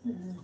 हम्म।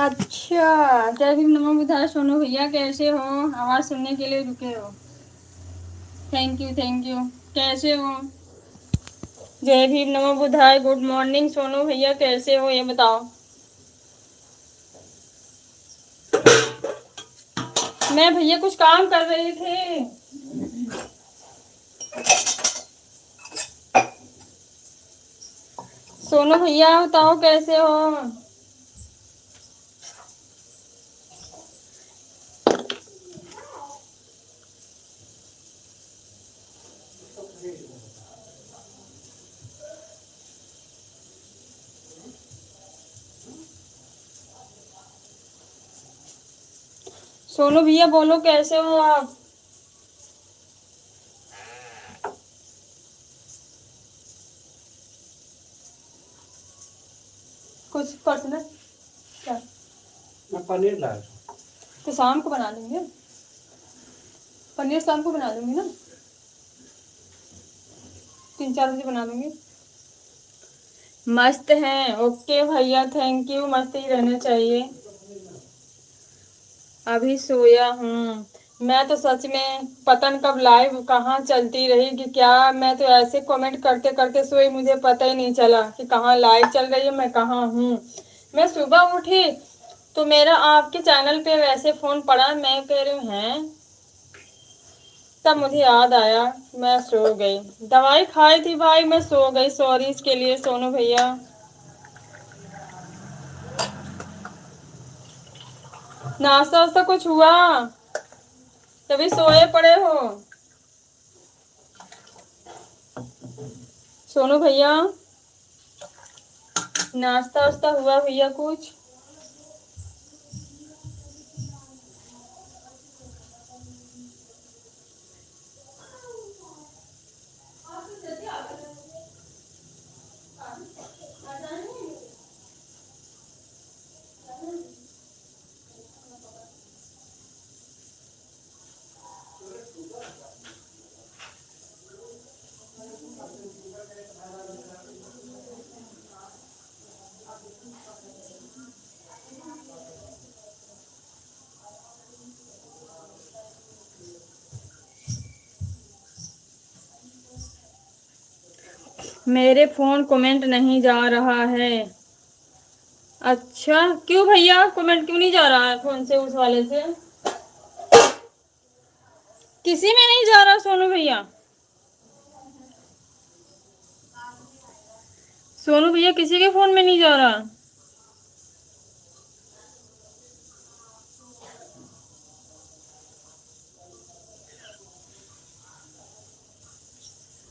अच्छा, जय भीम नमो बुद्धाय। सोनू भैया कैसे हो? आवाज सुनने के लिए रुके हो। Thank you thank you. कैसे हो? जय भीम नमो बुद्धाय। गुड मॉर्निंग सोनू भैया, कैसे हो ये बताओ। मैं भैया कुछ काम कर रही थी। सोनू भैया बताओ कैसे हो। सोनू भैया बोलो कैसे हो आप। कुछ पर्सनल क्या? मैं पनीर ला रहा हूं। तो शाम को बना लेंगे। पनीर शाम को बना लूंगी ना, 3-4 बजे बना लूंगी। मस्त है। ओके भैया थैंक यू। मस्त ही रहना चाहिए। अभी सोया हूँ। मैं तो सच में पता नहीं कब लाइव कहाँ चलती रही कि क्या। मैं तो ऐसे कमेंट करते करते सोई, मुझे पता ही नहीं चला कि कहाँ लाइव चल रही है, मैं कहाँ हूँ। मैं सुबह उठी तो मेरा आपके चैनल पे वैसे फोन पड़ा, मैं कह रही हूँ हैं, तब मुझे याद आया। मैं सो गई, दवाई खाई थी भाई, मैं सो गई। सॉरी इसके लिए सोनू भैया। नाश्ता वास्ता कुछ हुआ? तभी सोए पड़े हो सोनू भैया। नाश्ता वास्ता हुआ भैया कुछ? मेरे फोन कमेंट नहीं जा रहा है। अच्छा क्यों भैया, कमेंट क्यों नहीं जा रहा है फोन से, उस वाले से? किसी में नहीं जा रहा सोनू भैया? सोनू भैया किसी के फोन में नहीं जा रहा?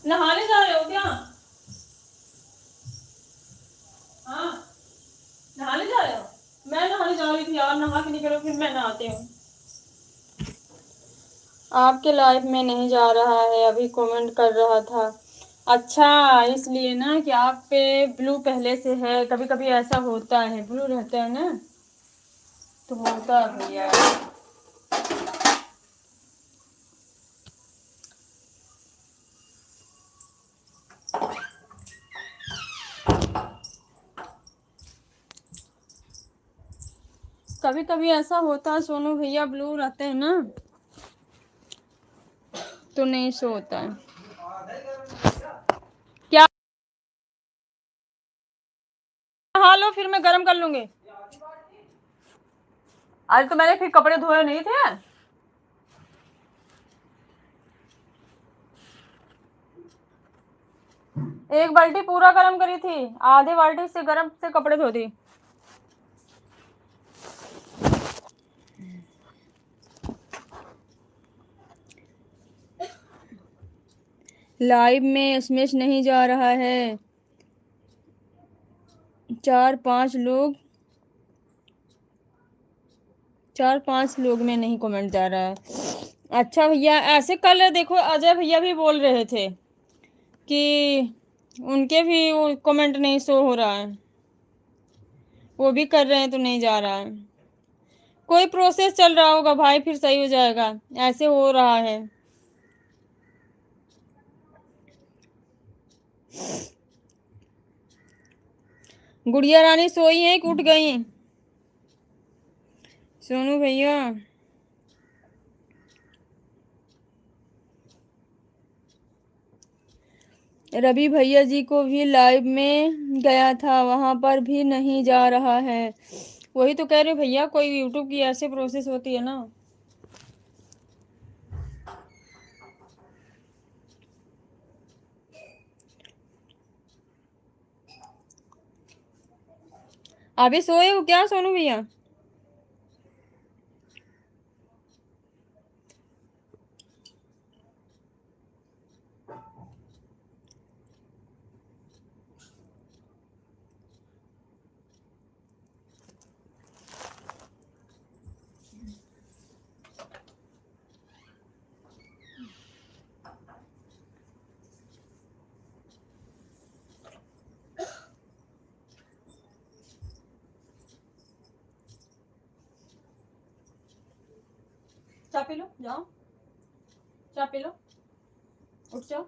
नहाने जा रहे हो क्या? हाँ, नहाने जा रहे हो? मैं नहाने जा रही थी यार, नहा के निकलो फिर मैं नहाती हूँ। आपके लाइफ में नहीं जा रहा है, अभी कमेंट कर रहा था। अच्छा इसलिए ना कि आप पे ब्लू पहले से है, कभी कभी ऐसा होता है, ब्लू रहता है ना तो होता है भैया। कभी कभी ऐसा होता है सोनू भैया, ब्लू रहते हैं ना तो नहीं सो होता है। क्या? नहा लो फिर मैं गर्म कर लूंगी। आज तो मैंने फिर कपड़े धोए नहीं थे। एक बाल्टी पूरा गर्म करी थी, आधे बाल्टी से गर्म से कपड़े धो दी। लाइव में एसएमएस नहीं जा रहा है। 4-5 लोग में नहीं कमेंट जा रहा है। अच्छा भैया ऐसे कल देखो अजय भैया भी बोल रहे थे कि उनके भी वो कमेंट नहीं शो हो रहा है, वो भी कर रहे हैं तो नहीं जा रहा है। कोई प्रोसेस चल रहा होगा भाई, फिर सही हो जाएगा। ऐसे हो रहा है। गुड़िया रानी सोई है कि उठ गई? सोनू भैया रवि भैया जी को भी लाइव में गया था, वहां पर भी नहीं जा रहा है। वही तो कह रहे भैया, कोई यूट्यूब की ऐसे प्रोसेस होती है ना। अभी सोए हो क्या सोनू भैया? चाय पी लो, जाओ चाय पी लो, उठ जाओ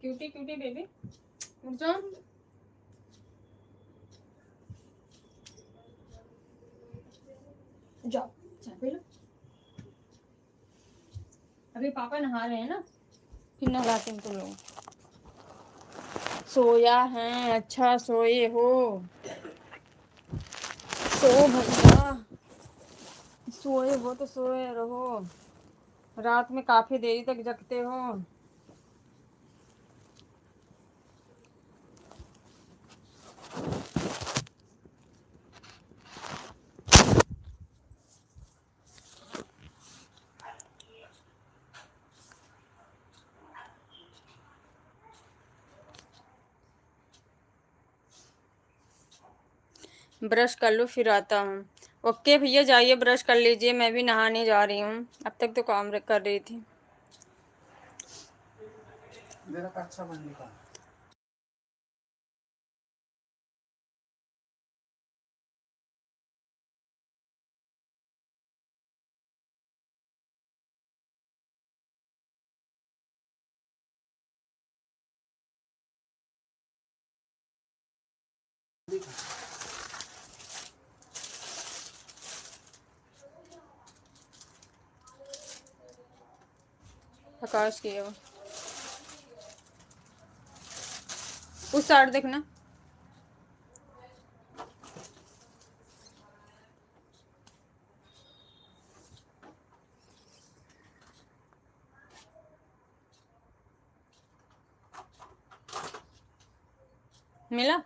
क्यूटी क्यूटी बेबी, उठ जाओ। जाओ चाय पी लो। अभी पापा नहा रहे हैं ना, फिर नहलाते हैं तुम लोग। सोया है, अच्छा सोए हो, सो भैया, सोए हो तो सोए रहो। रात में काफी देरी तक जगते हो। ब्रश कर लो फिर आता हूँ। ओके भैया, जाइए ब्रश कर लीजिए, मैं भी नहाने जा रही हूँ। अब तक तो काम कर रही थी। मेरा अच्छा बनने का आकाश की है वो। उस साइड देखना। मिला?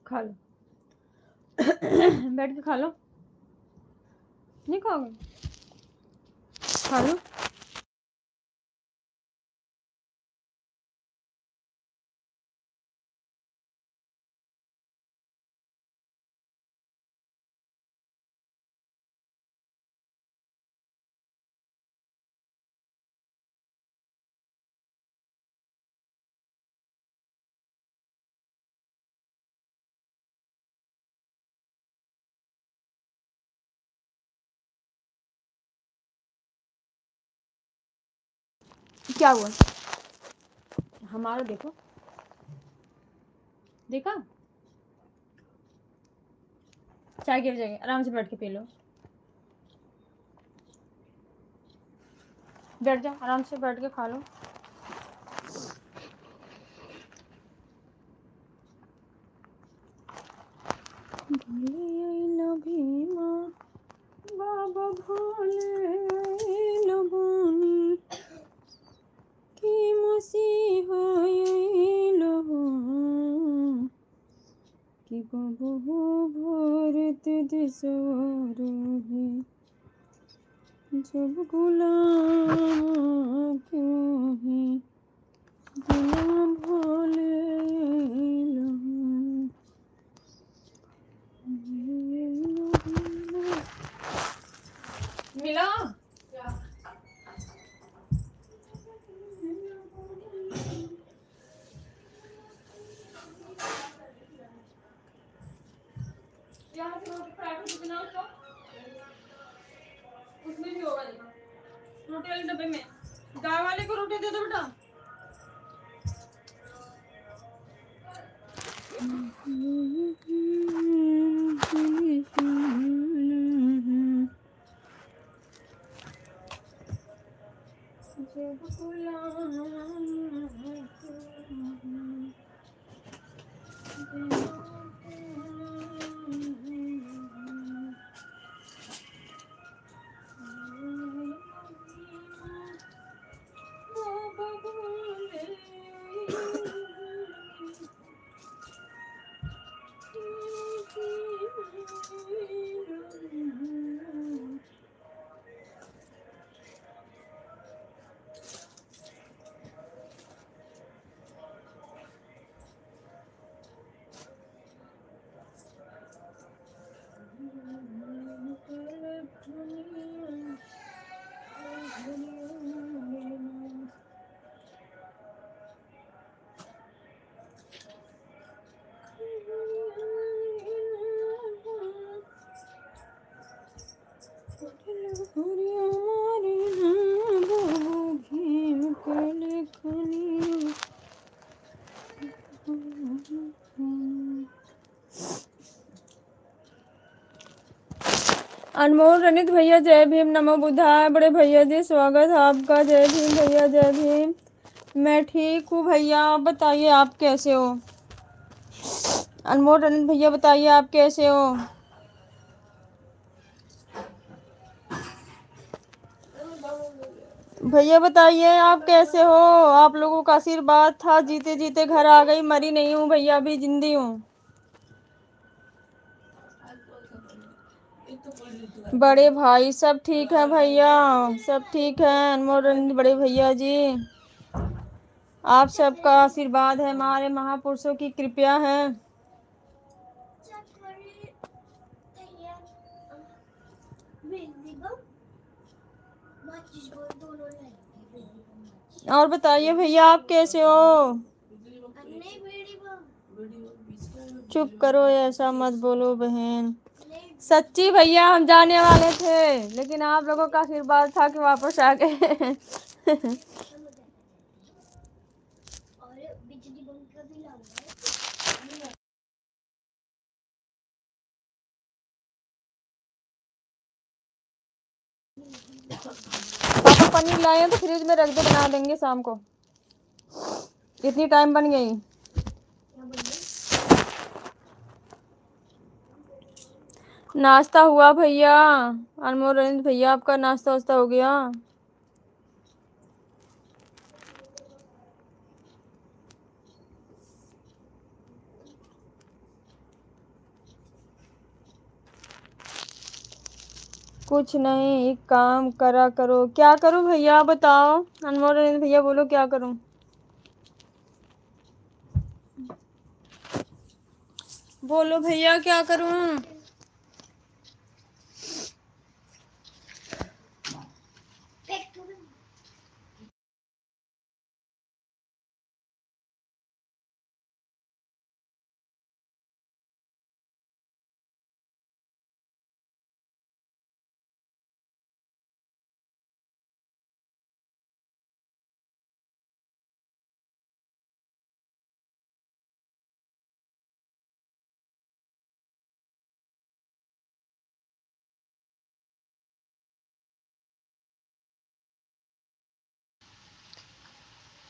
खा लो। बैठ के खा लो। नहीं खाओगे? खा लो। क्या हुआ? हमारा देखो, देखा? चाय गिर जाएगी, आराम से बैठ के पी लो। बैठ जाओ, आराम से बैठ के खा लो। भोले भीमा बाबा भोले लबोनी की मसीहा लो कि बहु भारत देशवर है जब गुलाम क्यों है बिना भोले मिला यहाँ से रोटी फ्राई कर देना उसमें भी होगा देखो रोटी वाले डब्बे में गाय वाले को रोटी दे दो बेटा अनमोल रनित भैया जय भीम नमो बुद्धाय बड़े भैया जी स्वागत है आपका जय भीम भैया जय भीम। मैं ठीक हूँ भैया आप बताइए आप कैसे हो। अनमोल रनित भैया बताइए आप कैसे हो। भैया बताइए आप कैसे हो। आप लोगों का आशीर्वाद था जीते जीते घर आ गई मरी नहीं हूँ भैया अभी जिंदी हूँ। बड़े भाई सब ठीक है भैया सब ठीक है। अनमोल रनित बड़े भैया जी आप सबका आशीर्वाद है हमारे महापुरुषों की कृपया है। और बताइए भैया आप कैसे हो। चुप करो ऐसा मत बोलो बहन। सच्ची भैया हम जाने वाले थे लेकिन आप लोगों का आशीर्वाद था कि वापस आ गए। पापा पनीर लाए हैं तो फ्रिज में रख दो बना देंगे शाम को। इतनी टाइम बन गई। नाश्ता हुआ भैया। अनमोल रनित भैया आपका नाश्ता वास्ता हो गया। कुछ नहीं, काम करा करो। क्या करूं भैया बताओ? अनमोल भैया बोलो क्या करूं? बोलो भैया क्या करूं?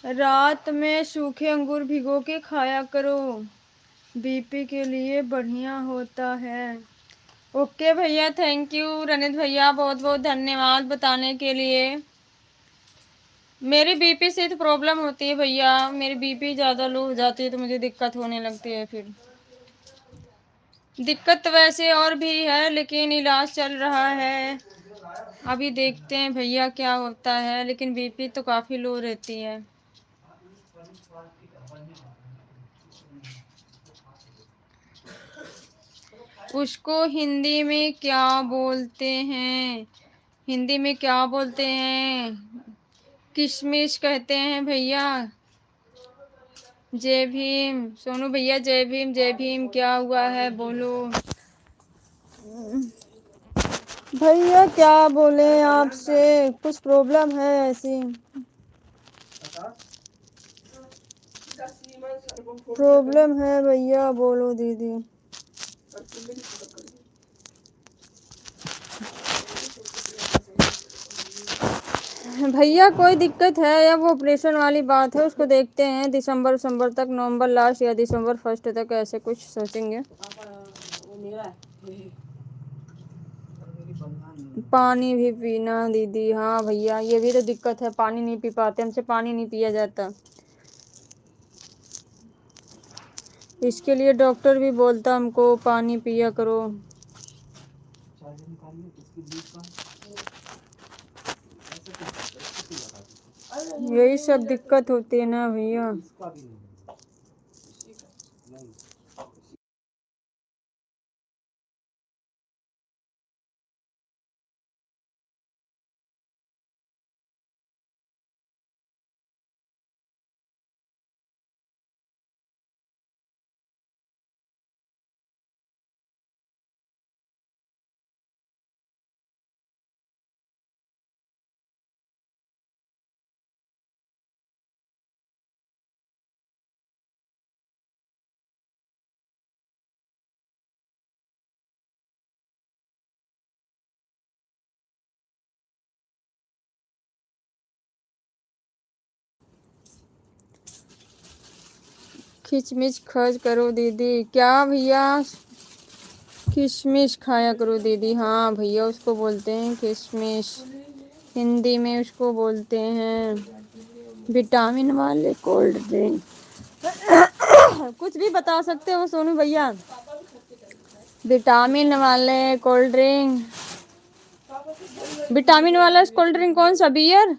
रात में सूखे अंगूर भिगो के खाया करो, बीपी के लिए बढ़िया होता है। ओके भैया, थैंक यू रनित भैया, बहुत बहुत धन्यवाद बताने के लिए। मेरी बीपी से तो प्रॉब्लम होती है भैया, मेरी बीपी ज़्यादा लो हो जाती है तो मुझे दिक्कत होने लगती है। फिर दिक्कत तो वैसे और भी है लेकिन इलाज चल रहा है, अभी देखते हैं भैया क्या होता है, लेकिन बीपी तो काफ़ी लो रहती है। उसको हिंदी में क्या बोलते हैं? हिंदी में क्या बोलते हैं? किशमिश कहते हैं भैया। जय भीम सोनू भैया, जय भीम जय भीम। क्या हुआ है बोलो भैया, क्या बोले आपसे? कुछ प्रॉब्लम है ऐसी? प्रॉब्लम है भैया, बोलो दीदी। भैया कोई दिक्कत है या वो ऑपरेशन वाली बात है, उसको देखते हैं दिसंबर तक, नवंबर लास्ट या दिसंबर फर्स्ट तक ऐसे कुछ सोचेंगे। पानी भी पीना दीदी। हाँ भैया ये भी तो दिक्कत है, पानी नहीं पी पाते, हमसे पानी नहीं पिया जाता। इसके लिए डॉक्टर भी बोलता हमको पानी पिया करो। यही सब दिक्कत होती है ना भैया। किशमिश खर्च करो दीदी। क्या भैया? किशमिश खाया करो दीदी। हाँ भैया उसको बोलते हैं किशमिश, हिंदी में उसको बोलते हैं विटामिन वाले कोल्ड ड्रिंक। कुछ भी बता सकते हो सोनू भैया। विटामिन वाले कोल्ड ड्रिंक। विटामिन वाला कोल्ड ड्रिंक कौन सा? बियर?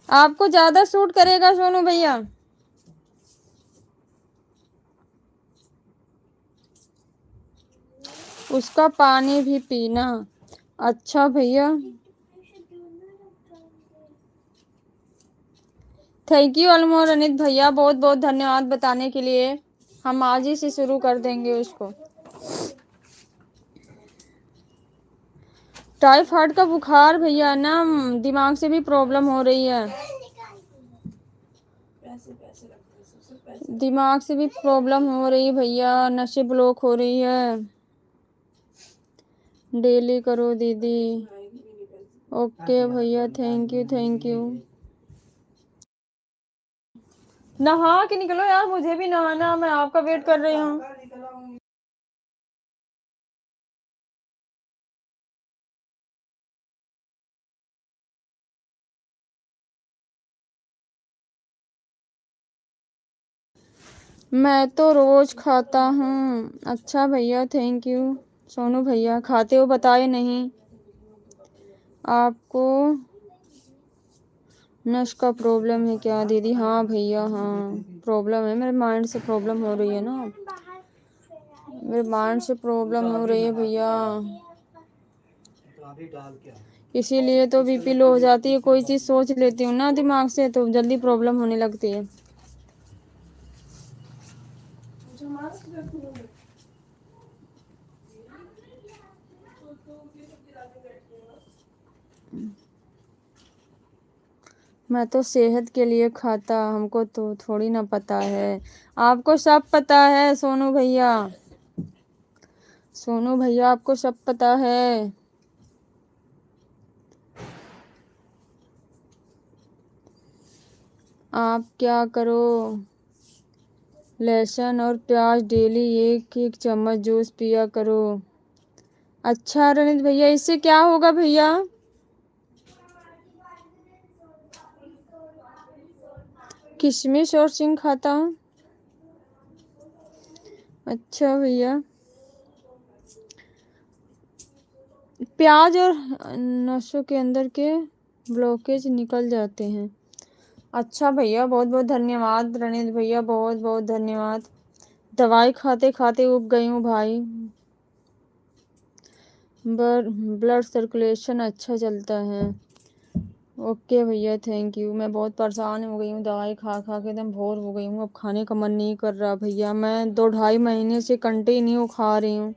आपको ज्यादा सूट करेगा सोनू भैया। उसका पानी भी पीना। अच्छा भैया, थैंक यू अनमोल अनित भैया, बहुत बहुत धन्यवाद बताने के लिए। हम आज ही से शुरू कर देंगे उसको। टाइफाइड का बुखार भैया ना, दिमाग से भी प्रॉब्लम हो रही है, दिमाग से भी प्रॉब्लम हो रही है भैया, नशे ब्लॉक हो रही है। डेली करो दीदी। ओके भैया, थैंक यू थैंक यू। नहा के निकलो यार, मुझे भी नहाना, मैं आपका वेट कर रही हूँ। मैं तो रोज खाता हूँ। अच्छा भैया, थैंक यू। सोनू भैया खाते हो बताए नहीं। आपको नस का प्रॉब्लम है क्या दीदी? हाँ भैया, हाँ प्रॉब्लम है, मेरे माइंड से प्रॉब्लम हो रही है ना, मेरे माइंड से प्रॉब्लम हो रही है भैया, इसीलिए तो बीपी लो हो जाती है। कोई चीज़ सोच लेती हूँ ना दिमाग से तो जल्दी प्रॉब्लम होने लगती है। मैं तो सेहत के लिए खाता, हमको तो थोड़ी ना पता है। आपको सब पता है सोनू भैया, सोनू भैया आपको सब पता है। आप क्या करो, लहसुन और प्याज डेली 1-1 चम्मच जूस पिया करो। अच्छा रनित भैया, इससे क्या होगा भैया? किशमिश और सिंग खाता हूँ। अच्छा भैया, प्याज और नसों के अंदर के ब्लॉकेज निकल जाते हैं। अच्छा भैया, बहुत बहुत धन्यवाद रणेश भैया, बहुत बहुत धन्यवाद। दवाई खाते खाते उब गई हूँ भाई। ब्लड सर्कुलेशन अच्छा चलता है। ओके भैया, थैंक यू। मैं बहुत परेशान हो गई हूँ, दवाई खा खा के एकदम बोर हो गई हूँ, अब खाने का मन नहीं कर रहा भैया। मैं 2-2.5 महीने से कंटिन्यू खा रही हूँ,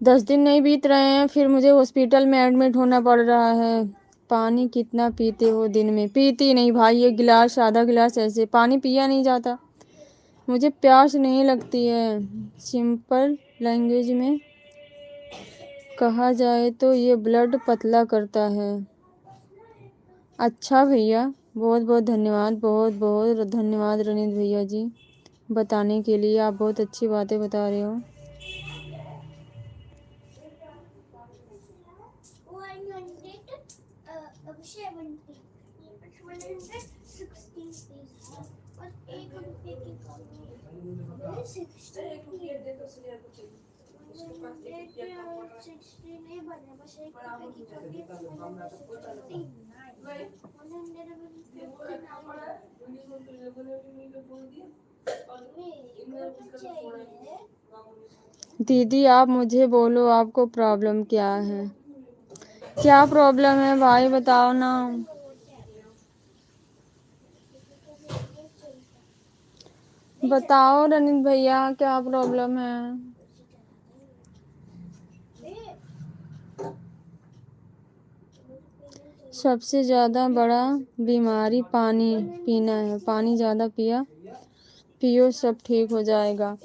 10 दिन नहीं बीत रहे हैं, फिर मुझे हॉस्पिटल में एडमिट होना पड़ रहा है। पानी कितना पीते हो दिन में? पीती नहीं भाई, 1 गिलास आधा गिलास ऐसे, पानी पिया नहीं जाता, मुझे प्यास नहीं लगती है। सिंपल लैंग्वेज में कहा जाए तो ये ब्लड पतला करता है। अच्छा भैया, बहुत बहुत धन्यवाद, बहुत बहुत धन्यवाद रनीत भैया जी, बताने के लिए। आप बहुत अच्छी बातें बता रहे हो। दीदी आप मुझे बोलो, आपको प्रॉब्लम क्या है? क्या प्रॉब्लम है भाई, बताओ ना। बताओ रनित भैया, क्या प्रॉब्लम है? सबसे ज़्यादा बड़ा बीमारी पानी पीना है, पानी ज़्यादा पियो, सब ठीक हो जाएगा।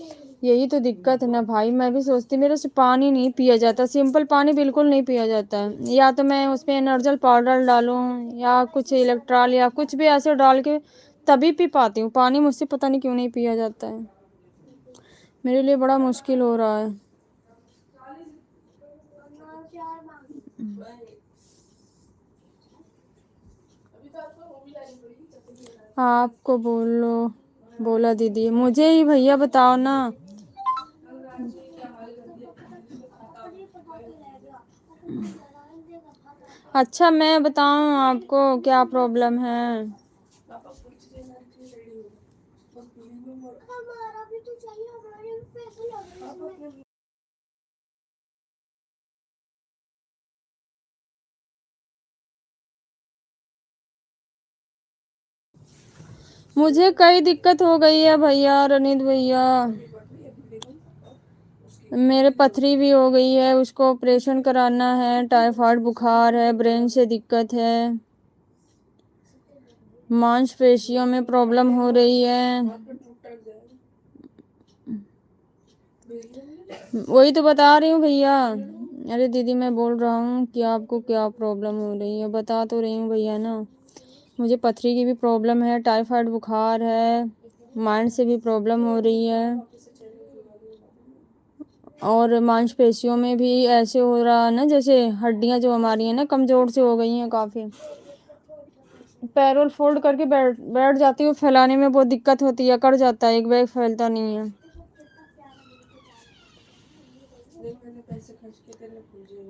यही तो दिक्कत है ना भाई, मैं भी सोचती मेरे से पानी नहीं पिया जाता, सिंपल पानी बिल्कुल नहीं पिया जाता है। या तो मैं उसमें एनर्जल पाउडर डालूं या कुछ इलेक्ट्रॉल या कुछ भी ऐसे डाल के तभी पी पाती हूँ पानी, मुझसे पता नहीं क्यों नहीं पिया जाता है, मेरे लिए बड़ा मुश्किल हो रहा है। आपको बोला दीदी, मुझे ही भैया बताओ ना। अच्छा मैं बताऊं आपको क्या प्रॉब्लम है? मुझे कई दिक्कत हो गई है भैया, रनीत भैया, मेरे पथरी भी हो गई है, उसको ऑपरेशन कराना है, टाइफाइड बुखार है, ब्रेन से दिक्कत है, मांसपेशियों में प्रॉब्लम हो रही है। वही तो बता रही हूँ भैया। अरे दीदी, मैं बोल रहा हूँ कि आपको क्या प्रॉब्लम हो रही है, बता तो रही हूँ भैया ना। मुझे पथरी की भी प्रॉब्लम है, टाइफाइड बुखार है, माइंड से भी प्रॉब्लम हो रही है, और मांसपेशियों में भी ऐसे हो रहा है ना, जैसे हड्डियां जो हमारी हैं ना कमज़ोर से हो गई हैं काफ़ी, पैरोल फोल्ड करके बैठ बैठ जाती हूँ, फैलाने में बहुत दिक्कत होती है, कट जाता है, एक बैग फैलता नहीं है।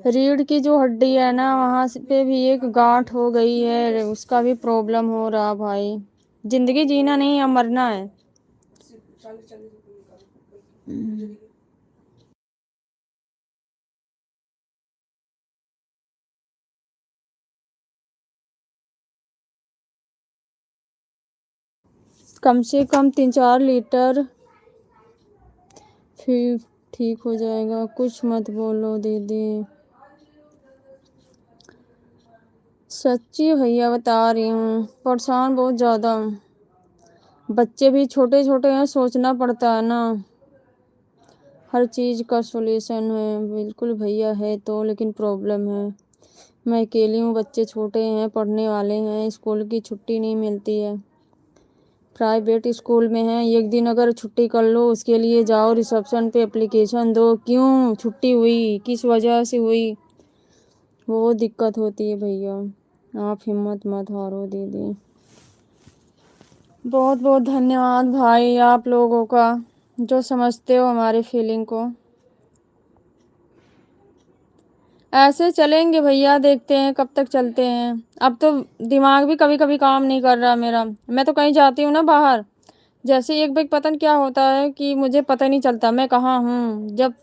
रीढ़ की जो हड्डी है ना, वहां पे भी एक गांठ हो गई है, उसका भी प्रॉब्लम हो रहा भाई। जिंदगी जीना नहीं है, मरना है। कम से कम 3-4 लीटर, फिर ठीक हो जाएगा। कुछ मत बोलो दीदी, सच्ची भैया बता रही हूँ, परेशान बहुत ज़्यादा हूँ। बच्चे भी छोटे छोटे हैं, सोचना पड़ता है ना, हर चीज़ का सॉल्यूशन है। बिल्कुल भैया है तो, लेकिन प्रॉब्लम है, मैं अकेली हूँ, बच्चे छोटे हैं, पढ़ने वाले हैं, स्कूल की छुट्टी नहीं मिलती है, प्राइवेट स्कूल में है। एक दिन अगर छुट्टी कर लो, उसके लिए जाओ रिसेप्शन पे एप्लीकेशन दो, क्यों छुट्टी हुई, किस वजह से हुई, बहुत दिक्कत होती है भैया। आप हिम्मत मत हारो दीदी। बहुत बहुत धन्यवाद भाई आप लोगों का, जो समझते हो हमारी फीलिंग को। ऐसे चलेंगे भैया, देखते हैं कब तक चलते हैं। अब तो दिमाग भी कभी कभी काम नहीं कर रहा मेरा। मैं तो कहीं जाती हूँ ना बाहर, जैसे एक बैग पता नहीं क्या होता है कि मुझे पता नहीं चलता मैं कहाँ हूँ। जब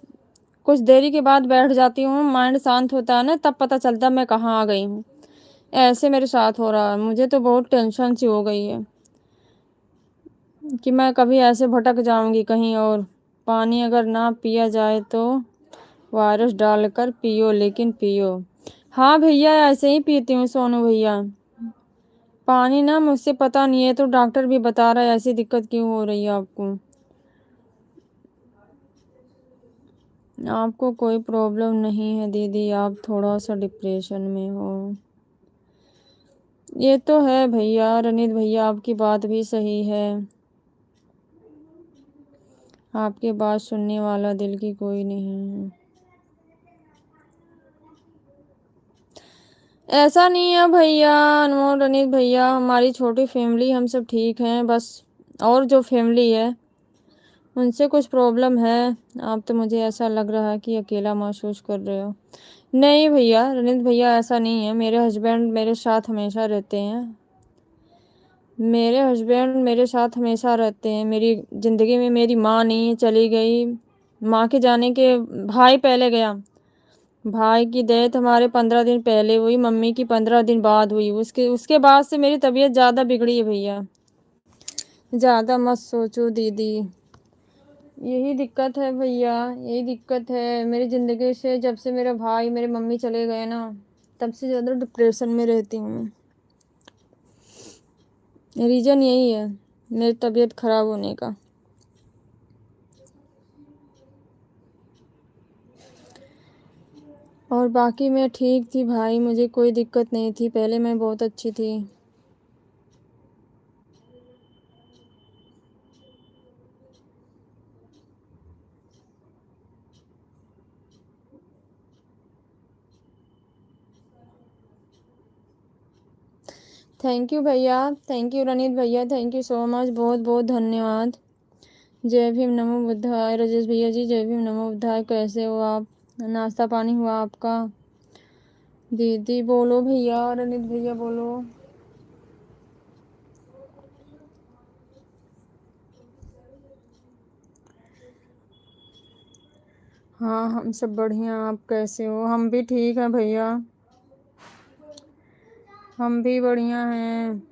कुछ देरी के बाद बैठ जाती हूँ, माइंड शांत होता है ना, तब पता चलता मैं कहाँ आ गई हूँ। ऐसे मेरे साथ हो रहा है, मुझे तो बहुत टेंशन सी हो गई है कि मैं कभी ऐसे भटक जाऊंगी कहीं और। पानी अगर ना पिया जाए तो वायरस डालकर पियो, लेकिन पियो। हाँ भैया, ऐसे ही पीती हूँ सोनू भैया। पानी ना मुझसे पता नहीं है, तो डॉक्टर भी बता रहा है ऐसी दिक्कत क्यों हो रही है आपको। आपको कोई प्रॉब्लम नहीं है दीदी, आप थोड़ा सा डिप्रेशन में हो। ये तो है भैया, रनीत भैया आपकी बात भी सही है। आपकी बात सुनने वाला दिल की कोई नहीं है। ऐसा नहीं है भैया, अनमोल रनीत भैया, हमारी छोटी फैमिली, हम सब ठीक हैं बस। और जो फैमिली है उनसे कुछ प्रॉब्लम है। आप तो मुझे ऐसा लग रहा है कि अकेला महसूस कर रहे हो। नहीं भैया, रनीत भैया ऐसा नहीं है, मेरे हस्बैंड मेरे साथ हमेशा रहते हैं। मेरे हस्बैंड मेरे साथ हमेशा रहते हैं। मेरी ज़िंदगी में मेरी माँ नहीं है, चली गई। माँ के जाने के भाई पहले गया। भाई की डेथ हमारे 15 दिन पहले हुई, मम्मी की 15 दिन बाद हुई। उसके उसके बाद से मेरी तबीयत ज़्यादा बिगड़ी है भैया। ज़्यादा मत सोचो दीदी, यही दिक्कत है भैया, यही दिक्कत है मेरी ज़िंदगी से। जब से मेरा भाई मेरे मम्मी चले गए ना, तब से ज़्यादा डिप्रेशन में रहती हूँ मैं। रीज़न यही है मेरी तबीयत ख़राब होने का। और बाकी मैं ठीक थी भाई, मुझे कोई दिक्कत नहीं थी, पहले मैं बहुत अच्छी थी। थैंक यू भैया, थैंक यू रनीत भैया, थैंक यू सो मच, बहुत बहुत धन्यवाद। जय भीम नमो बुद्धाय। राजेश भैया जी, जय भीम नमो बुद्धाय, कैसे हो आप? नाश्ता पानी हुआ आपका? दीदी बोलो भैया, रनीत भैया बोलो। हाँ हम सब बढ़िया, आप कैसे हो? हम भी ठीक हैं भैया, हम भी बढ़िया हैं।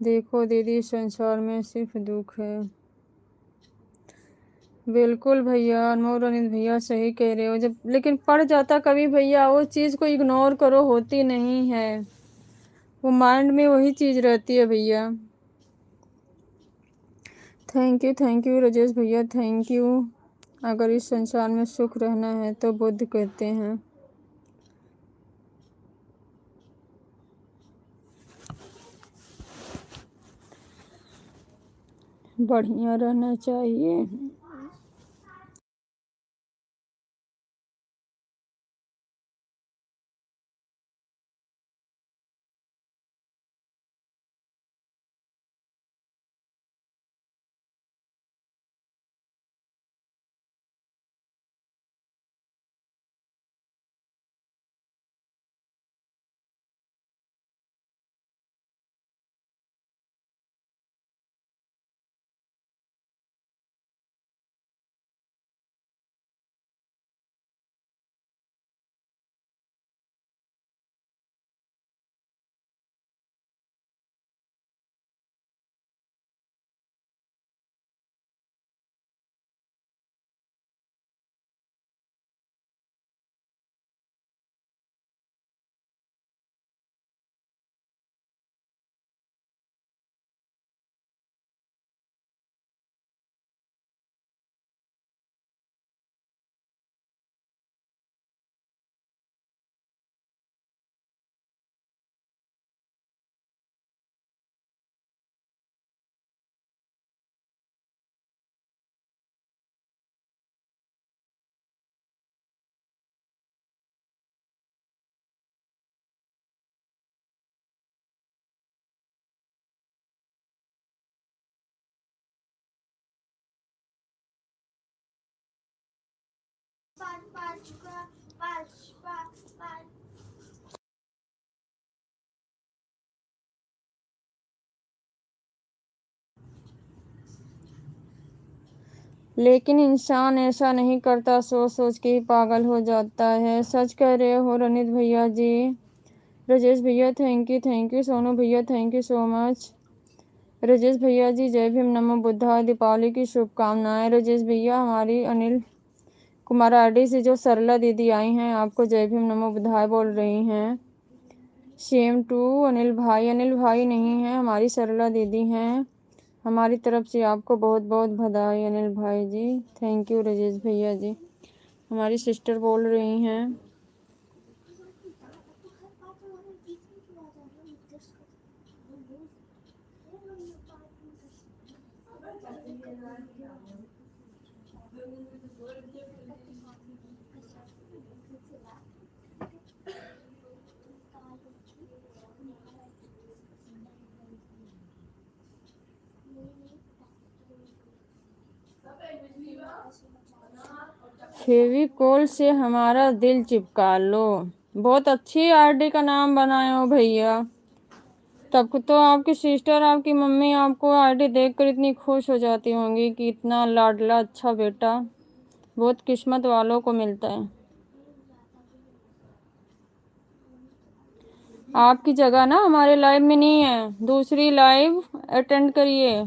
देखो दीदी, संसार में सिर्फ दुख है। बिल्कुल भैया, अनमोल रनीत भैया सही कह रहे हो। जब लेकिन पड़ जाता कभी भैया, वो चीज़ को इग्नोर करो, होती नहीं है, वो माइंड में वही चीज़ रहती है भैया। थैंक यू राजेश भैया, थैंक यू। अगर इस संसार में सुख रहना है तो बुद्ध कहते हैं बढ़िया रहना चाहिए। लेकिन इंसान ऐसा नहीं करता, सोच सोच के ही पागल हो जाता है। सच कह रहे हो रनित भैया जी। राजेश भैया थैंक यू। सोनू भैया thank you so much. Rajesh भैया जी जय भीम नमो बुद्धाय, दीपावली की शुभकामनाएं। राजेश भैया हमारी अनिल कुमार आरडी से जो सरला दीदी आई हैं आपको जय भीम नमो बुद्धाय बोल रही हैं। सेम टू अनिल भाई नहीं है, हमारी सरला दीदी हैं। हमारी तरफ से आपको बहुत बहुत बधाई अनिल भाई जी। थैंक यू राजेश भैया जी। हमारी सिस्टर बोल रही हैं। फेविकोल से हमारा दिल चिपका लो। बहुत अच्छी आरडी का नाम बनाए हो भैया। तब तो आपकी सिस्टर आपकी मम्मी आपको आरडी देखकर इतनी खुश हो जाती होंगी कि इतना लाडला अच्छा बेटा बहुत किस्मत वालों को मिलता है। आपकी जगह ना हमारे लाइव में नहीं है, दूसरी लाइव अटेंड करिए।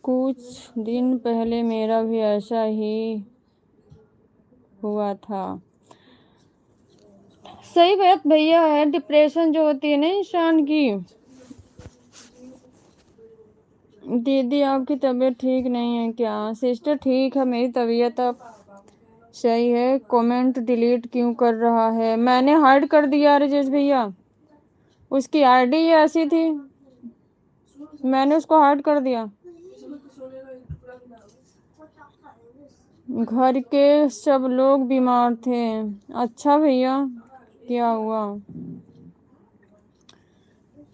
कुछ दिन पहले मेरा भी ऐसा ही हुआ था। सही बात भैया है, डिप्रेशन जो होती है ना इंसान की। दीदी आपकी तबीयत ठीक नहीं है क्या? सिस्टर ठीक है, मेरी तबीयत अब सही है। कमेंट डिलीट क्यों कर रहा है? मैंने हाइड कर दिया राजेश भैया, उसकी आईडी ऐसी थी, मैंने उसको हाइड कर दिया। घर के सब लोग बीमार थे। अच्छा भैया, क्या हुआ?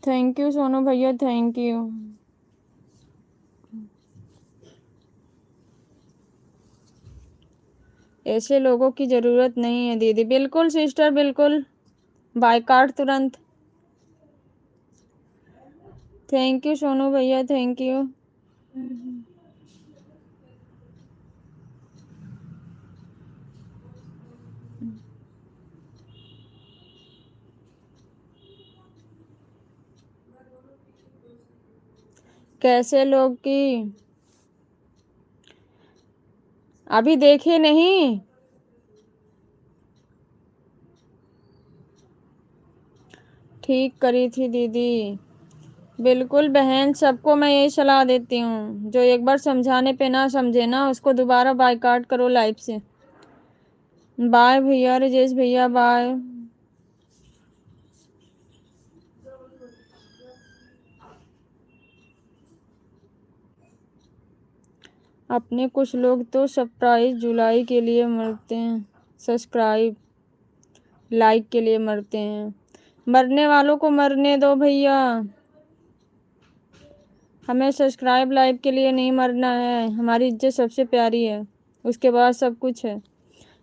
थैंक यू सोनू भैया, थैंक यू। ऐसे लोगों की जरूरत नहीं है दीदी। बिल्कुल सिस्टर, बिल्कुल बायकाट तुरंत। थैंक यू सोनू भैया, थैंक यू। कैसे लोग की अभी देखे नहीं? ठीक करी थी दीदी। बिल्कुल बहन, सबको मैं यही सलाह देती हूँ, जो एक बार समझाने पे ना समझे ना उसको दोबारा बायकाट करो लाइफ से। बाय भैया राजेश भैया, बाय। अपने कुछ लोग तो सरप्राइज जुलाई के लिए मरते हैं, सब्सक्राइब लाइक के लिए मरते हैं। मरने वालों को मरने दो भैया, हमें सब्सक्राइब लाइक के लिए नहीं मरना है। हमारी इज्जत सबसे प्यारी है, उसके बाद सब कुछ है।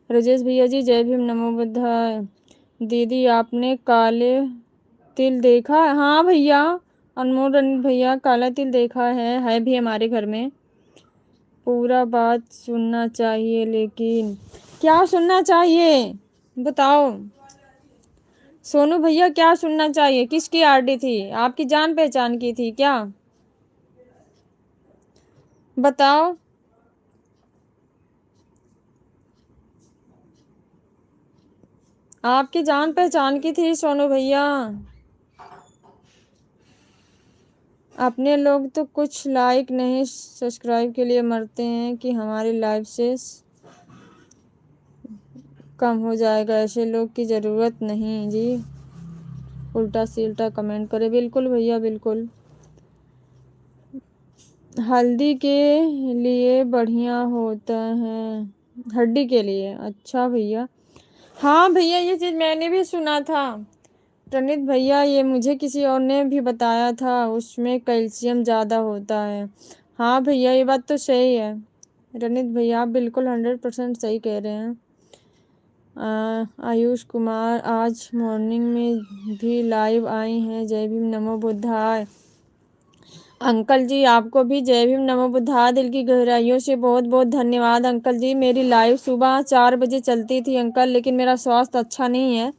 राजेश भैया जी जय भीम नमो बुद्धाय। दीदी आपने काले तिल देखा? हाँ भैया, अनमोल रन भैया काला तिल देखा है भी हमारे घर में। पूरा बात सुनना चाहिए, लेकिन क्या सुनना चाहिए बताओ सोनू भैया, क्या सुनना चाहिए? किसकी आरडी थी? आपकी जान पहचान की थी क्या? बताओ। आपकी जान पहचान की थी सोनू भैया। अपने लोग तो कुछ लाइक नहीं सब्सक्राइब के लिए मरते हैं कि हमारी लाइफ से कम हो जाएगा। ऐसे लोग की ज़रूरत नहीं जी, उल्टा सील्टा कमेंट करे। बिल्कुल भैया, बिल्कुल। हल्दी के लिए बढ़िया होता है, हड्डी के लिए। अच्छा भैया, हाँ भैया ये चीज़ मैंने भी सुना था। प्रणीत भैया ये मुझे किसी और ने भी बताया था, उसमें कैल्शियम ज़्यादा होता है। हाँ भैया ये बात तो सही है। रणीत भैया आप बिल्कुल 100% सही कह रहे हैं। आयुष कुमार आज मॉर्निंग में भी लाइव आई हैं। जय भीम नमो बुद्धाय। अंकल जी आपको भी जय भीम नमो बुद्धाय। दिल की गहराइयों से बहुत बहुत धन्यवाद अंकल जी। मेरी लाइव सुबह 4 बजे चलती थी अंकल, लेकिन मेरा स्वास्थ्य अच्छा नहीं है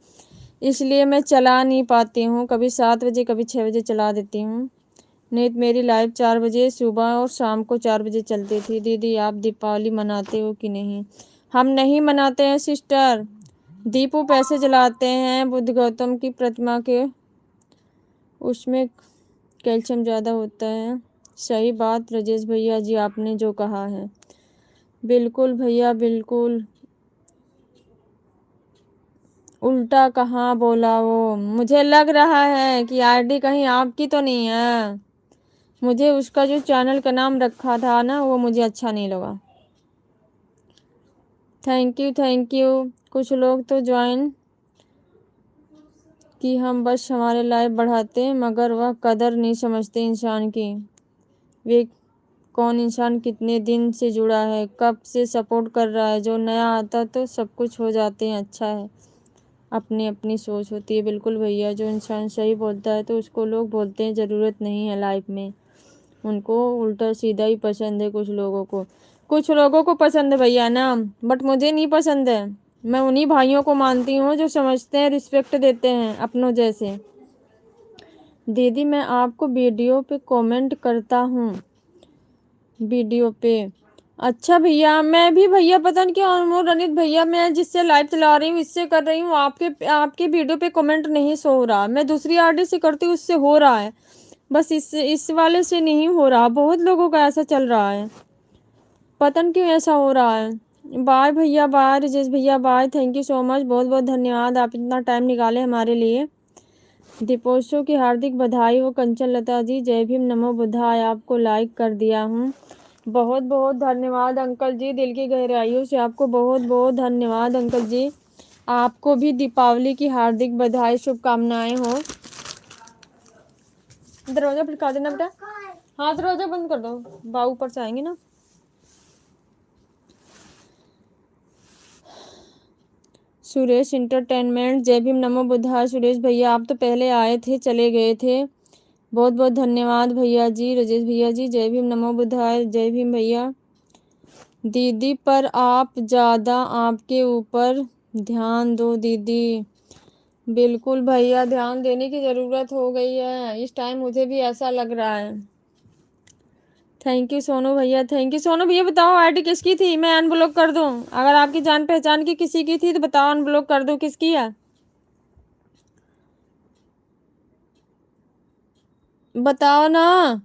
इसलिए मैं चला नहीं पाती हूँ। कभी 7 बजे कभी 6 बजे चला देती हूँ। नहीं तो मेरी लाइव 4 बजे सुबह और शाम को 4 बजे चलती थी। दीदी आप दीपावली मनाते हो कि नहीं? हम नहीं मनाते हैं सिस्टर। दीपू पैसे जलाते हैं बुद्ध गौतम की प्रतिमा के, उसमें कैल्शियम ज़्यादा होता है। सही बात राजेश भैया जी आपने जो कहा है। बिल्कुल भैया बिल्कुल। उल्टा कहाँ बोला वो? मुझे लग रहा है कि आईडी कहीं आपकी तो नहीं है। मुझे उसका जो चैनल का नाम रखा था ना वो मुझे अच्छा नहीं लगा। Thank you thank you. कुछ लोग तो ज्वाइन कि हम बस हमारे लाइफ बढ़ाते हैं मगर वह कदर नहीं समझते इंसान की। वे कौन इंसान कितने दिन से जुड़ा है, कब से सपोर्ट कर रहा है, जो नया आता तो सब कुछ हो जाते हैं। अच्छा है, अपनी अपनी सोच होती है। बिल्कुल भैया, जो इंसान सही बोलता है तो उसको लोग बोलते हैं ज़रूरत नहीं है लाइफ में। उनको उल्टा सीधा ही पसंद है कुछ लोगों को पसंद है भैया ना, बट मुझे नहीं पसंद है। मैं उन्हीं भाइयों को मानती हूँ जो समझते हैं, रिस्पेक्ट देते हैं अपनों जैसे। दीदी मैं आपको वीडियो पे कमेंट करता हूँ, वीडियो पे। अच्छा भैया, मैं भी भैया पता नहीं क्यों वो रणित भैया, मैं जिससे लाइव चला रही हूँ इससे कर रही हूँ, आपके आपके वीडियो पे कमेंट नहीं शो हो रहा। मैं दूसरी आरडी से करती हूँ उससे हो रहा है, बस इस वाले से नहीं हो रहा। बहुत लोगों का ऐसा चल रहा है, पता नहीं क्यों ऐसा हो रहा है। बाय भैया, बाय राजेश भैया, bye. Thank you so much, बहुत बहुत धन्यवाद आप इतना टाइम निकाले हमारे लिए। दीपोत्सव की हार्दिक बधाई हो कंचन लता जी। जय भीम नमो बुद्धाय। आपको लाइक कर दिया हूँ, बहुत बहुत धन्यवाद अंकल जी। दिल की गहराइयों से आपको बहुत बहुत धन्यवाद अंकल जी। आपको भी दीपावली की हार्दिक बधाई, शुभकामनाएं हो। दरवाजा खटका देना बेटा। हाँ दरवाजा बंद कर दो, बाबू ऊपर से आएंगे ना। सुरेश इंटरटेनमेंट, जय भीम नमो बुद्धाय। सुरेश भैया आप तो पहले आए थे चले गए थे, बहुत बहुत धन्यवाद भैया जी। राजेश भैया जी जय भीम नमो बुद्धाय। जय भीम भैया। दीदी पर आप ज़्यादा आपके ऊपर ध्यान दो दीदी। बिल्कुल भैया, ध्यान देने की ज़रूरत हो गई है इस टाइम, मुझे भी ऐसा लग रहा है। थैंक यू सोनू भैया, थैंक यू सोनू भैया। बताओ आईडी किसकी थी, मैं अनब्लॉक कर दूं? अगर आपकी जान पहचान की किसी की थी तो बताओ, अनब्लॉक कर दूं। किसकी है बताओ ना।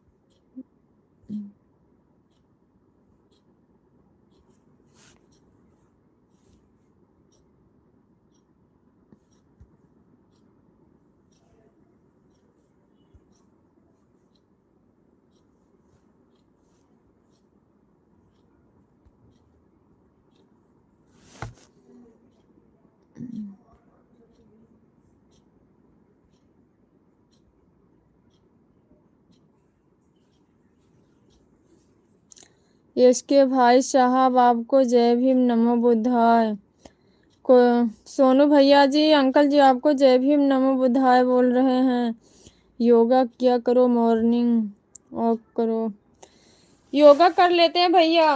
इसके भाई साहब आपको जय भीम नमो बुद्धाय। को सोनू भैया जी, अंकल जी आपको जय भीम नमो बुद्धाय बोल रहे हैं। योगा किया करो, मॉर्निंग वॉक करो। योगा कर लेते हैं भैया,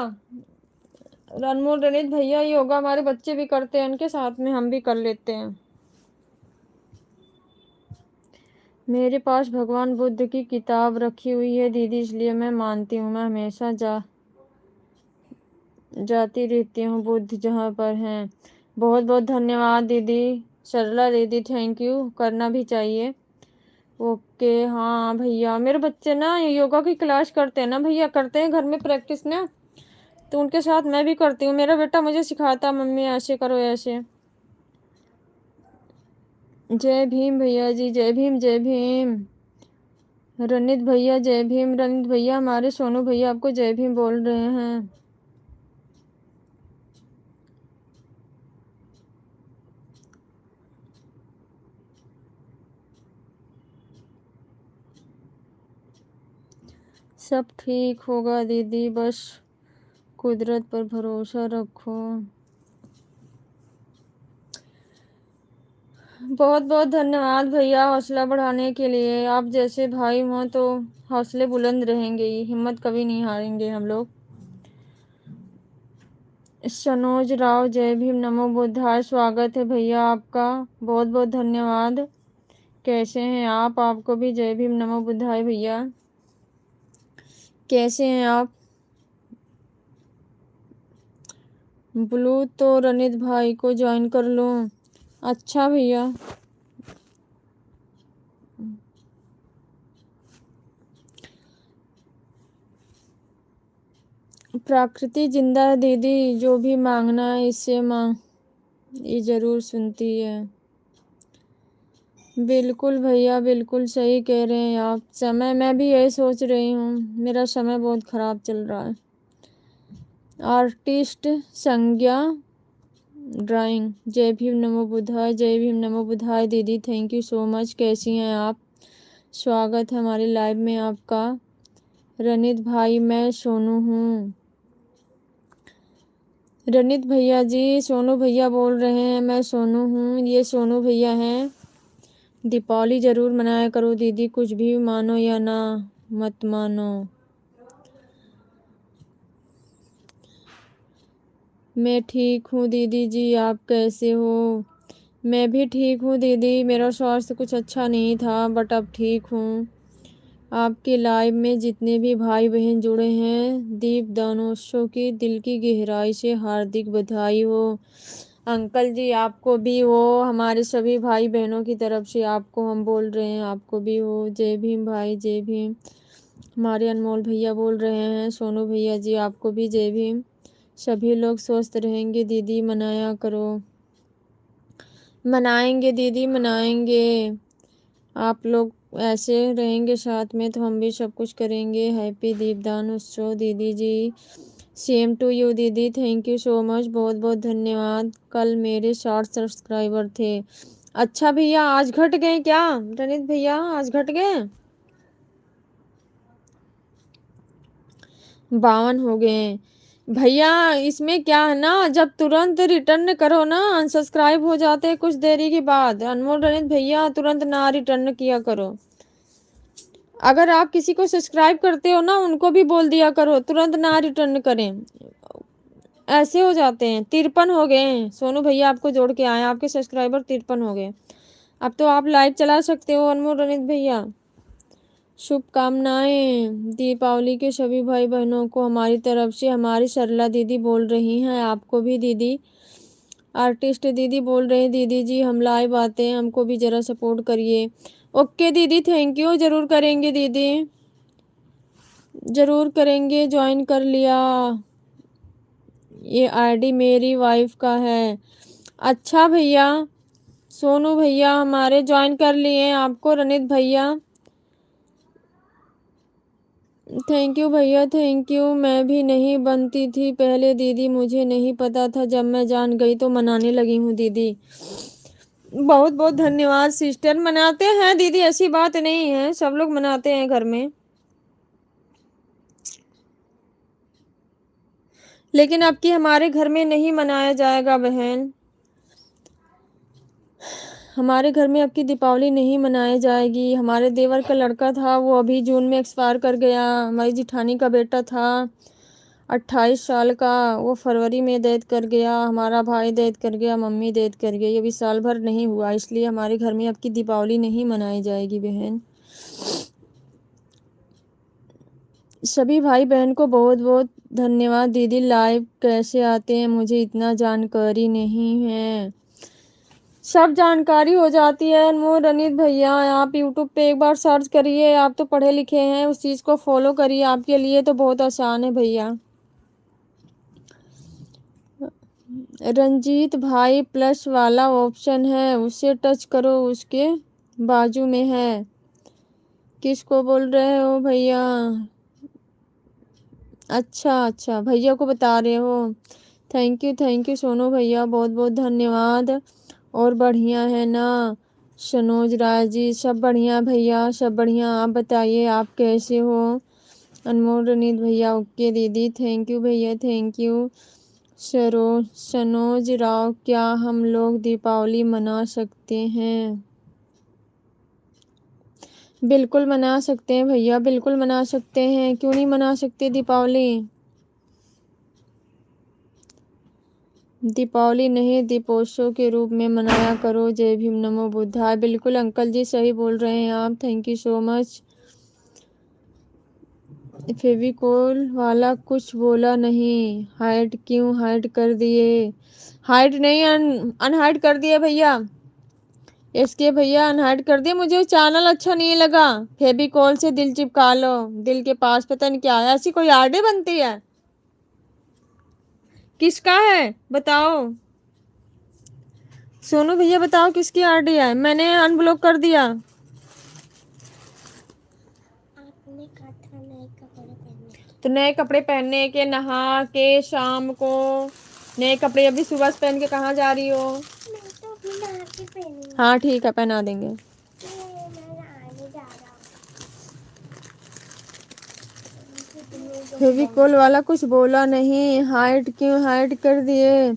अनमोल रणित भैया। योगा हमारे बच्चे भी करते हैं, उनके साथ में हम भी कर लेते हैं। मेरे पास भगवान बुद्ध की किताब रखी हुई है दीदी, इसलिए मैं मानती हूँ। मैं हमेशा जाती रहती हूँ बुद्ध जहाँ पर हैं। बहुत बहुत धन्यवाद दीदी। सरला दीदी थैंक यू, करना भी चाहिए। ओके हाँ भैया, मेरे बच्चे ना योगा की क्लास करते हैं ना भैया, करते हैं घर में प्रैक्टिस ना, तो उनके साथ मैं भी करती हूँ। मेरा बेटा मुझे सिखाता, मम्मी ऐसे करो ऐसे। जय भीम भैया जी, जय भीम जय भीम। रणित भैया जय भीम। रणित भैया हमारे सोनू भैया आपको जय भीम बोल रहे हैं। सब ठीक होगा दीदी, बस कुदरत पर भरोसा रखो। बहुत बहुत धन्यवाद भैया हौसला बढ़ाने के लिए। आप जैसे भाई हों तो हौसले बुलंद रहेंगे ही, हिम्मत कभी नहीं हारेंगे हम लोग। सनोज राव, जय भीम, नमो बुद्धाय। स्वागत है भैया आपका, बहुत बहुत धन्यवाद। कैसे हैं आप? आपको भी जय भीम, नमो बुद्धाय भैया। कैसे हैं आप? ब्लू तो रनित भाई को ज्वाइन कर लूं? अच्छा भैया। प्रकृति जिंदा है दीदी, जो भी मांगना है इससे मांग, ये जरूर सुनती है। बिल्कुल भैया, बिल्कुल सही कह रहे हैं आप। समय मैं भी यही सोच रही हूँ, मेरा समय बहुत खराब चल रहा है। आर्टिस्ट संज्ञा ड्राइंग, जय भीम नमो बुद्धाय, जय भीम नमो बुद्धाय दीदी, थैंक यू सो मच। कैसी हैं आप? स्वागत है हमारे लाइव में आपका। रनित भाई, मैं सोनू हूँ। रनित भैया जी, सोनू भैया बोल रहे हैं, मैं सोनू हूँ, ये सोनू भैया हैं। दीपावली जरूर मनाया करो दीदी, कुछ भी मानो या ना मत मानो। मैं ठीक हूँ दीदी जी, आप कैसे हो? मैं भी ठीक हूँ दीदी, मेरा स्वास्थ्य कुछ अच्छा नहीं था बट अब ठीक हूँ। आपके लाइव में जितने भी भाई बहन जुड़े हैं, दीप दानोत्सव की दिल की गहराई से हार्दिक बधाई हो। अंकल जी आपको भी हो, हमारे सभी भाई बहनों की तरफ से आपको हम बोल रहे हैं, आपको भी हो। जय भीम भाई, जय भीम। हमारे अनमोल भैया बोल रहे हैं, सोनू भैया जी आपको भी जय भीम। सभी लोग स्वस्थ रहेंगे दीदी, मनाया करो। मनाएंगे दीदी, मनाएंगे। आप लोग ऐसे रहेंगे साथ में तो हम भी सब कुछ करेंगे। हैप्पी दीपदान उत्सव दीदी जी। सेम टू यू दीदी, थैंक यू सो मच, बहुत बहुत धन्यवाद। कल मेरे 60 सब्सक्राइबर थे। अच्छा भैया, आज घट गए क्या रनित भैया? आज घट गए? 52 हो गए भैया। इसमें क्या है ना, जब तुरंत रिटर्न करो ना, अनसब्सक्राइब हो जाते हैं कुछ देरी के बाद। अनमोल रनित भैया, तुरंत ना रिटर्न किया करो। अगर आप किसी को सब्सक्राइब करते हो ना, उनको भी बोल दिया करो तुरंत ना रिटर्न करें। ऐसे हो जाते हैं। 53 हो गए हैं सोनू भैया, आपको जोड़ के आए, आपके सब्सक्राइबर 53 हो गए। अब तो आप लाइव चला सकते हो अनमोल रनित भैया। शुभकामनाएं दीपावली के सभी भाई बहनों को हमारी तरफ से। हमारी सरला दीदी बोल रही हैं, आपको भी दीदी। आर्टिस्ट दीदी बोल रहे हैं, दीदी जी हम लाइव आते हैं, हमको भी ज़रा सपोर्ट करिए। ओके दीदी, थैंक यू, ज़रूर करेंगे दीदी, ज़रूर करेंगे। ज्वाइन कर लिया, ये आईडी मेरी वाइफ का है। अच्छा भैया, सोनू भैया हमारे ज्वाइन कर लिए आपको। रनित भैया थैंक यू भैया, थैंक यू। मैं भी नहीं बनती थी पहले दीदी, मुझे नहीं पता था, जब मैं जान गई तो मनाने लगी हूँ दीदी। बहुत बहुत धन्यवाद सिस्टर। मनाते हैं दीदी, ऐसी बात नहीं है, सब लोग मनाते हैं घर में। लेकिन अब की हमारे घर में नहीं मनाया जाएगा बहन। हमारे घर में अब की दीपावली नहीं मनाई जाएगी। हमारे देवर का लड़का था, वो अभी जून में एक्सपायर कर गया। हमारी जिठानी का बेटा था 28 साल का, वो फरवरी में डेथ कर गया। हमारा भाई डेथ कर गया, मम्मी डेथ कर गई, अभी साल भर नहीं हुआ। इसलिए हमारे घर में अब की दीपावली नहीं मनाई जाएगी बहन। सभी भाई बहन को बहुत बहुत धन्यवाद दीदी। लाइव कैसे आते हैं मुझे इतना जानकारी नहीं है। सब जानकारी हो जाती है अनमोल रनित भैया। आप यूट्यूब पे एक बार सर्च करिए, आप तो पढ़े लिखे हैं, उस चीज़ को फॉलो करिए, आपके लिए तो बहुत आसान है भैया। रंजीत भाई, प्लस वाला ऑप्शन है, उसे टच करो, उसके बाजू में है। किसको बोल रहे हो भैया? अच्छा अच्छा, भैया को बता रहे हो। थैंक यू सोनू भैया, बहुत बहुत धन्यवाद। और बढ़िया है ना सनोज राय जी? सब बढ़िया भैया, सब बढ़िया। आप बताइए आप कैसे हो? अनमोल रनीत भैया ओके दीदी, थैंक यू भैया, थैंक यू। सनोज राव, क्या हम लोग दीपावली मना सकते हैं? बिल्कुल मना सकते हैं भैया, बिल्कुल मना सकते हैं, क्यों नहीं मना सकते दीपावली। दीपावली नहीं, दीपोत्सव के रूप में मनाया करो। जय भीम, नमो बुद्धाय। बिल्कुल अंकल जी, सही बोल रहे हैं आप, thank you so much. Fevicol वाला कुछ बोला नहीं, हाइड क्यों हाइड कर दिए? हाइड नहीं, अनहाइड कर दिए भैया। इसके भैया अनहाइड कर दिए, मुझे चैनल अच्छा नहीं लगा। फेविकोल से दिल चिपका लो, दिल के पास पता नहीं क्या है, ऐसी कोई आरडी बनती है? किसका है बताओ? सोनू भैया बताओ किसकी आरडी है? मैंने अनब्लॉक कर दिया। आपने कहा था नए कपड़े पहनने, तो नए कपड़े पहनने के, नहा के शाम को नए कपड़े, अभी सुबह से पहन के कहाँ जा रही हो? मैं तो अभी नहा के पहनूंगी। हाँ ठीक है, पहना देंगे। मैं नहाने जा रहा हूँ। फेविकोल वाला कुछ बोला नहीं, हाइड क्यों हाइड कर दिए?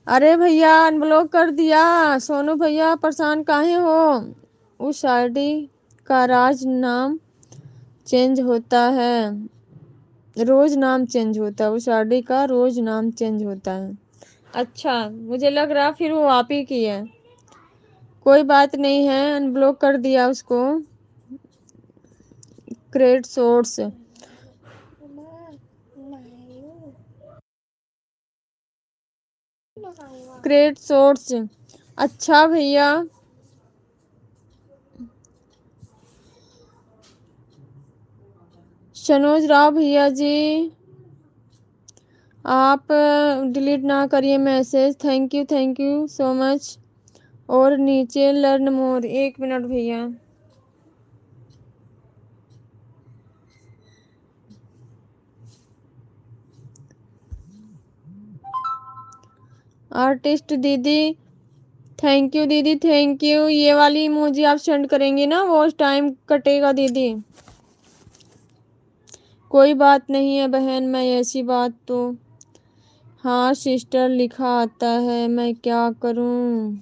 अरे भैया अनब्लॉक कर दिया। सोनू भैया परेशान काहे हो? उस आईडी का राज नाम चेंज होता है, रोज नाम चेंज होता है, उस आईडी का रोज नाम चेंज होता है। अच्छा, मुझे लग रहा फिर वो आप ही की है। कोई बात नहीं है, अनब्लॉक कर दिया उसको। Cred source, cred source. अच्छा भैया, सनोज राव भैया जी, आप डिलीट ना करिए message, thank you so much. और नीचे लर्न मोर, एक मिनट भैया। आर्टिस्ट दीदी, थैंक यू दीदी, थैंक यू। ये वाली इमोजी आप सेंड करेंगी ना, वो टाइम कटेगा दीदी। कोई बात नहीं है बहन, मैं ऐसी बात तो, हाँ सिस्टर लिखा आता है, मैं क्या करूं?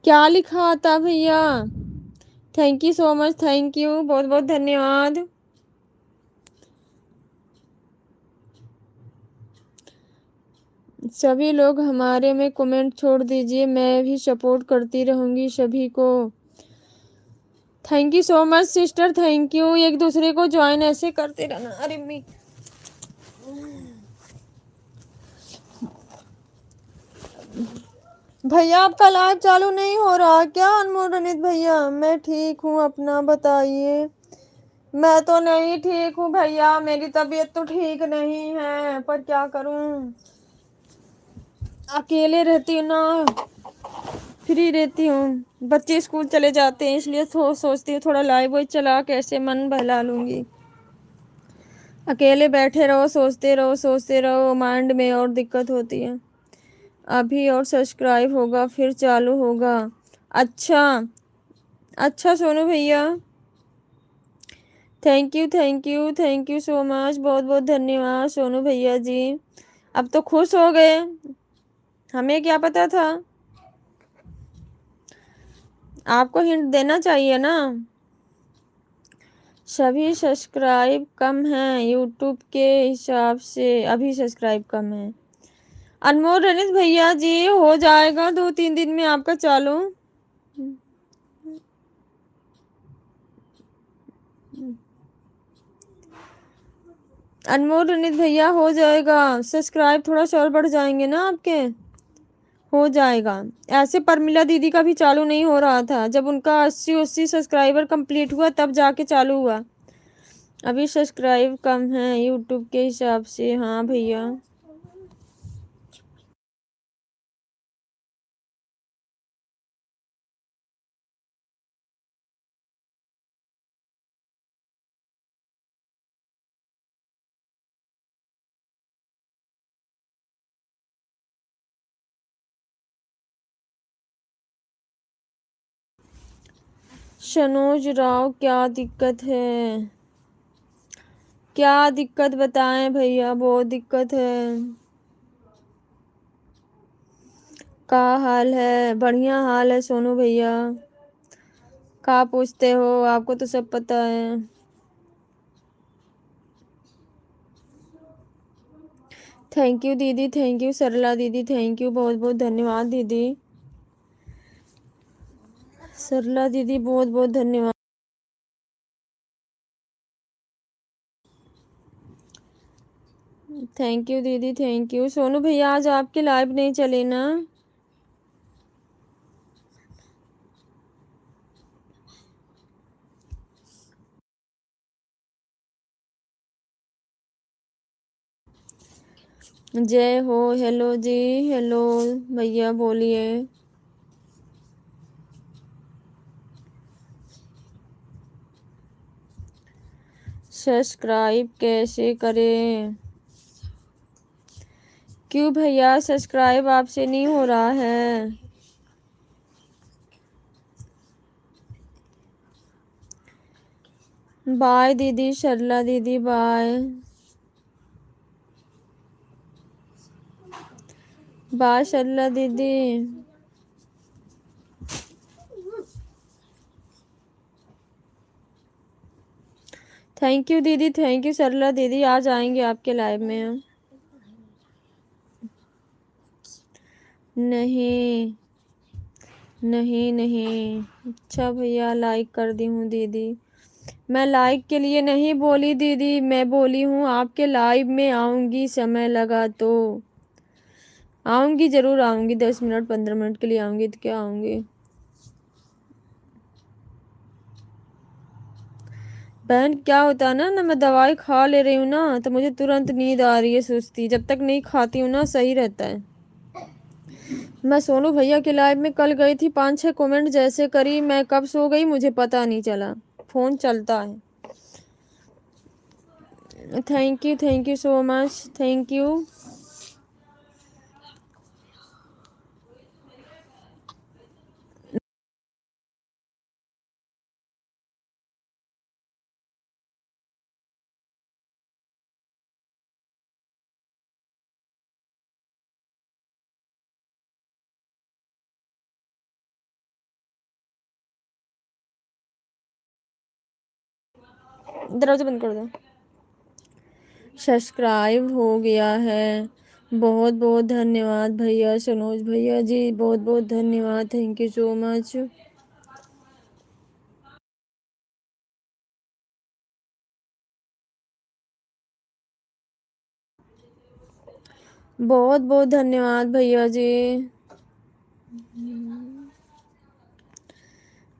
क्या लिखा आता भैया? Thank you so much, thank you, बहुत बहुत धन्यवाद। सभी लोग हमारे में कमेंट छोड़ दीजिए, मैं भी सपोर्ट करती रहूंगी सभी को। Thank you so much sister, thank you. एक दूसरे को ज्वाइन ऐसे करते रहना। अरे मी भैया आपका लाइव चालू नहीं हो रहा क्या? अनमोल रनित भैया, मैं ठीक हूँ, अपना बताइए। मैं तो नहीं ठीक हूँ भैया, मेरी तबीयत तो ठीक नहीं है, पर क्या करूँ, अकेले रहती हूँ ना, फ्री रहती हूँ, बच्चे स्कूल चले जाते हैं, इसलिए सोचती हूँ थोड़ा लाइव वॉइस चला कैसे मन बहला लूंगी। अकेले बैठे रहो, सोचते रहो, माइंड में और दिक्कत होती है। अभी और सब्सक्राइब होगा फिर चालू होगा। अच्छा अच्छा सोनू भैया, थैंक यू सो मच, बहुत बहुत धन्यवाद सोनू भैया जी। अब तो खुश हो गए, हमें क्या पता था, आपको हिंट देना चाहिए ना। सभी सब्सक्राइब कम हैं यूट्यूब के हिसाब से, अभी सब्सक्राइब कम है। अनमोल रनित भैया जी, हो जाएगा 2-3 दिन में आपका चालू। अनमोल रनित भैया हो जाएगा, सब्सक्राइब थोड़ा सा और बढ़ जाएंगे ना आपके, हो जाएगा। ऐसे परमिला दीदी का भी चालू नहीं हो रहा था, जब उनका 80 सब्सक्राइबर कंप्लीट हुआ तब जाके चालू हुआ। अभी सब्सक्राइब कम है यूट्यूब के हिसाब से। हाँ भैया, सनोज राव, क्या दिक्कत है? क्या दिक्कत बताएं भैया, बहुत दिक्कत है। का हाल है? बढ़िया हाल है सोनू भैया। का पूछते हो, आपको तो सब पता है। थैंक यू दीदी, थैंक यू सरला दीदी, थैंक यू, बहुत बहुत धन्यवाद दीदी। सरला दीदी बहुत बहुत धन्यवाद। थैंक यू दीदी, थैंक यू। सोनू भैया आज आपके लाइव नहीं चले ना? जय हो। हेलो जी, हेलो भैया, बोलिए। सब्सक्राइब कैसे करें? क्यों भैया सब्सक्राइब आपसे नहीं हो रहा है? बाय दीदी, सरला दीदी बाय। बाय सरला दीदी। थैंक यू दीदी, थैंक यू सरला दीदी, आज आएंगे आपके लाइव में हम। नहीं नहीं नहीं। अच्छा भैया, लाइक कर दी हूँ दीदी। मैं लाइक के लिए नहीं बोली दीदी, मैं बोली हूँ आपके लाइव में आऊंगी, समय लगा तो आऊंगी, जरूर आऊंगी। 10 मिनट 15 मिनट के लिए आऊंगी तो क्या आऊंगी। बहन क्या होता है ना, मैं दवाई खा ले रही हूँ ना, तो मुझे तुरंत नींद आ रही है सुस्ती। जब तक नहीं खाती हूँ ना, सही रहता है। मैं सोनू भैया के लाइव में कल गई थी, 5-6 कमेंट जैसे करी, मैं कब सो गई मुझे पता नहीं चला। फोन चलता है। Thank you so much, thank you. दरवाजा बंद कर दो। सब्सक्राइब हो गया है। बहुत बहुत धन्यवाद भैया, सनोज भैया जी, बहुत बहुत धन्यवाद, थैंक यू सो मच। बहुत बहुत धन्यवाद भैया जी।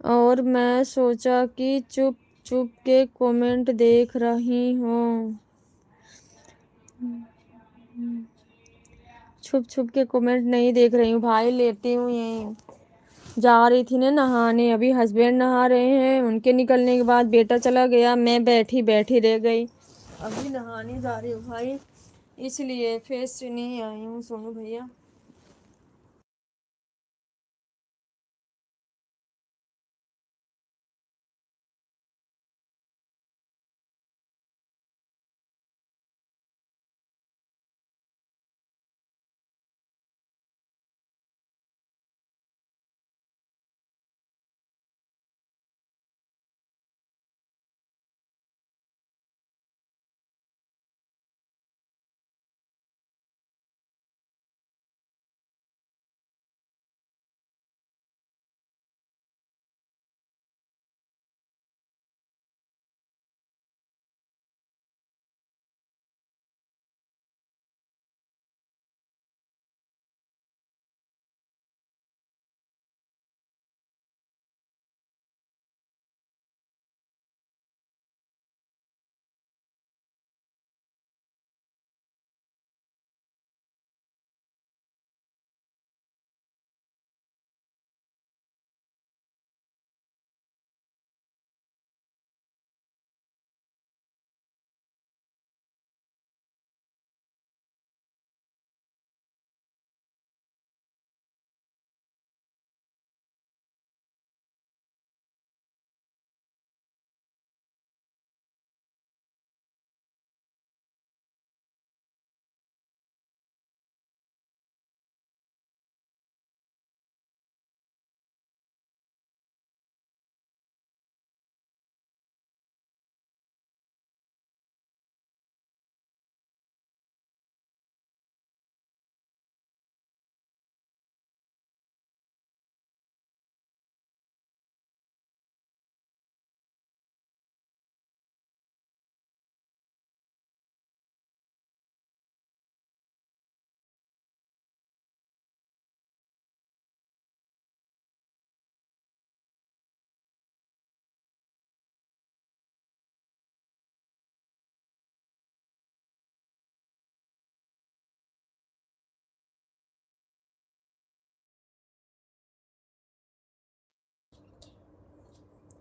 और मैं सोचा कि चुप चुप के कमेंट देख रही हूँ, छुप छुप के कमेंट नहीं देख रही हूँ भाई, लेती हूँ यहीं। जा रही थी ना नहाने, अभी हस्बैंड नहा रहे हैं, उनके निकलने के बाद बेटा चला गया, मैं बैठी बैठी रह गई। अभी नहाने जा रही हूँ भाई, इसलिए फेस से नहीं आई हूँ सोनू भैया।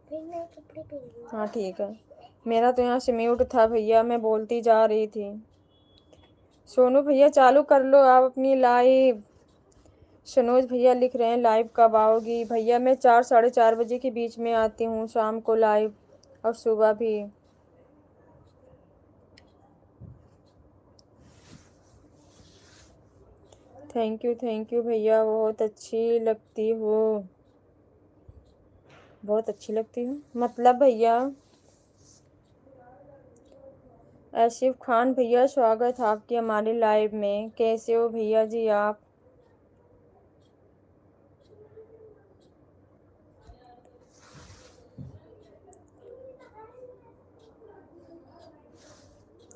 हाँ ठीक है। मेरा तो यहाँ से म्यूट था भैया, मैं बोलती जा रही थी। सोनू भैया चालू कर लो आप अपनी लाइव। सनोज भैया लिख रहे हैं लाइव कब आओगी। भैया मैं 4 साढ़े 4 बजे के बीच में आती हूँ शाम को लाइव, और सुबह भी। थैंक यू भैया, बहुत अच्छी लगती हो, बहुत अच्छी लगती हो मतलब भैया। आसिफ खान भैया स्वागत है आपकी हमारे लाइव में। कैसे हो भैया जी आप?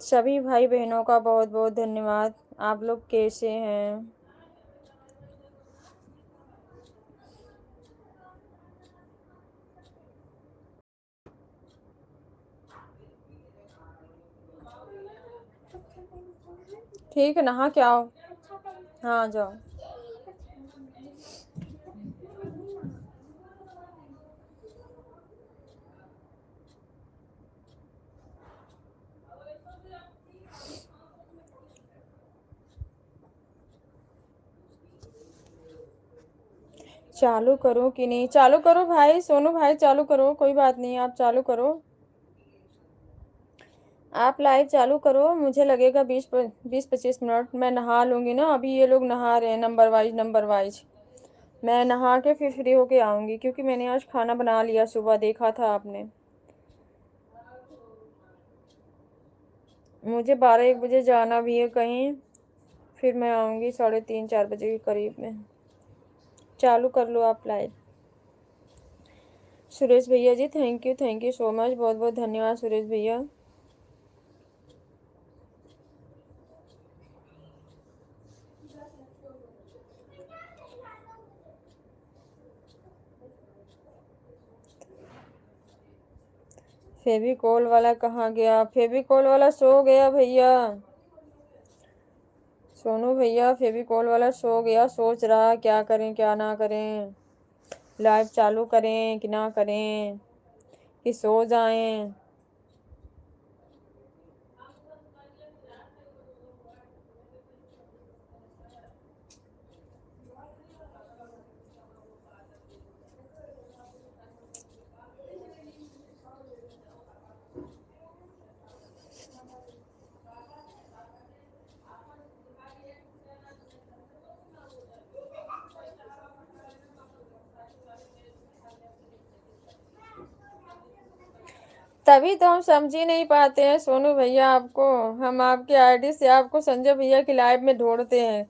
सभी भाई बहनों का बहुत बहुत धन्यवाद। आप लोग कैसे हैं? ठीक है, नहा के आओ। हाँ जाओ। चालू करो कि नहीं? चालू करो भाई, सोनू भाई चालू करो, कोई बात नहीं, आप चालू करो। आप लाइव चालू करो, मुझे लगेगा 20-25 मिनट। मैं नहा लूँगी ना, अभी ये लोग नहा रहे हैं नंबर वाइज। मैं नहा के फिर फ्री होके आऊँगी, क्योंकि मैंने आज खाना बना लिया, सुबह देखा था आपने। मुझे 12-1 बजे जाना भी है कहीं, फिर मैं आऊँगी 3:30-4 बजे के करीब में। चालू कर लो आप लाइव। सुरेश भैया जी थैंक यू सो मच, बहुत बहुत धन्यवाद सुरेश भैया। फेविकोल वाला कहाँ गया? फेविकोल वाला सो गया भैया। सोनू भैया फेविकोल वाला सो गया, सोच रहा क्या करें क्या ना करें, लाइव चालू करें कि ना करें, कि सो जाएं। तभी तो हम समझ ही नहीं पाते हैं सोनू भैया आपको। हम आपकी आईडी से आपको संजय भैया की लाइव में ढूंढते हैं।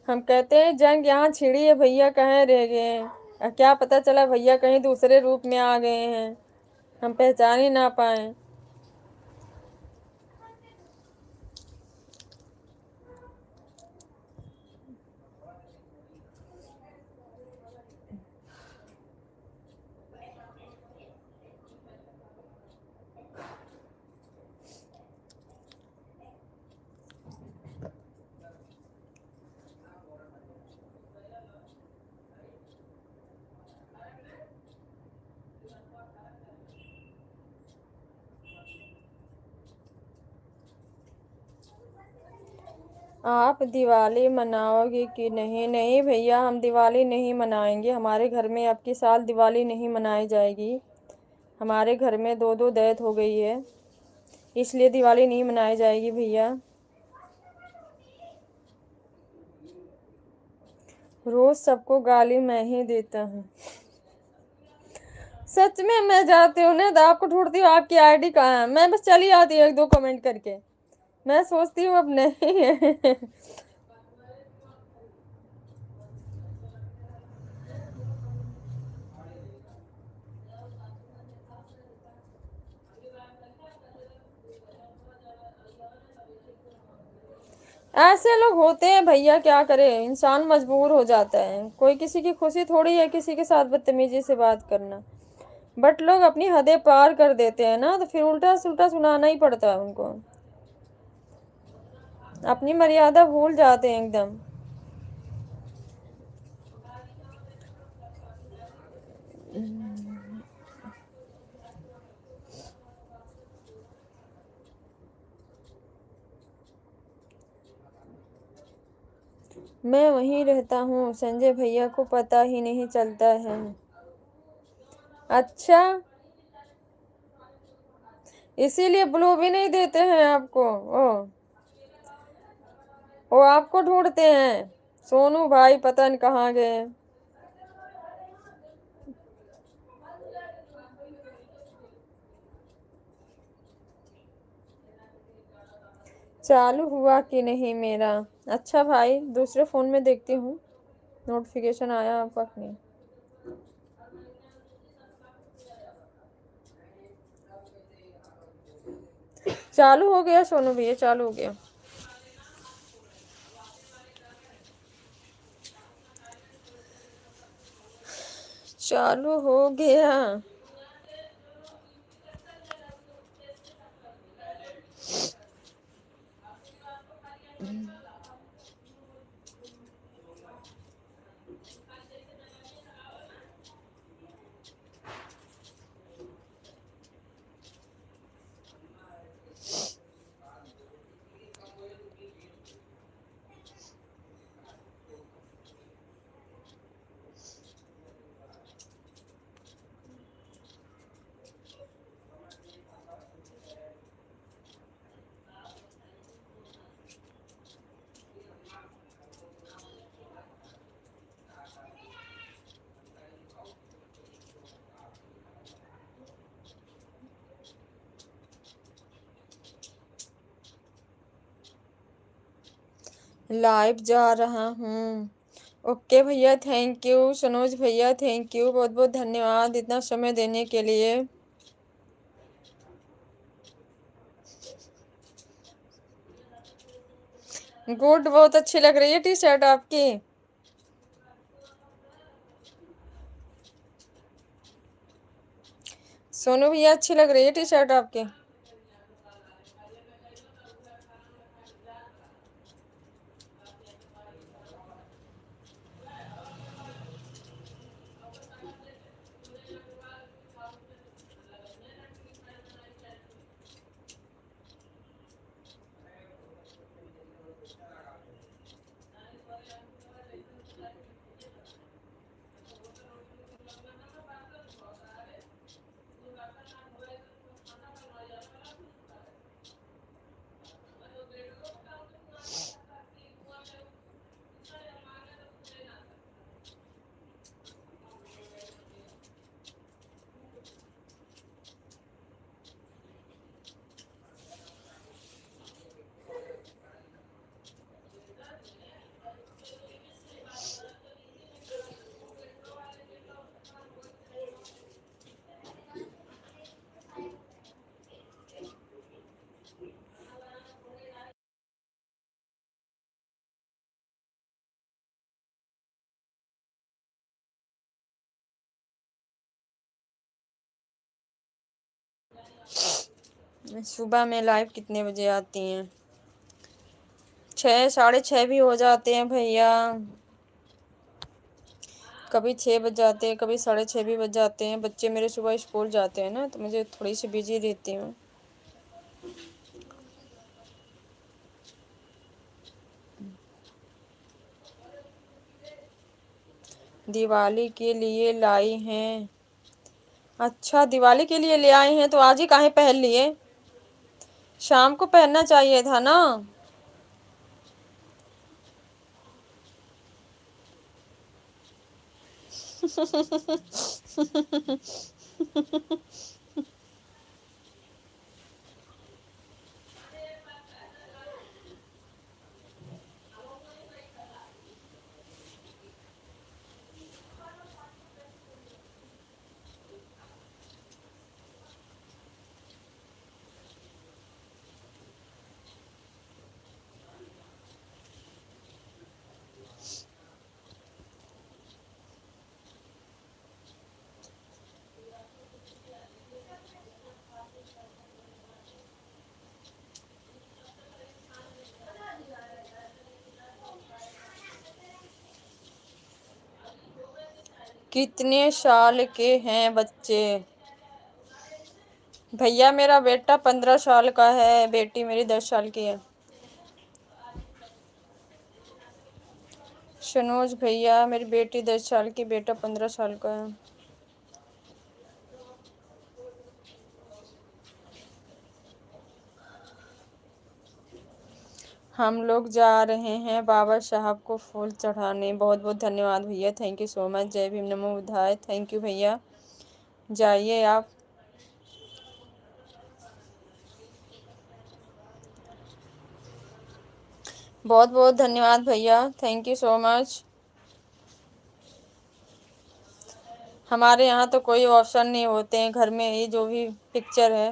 हम कहते हैं जंग यहाँ छिड़ी है, भैया कहाँ रह गए हैं। क्या पता चला भैया कहीं दूसरे रूप में आ गए हैं, हम पहचान ही ना पाए। आप दिवाली मनाओगे कि नहीं? नहीं भैया, हम दिवाली नहीं मनाएंगे। हमारे घर में अब की साल दिवाली नहीं मनाई जाएगी। हमारे घर में 2-2 डेथ हो गई है, इसलिए दिवाली नहीं मनाई जाएगी भैया। रोज सबको गाली मैं ही देता हूँ। सच में मैं जाती हूँ ना तो आपको ढूंढती हूँ, आपकी आईडी कहाँ है। मैं बस चली आती हूँ 1-2 कमेंट करके, मैं सोचती हूँ अब नहीं है। ऐसे लोग होते हैं भैया, क्या करे, इंसान मजबूर हो जाता है। कोई किसी की खुशी थोड़ी है किसी के साथ बदतमीजी से बात करना, बट लोग अपनी हदें पार कर देते हैं ना, तो फिर उल्टा सुल्टा सुनाना ही पड़ता है उनको। अपनी मर्यादा भूल जाते हैं एकदम। मैं वहीं रहता हूँ, संजय भैया को पता ही नहीं चलता है। अच्छा, इसीलिए ब्लू भी नहीं देते हैं आपको। ओ, वो आपको ढूंढते हैं। सोनू भाई पता नहीं कहाँ गए। चालू हुआ कि नहीं मेरा? अच्छा भाई, दूसरे फोन में देखती हूँ नोटिफिकेशन आया आपका कि नहीं। चालू हो गया सोनू भैया, चालू हो गया। चालू हो गया। लाइव जा रहा हूँ। ओके भैया, थैंक यू। सनोज भैया थैंक यू, बहुत बहुत धन्यवाद इतना समय देने के लिए। गुड, बहुत अच्छी लग रही है टी शर्ट आपकी। सोनू भैया अच्छी लग रही है टी शर्ट आपकी। सुबह में लाइव कितने बजे आती हैं? 6, 6:30 भी हो जाते हैं भैया। कभी 6 बज जाते हैं, कभी 6:30 भी बज जाते हैं। बच्चे मेरे सुबह स्कूल जाते हैं ना, तो मुझे थोड़ी सी बिजी रहती हूँ। दिवाली के लिए लाई हैं। अच्छा, दिवाली के लिए ले आए हैं तो आज ही काहे पहन लिए? शाम को पहनना चाहिए था ना। कितने साल के हैं बच्चे? भैया मेरा बेटा 15 साल का है, बेटी मेरी 10 साल की है। शनोज भैया, मेरी बेटी 10 साल की, बेटा 15 साल का है। हम लोग जा रहे हैं बाबा साहब को फूल चढ़ाने। बहुत बहुत धन्यवाद भैया, थैंक यू सो मच। जय भीम, नमो बुद्धाय। थैंक यू भैया, जाइए आप। बहुत बहुत धन्यवाद भैया, थैंक यू सो मच। हमारे यहाँ तो कोई ऑप्शन नहीं होते हैं, घर में ही जो भी पिक्चर है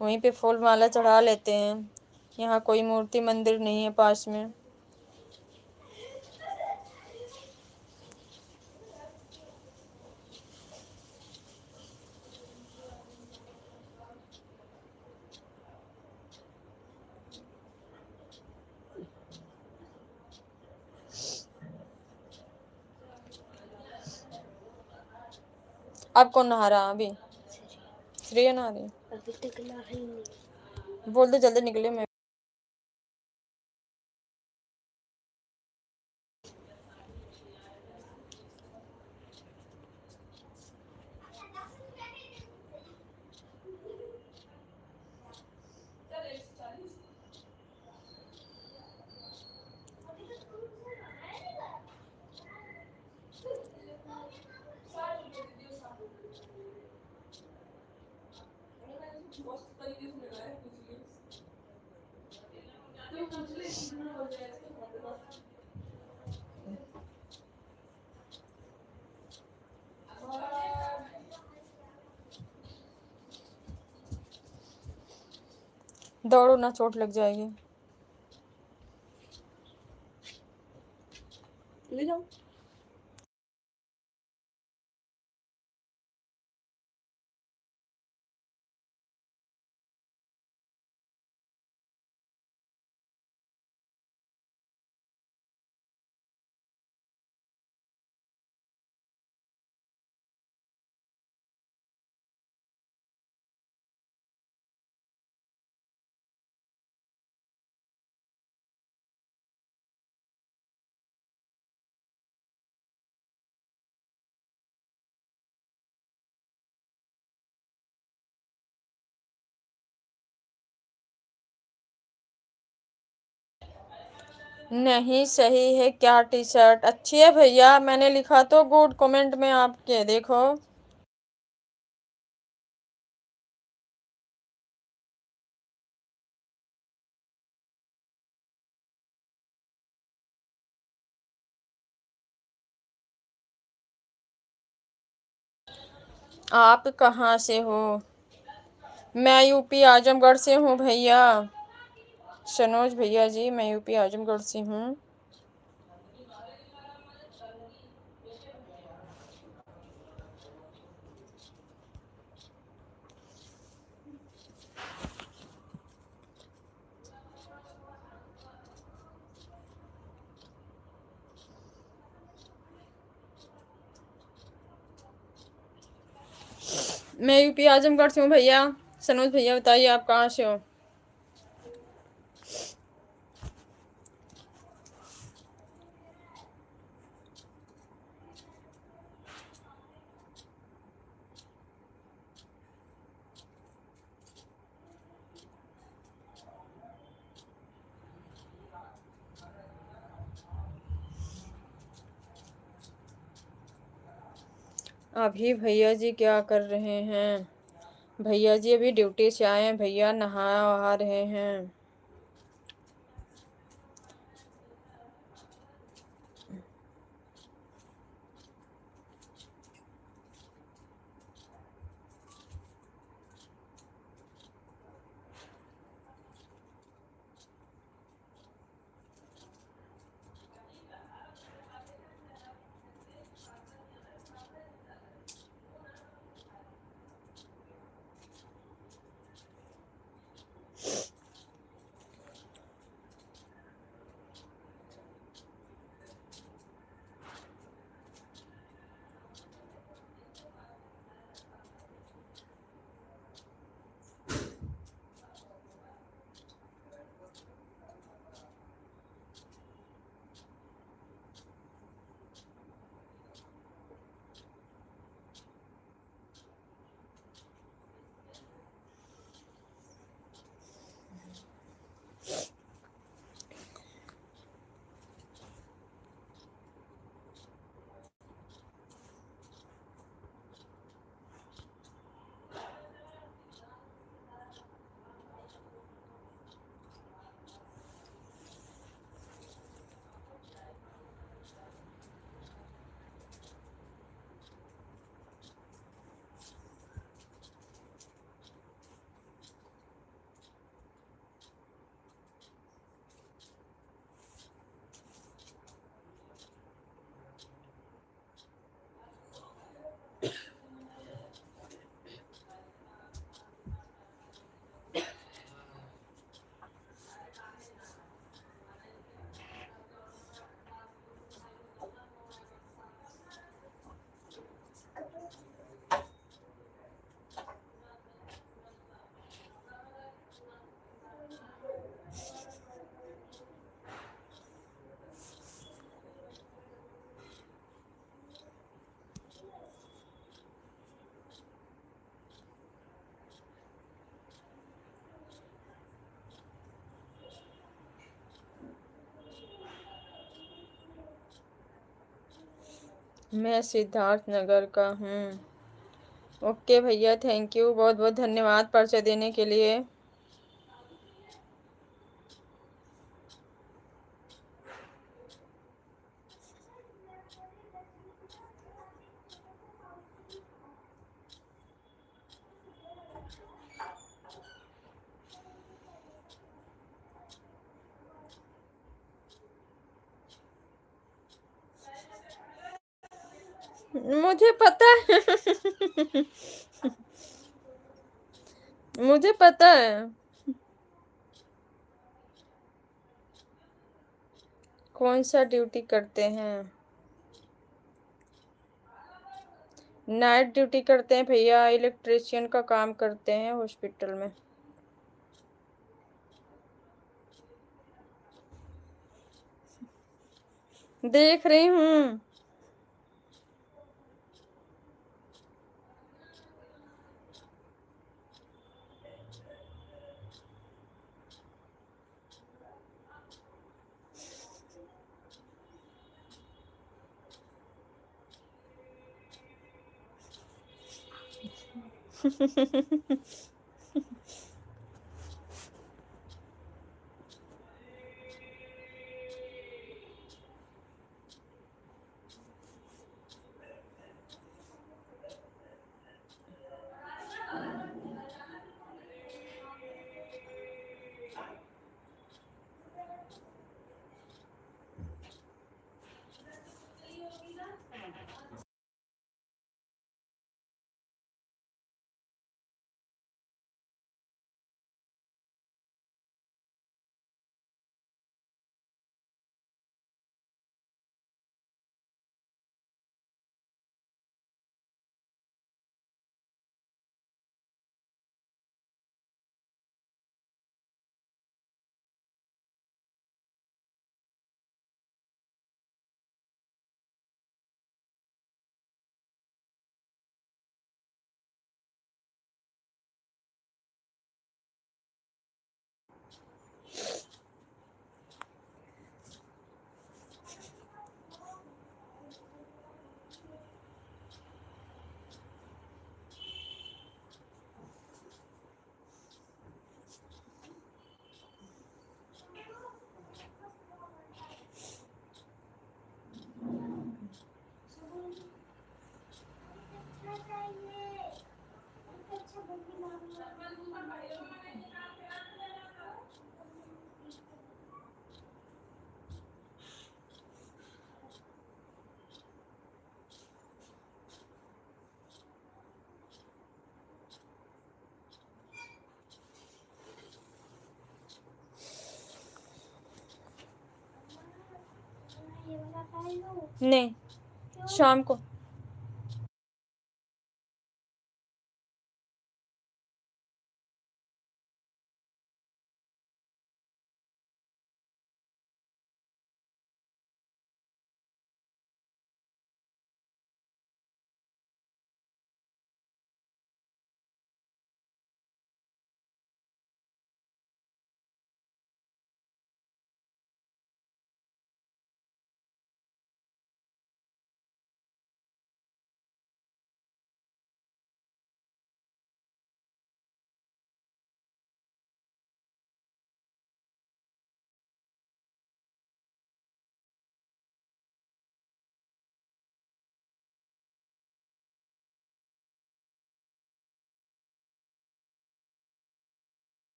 वहीं पे फूल माला चढ़ा लेते हैं। यहाँ कोई मूर्ति मंदिर नहीं है पास में। अब कौन नहा रहा अभी? श्रेया नहा रही? अभी तक नहा ही नहीं। बोल दो जल्दी निकले। मैं दौड़ो ना, चोट लग जाएगी। ले जाओ। नहीं सही है क्या? टी शर्ट अच्छी है भैया, मैंने लिखा तो गुड कमेंट में आपके, देखो। आप कहाँ से हो? मैं यूपी आजमगढ़ से हूँ भैया। सनोज भैया जी, मैं यूपी आजमगढ़ से हूँ। मैं यूपी आजमगढ़ से हूँ भैया। सनोज भैया बताइए आप कहाँ से हो? अभी भैया जी क्या कर रहे हैं? भैया जी अभी ड्यूटी से आए हैं भैया, नहा वहा रहे हैं। मैं सिद्धार्थ नगर का हूँ। ओके भैया, थैंक यू, बहुत बहुत धन्यवाद परिचय देने के लिए। मुझे पता है। मुझे पता है। कौन सा ड्यूटी करते हैं? नाइट ड्यूटी करते हैं भैया, इलेक्ट्रिशियन का काम करते हैं हॉस्पिटल में। देख रही हूँ। नहीं, शाम को।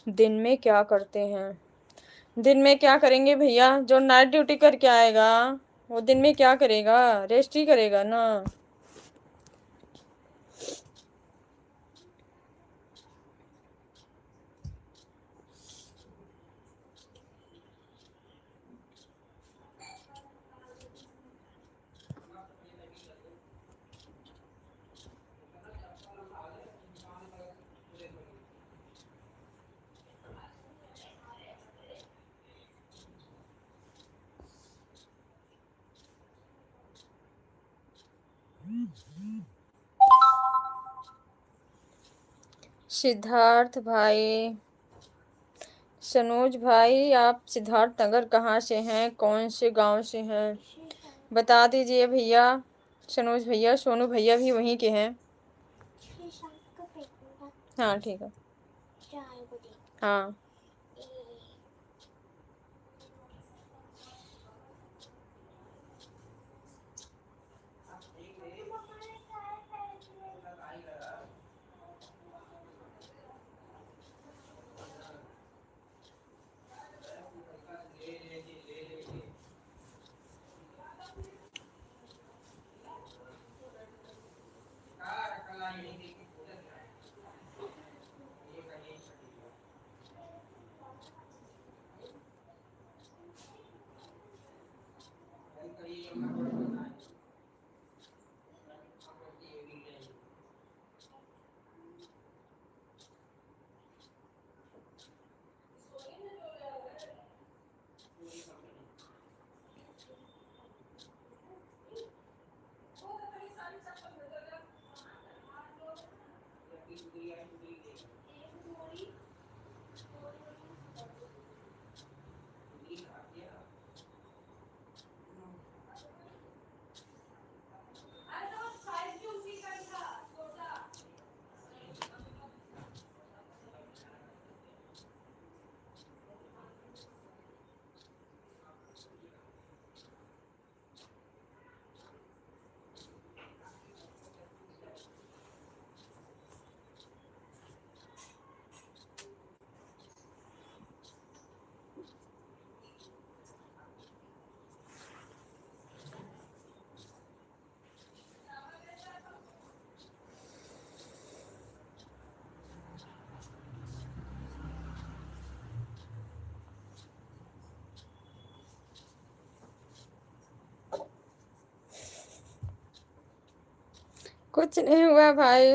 दिन में क्या करते हैं? दिन में क्या करेंगे भैया, जो नाइट ड्यूटी करके आएगा वो दिन में क्या करेगा? रेस्ट ही करेगा ना। सिद्धार्थ भाई, सनोज भाई, आप सिद्धार्थ नगर कहाँ से हैं, कौन से गांव से हैं, बता दीजिए भैया। सनोज भैया, सोनू भैया भी वहीं के हैं। हाँ ठीक है। हाँ कुछ नहीं हुआ भाई।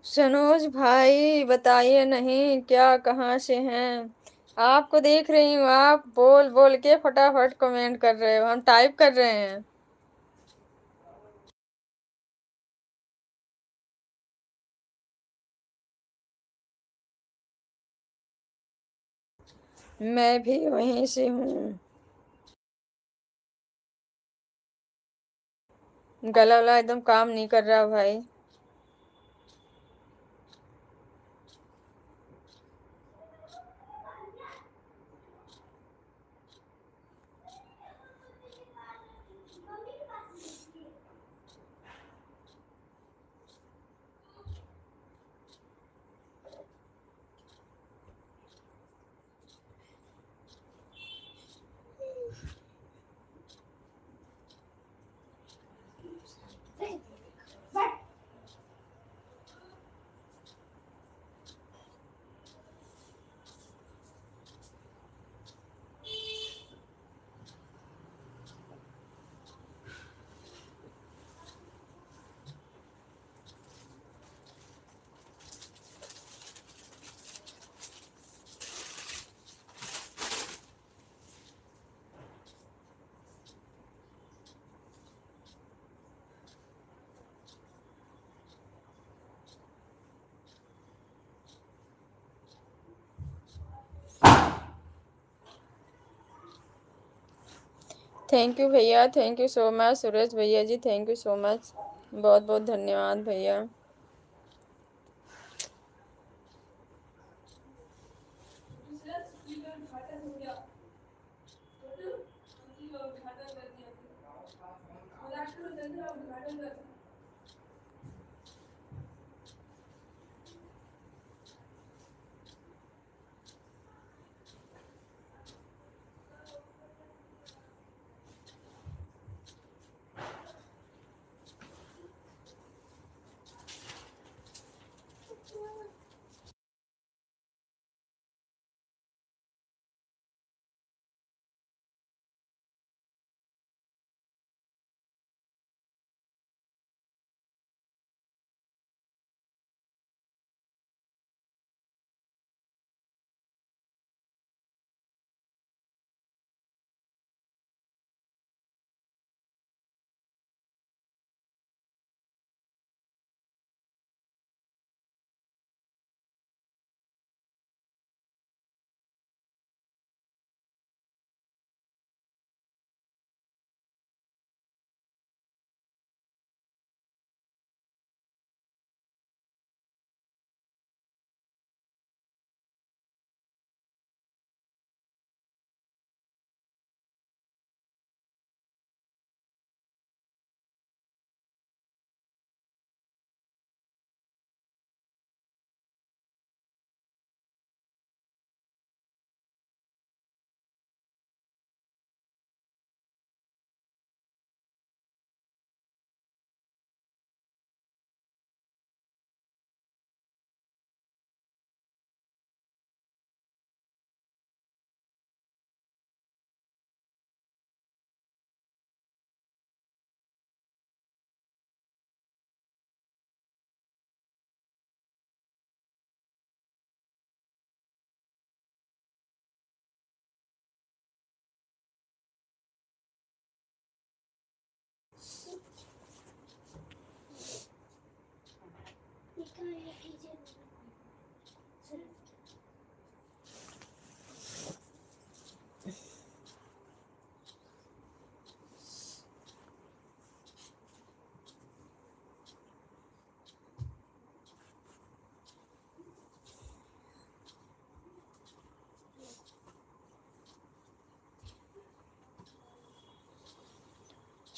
सनोज भाई बताइए नहीं, क्या कहाँ से हैं? आपको देख रही हूँ, आप बोल बोल के फटाफट कमेंट कर रहे हो, हम टाइप कर रहे हैं। मैं भी वहीं से हूँ। गला वला एकदम काम नहीं कर रहा भाई। थैंक यू भैया, thank you so much Suresh भैया जी, थैंक यू सो मच, बहुत बहुत धन्यवाद भैया।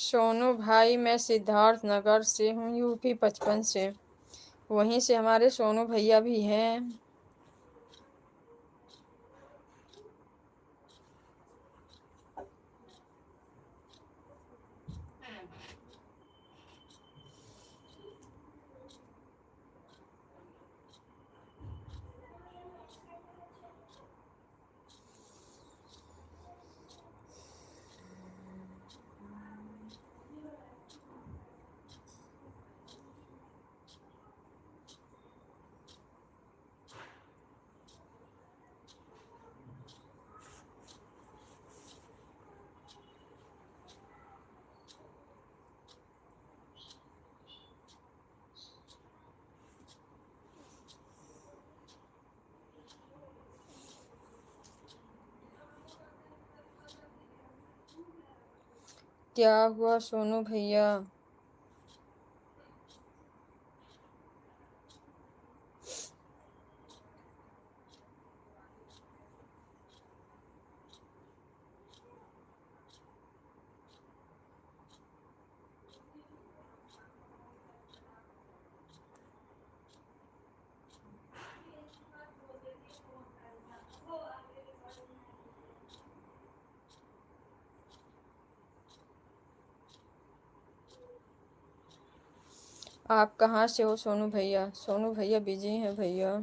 सोनू भाई, मैं सिद्धार्थ नगर से हूँ, यूपी 55 से। वहीं से हमारे सोनू भैया भी हैं। क्या हुआ सोनू भैया? आप कहाँ से हो सोनू भैया? सोनू भैया बिजी हैं भैया।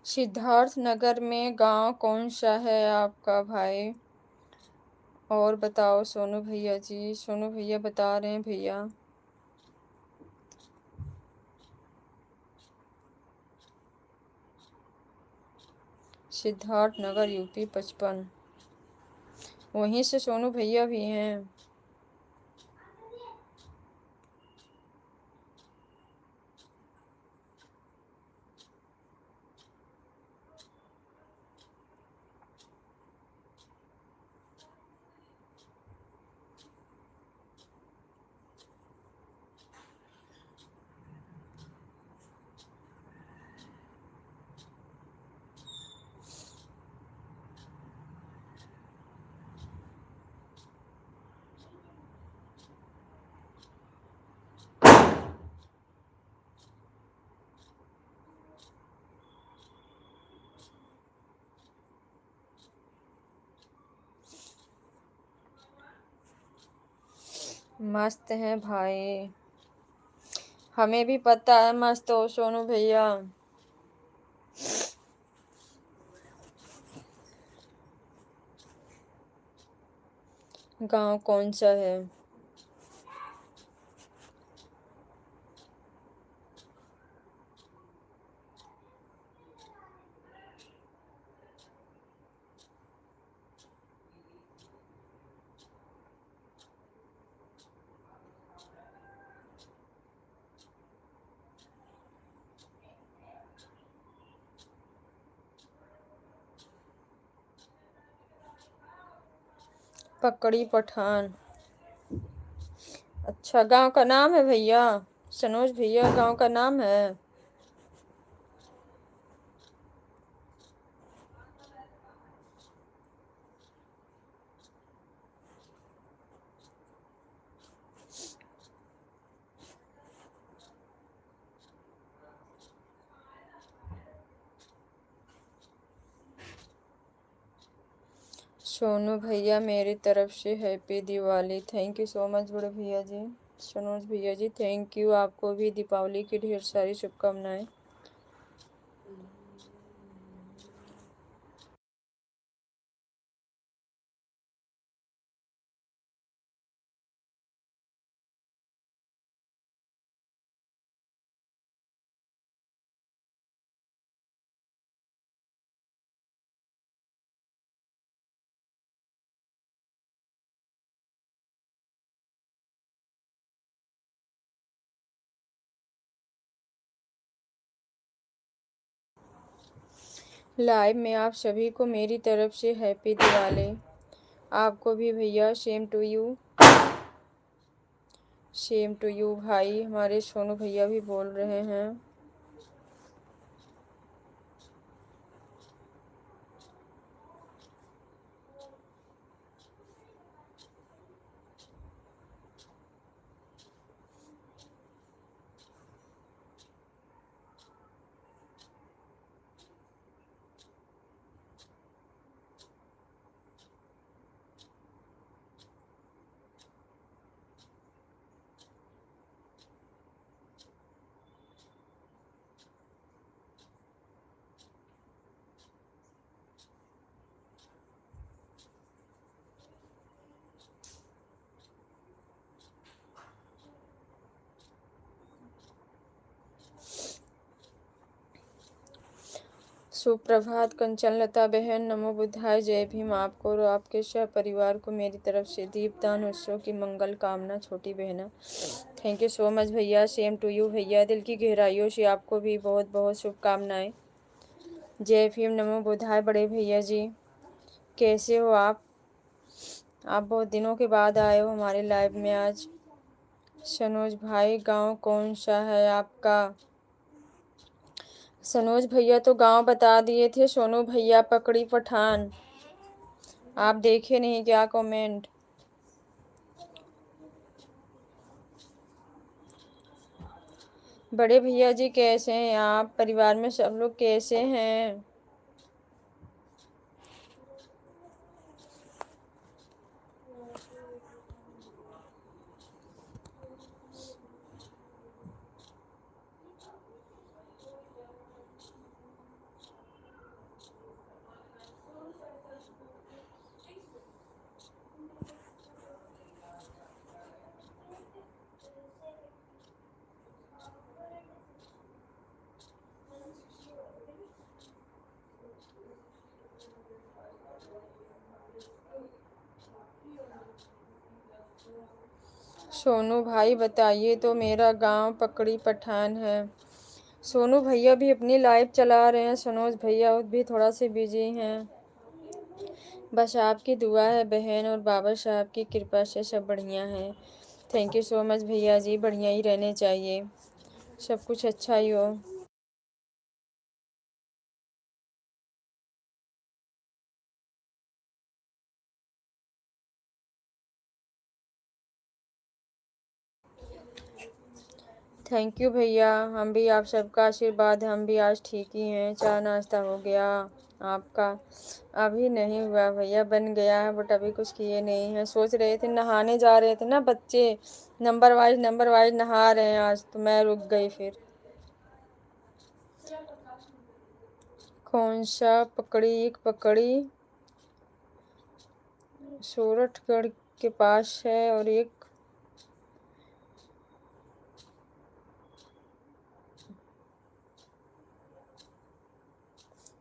सिद्धार्थ नगर में गांव कौन सा है आपका भाई? और बताओ सोनू भैया जी। सोनू भैया बता रहे हैं भैया। सिद्धार्थ नगर यूपी 55। वहीं से सोनू भैया भी हैं। मस्त है भाई। हमें भी पता है मस्त हो सोनू भैया। गांव कौन सा है? पकड़ी पठान। अच्छा, गांव का नाम है भैया? सनोज भैया, गांव का नाम है? सोनू भैया मेरी तरफ से happy Diwali. Thank you so much बड़े भैया जी। सनोज भैया जी थैंक यू, आपको भी दीपावली की ढेर सारी शुभकामनाएं। लाइव में आप सभी को मेरी तरफ से हैप्पी दिवाली। आपको भी भैया, same to you. Same to you भाई। हमारे सोनू भैया भी बोल रहे हैं। सुप्रभात कंचन लता बहन, नमो बुद्धाय, जय भीम। आपको और आपके सब परिवार को मेरी तरफ से दीपदान उत्सव की मंगल कामना, छोटी बहना। थैंक यू सो मच भैया, सेम टू यू भैया। दिल की गहराइयों से आपको भी बहुत बहुत शुभकामनाएं। जय भीम, नमो बुद्धाय बड़े भैया जी। कैसे हो आप? आप बहुत दिनों के बाद आए हो हमारे लाइव में आज। सनोज भाई, गांव कौन सा है आपका? सनोज भैया तो गांव बता दिए थे। सोनू भैया पकड़ी पठान। आप देखे नहीं क्या कमेंट? बड़े भैया जी कैसे हैं आप? परिवार में सब लोग कैसे हैं? सोनू भाई बताइए तो, मेरा गांव पकड़ी पठान है। सोनू भैया भी अपनी लाइव चला रहे हैं। सनोज भैया भी थोड़ा से बिजी हैं। बस आपकी दुआ है बहन, और बाबा साहब की कृपा से सब बढ़िया है। थैंक यू सो मच भैया जी, बढ़िया ही रहने चाहिए, सब कुछ अच्छा ही हो। थैंक यू भैया, हम भी आप सबका आशीर्वाद, हम भी आज ठीक ही हैं। चाय नाश्ता हो गया आपका? अभी नहीं हुआ भैया, बन गया है बट अभी कुछ किए नहीं हैं। सोच रहे थे, नहाने जा रहे थे ना बच्चे, नंबर वाइज नहा रहे हैं आज, तो मैं रुक गई फिर। कौन सा पकड़ी? एक पकड़ी सूरतगढ़ के पास है, और एक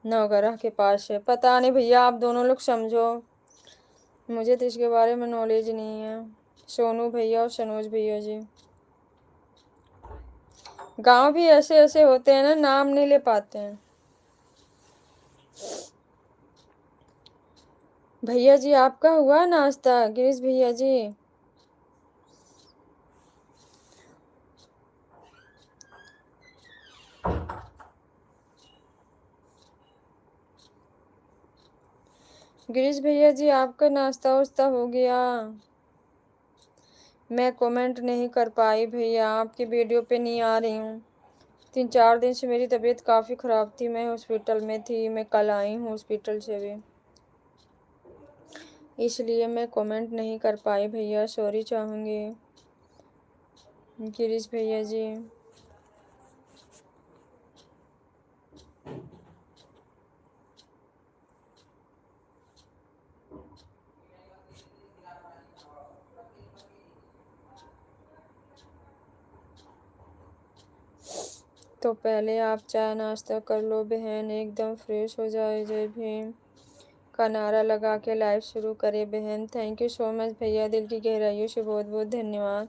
नवगढ़ के पास है। पता नहीं भैया, आप दोनों लोग समझो, मुझे तो इसके बारे में नॉलेज नहीं है। सोनू भैया और सनोज भैया जी, गांव भी ऐसे ऐसे होते हैं ना, नाम नहीं ले पाते हैं। भैया जी आपका हुआ नाश्ता? गिरीश भैया जी, गिरीश भैया जी आपका नाश्ता वास्ता हो गया? मैं कमेंट नहीं कर पाई भैया, आपकी वीडियो पे नहीं आ रही हूँ। 3-4 दिन से मेरी तबीयत काफ़ी ख़राब थी, मैं हॉस्पिटल में थी, मैं कल आई हूँ हॉस्पिटल से भी, इसलिए मैं कमेंट नहीं कर पाई भैया, सॉरी चाहूँगी गिरीश भैया जी। तो पहले आप चाय नाश्ता कर लो बहन, एकदम फ्रेश हो जाए। जय भीम का नारा लगा के लाइव शुरू करे बहन। थैंक यू सो मच भैया, दिल की गहराइयों से बहुत बहुत धन्यवाद।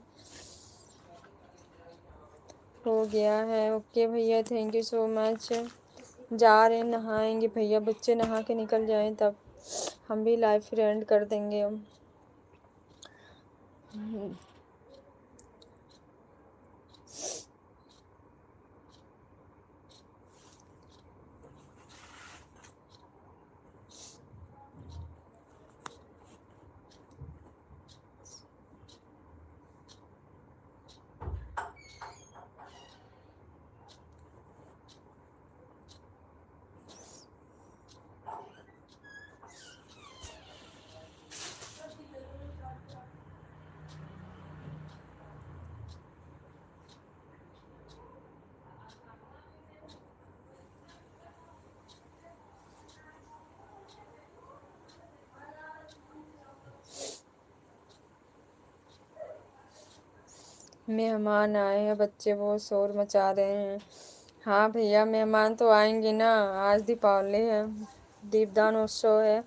हो गया है, ओके भैया, थैंक यू सो मच। जा रहे नहाएंगे भैया, बच्चे नहा के निकल जाएं तब हम भी लाइव फिर एंड कर देंगे हम। मेहमान आए हैं, बच्चे बहुत शोर मचा रहे हैं। हाँ भैया, मेहमान तो आएंगे ना, आज दीपावली है, दीपदान उत्सव है,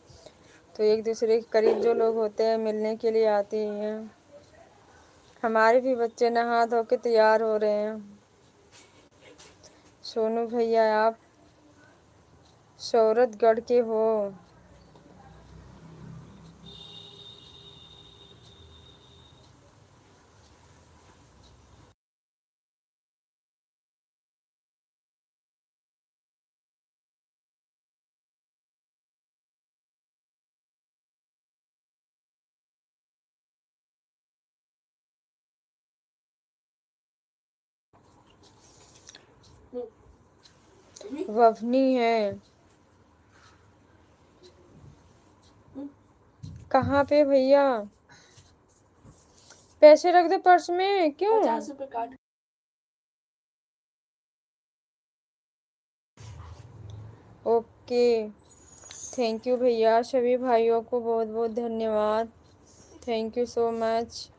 तो एक दूसरे के करीब जो लोग होते हैं मिलने के लिए आते ही हैं। हमारे भी बच्चे नहा धो के तैयार हो रहे हैं। सोनू भैया आप शौरतगढ़ के हो? ववनी है? कहाँ पे भैया? पैसे रख दे पर्स में, क्यों? 50 रुपए काट। ओके, थैंक यू भैया, सभी भाइयों को बहुत बहुत धन्यवाद, थैंक यू सो मच।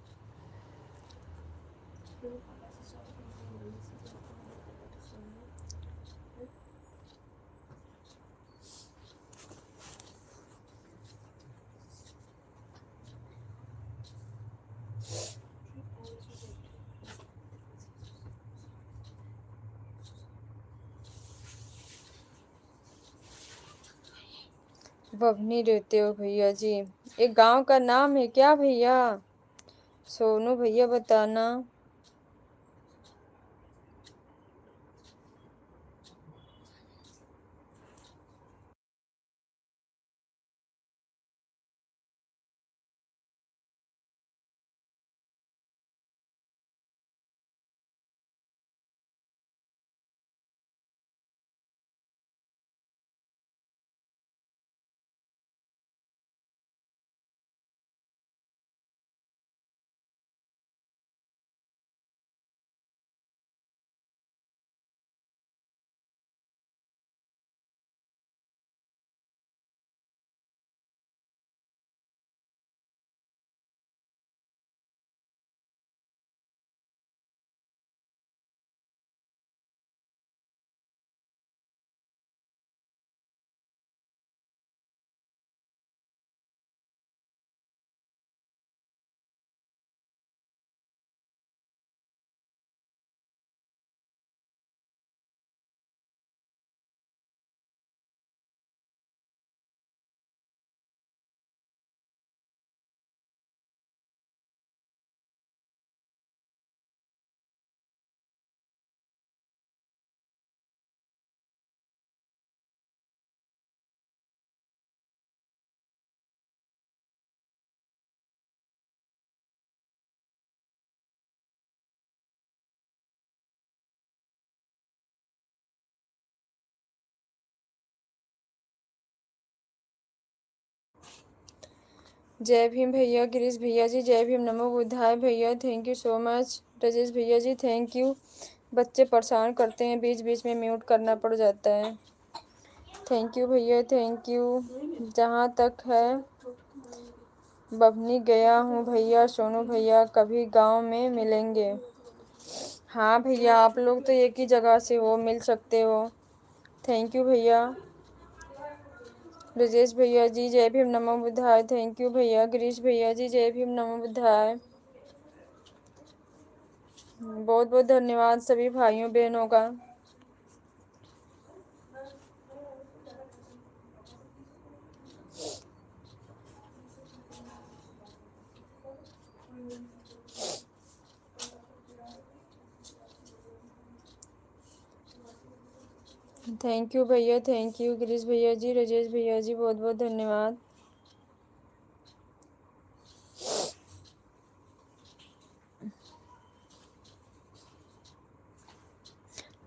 ववनी रहते हो भैया जी? एक गांव का नाम है क्या भैया? सोनू भैया बताना। जय भीम भैया, गिरीश भैया जी जय भीम, नमो बुद्धाय भैया, thank you so much. Rajesh भैया जी थैंक यू। बच्चे परेशान करते हैं, बीच बीच में म्यूट करना पड़ जाता है। थैंक यू भैया, थैंक यू। जहाँ तक है बभनी गया हूँ भैया, सोनू भैया कभी गांव में मिलेंगे। हाँ भैया, आप लोग तो एक ही जगह से हो, मिल सकते हो। थैंक यू भैया। ब्रजेश भैया जी जय भीम, नमो बुद्धाय, थैंक यू भैया। गिरीश भैया जी जय भीम, नमो बुद्धाय। बहुत बहुत धन्यवाद सभी भाइयों बहनों का। थैंक यू भैया, थैंक यू। गिरीश भैया जी, राजेश भैया जी बहुत बहुत धन्यवाद।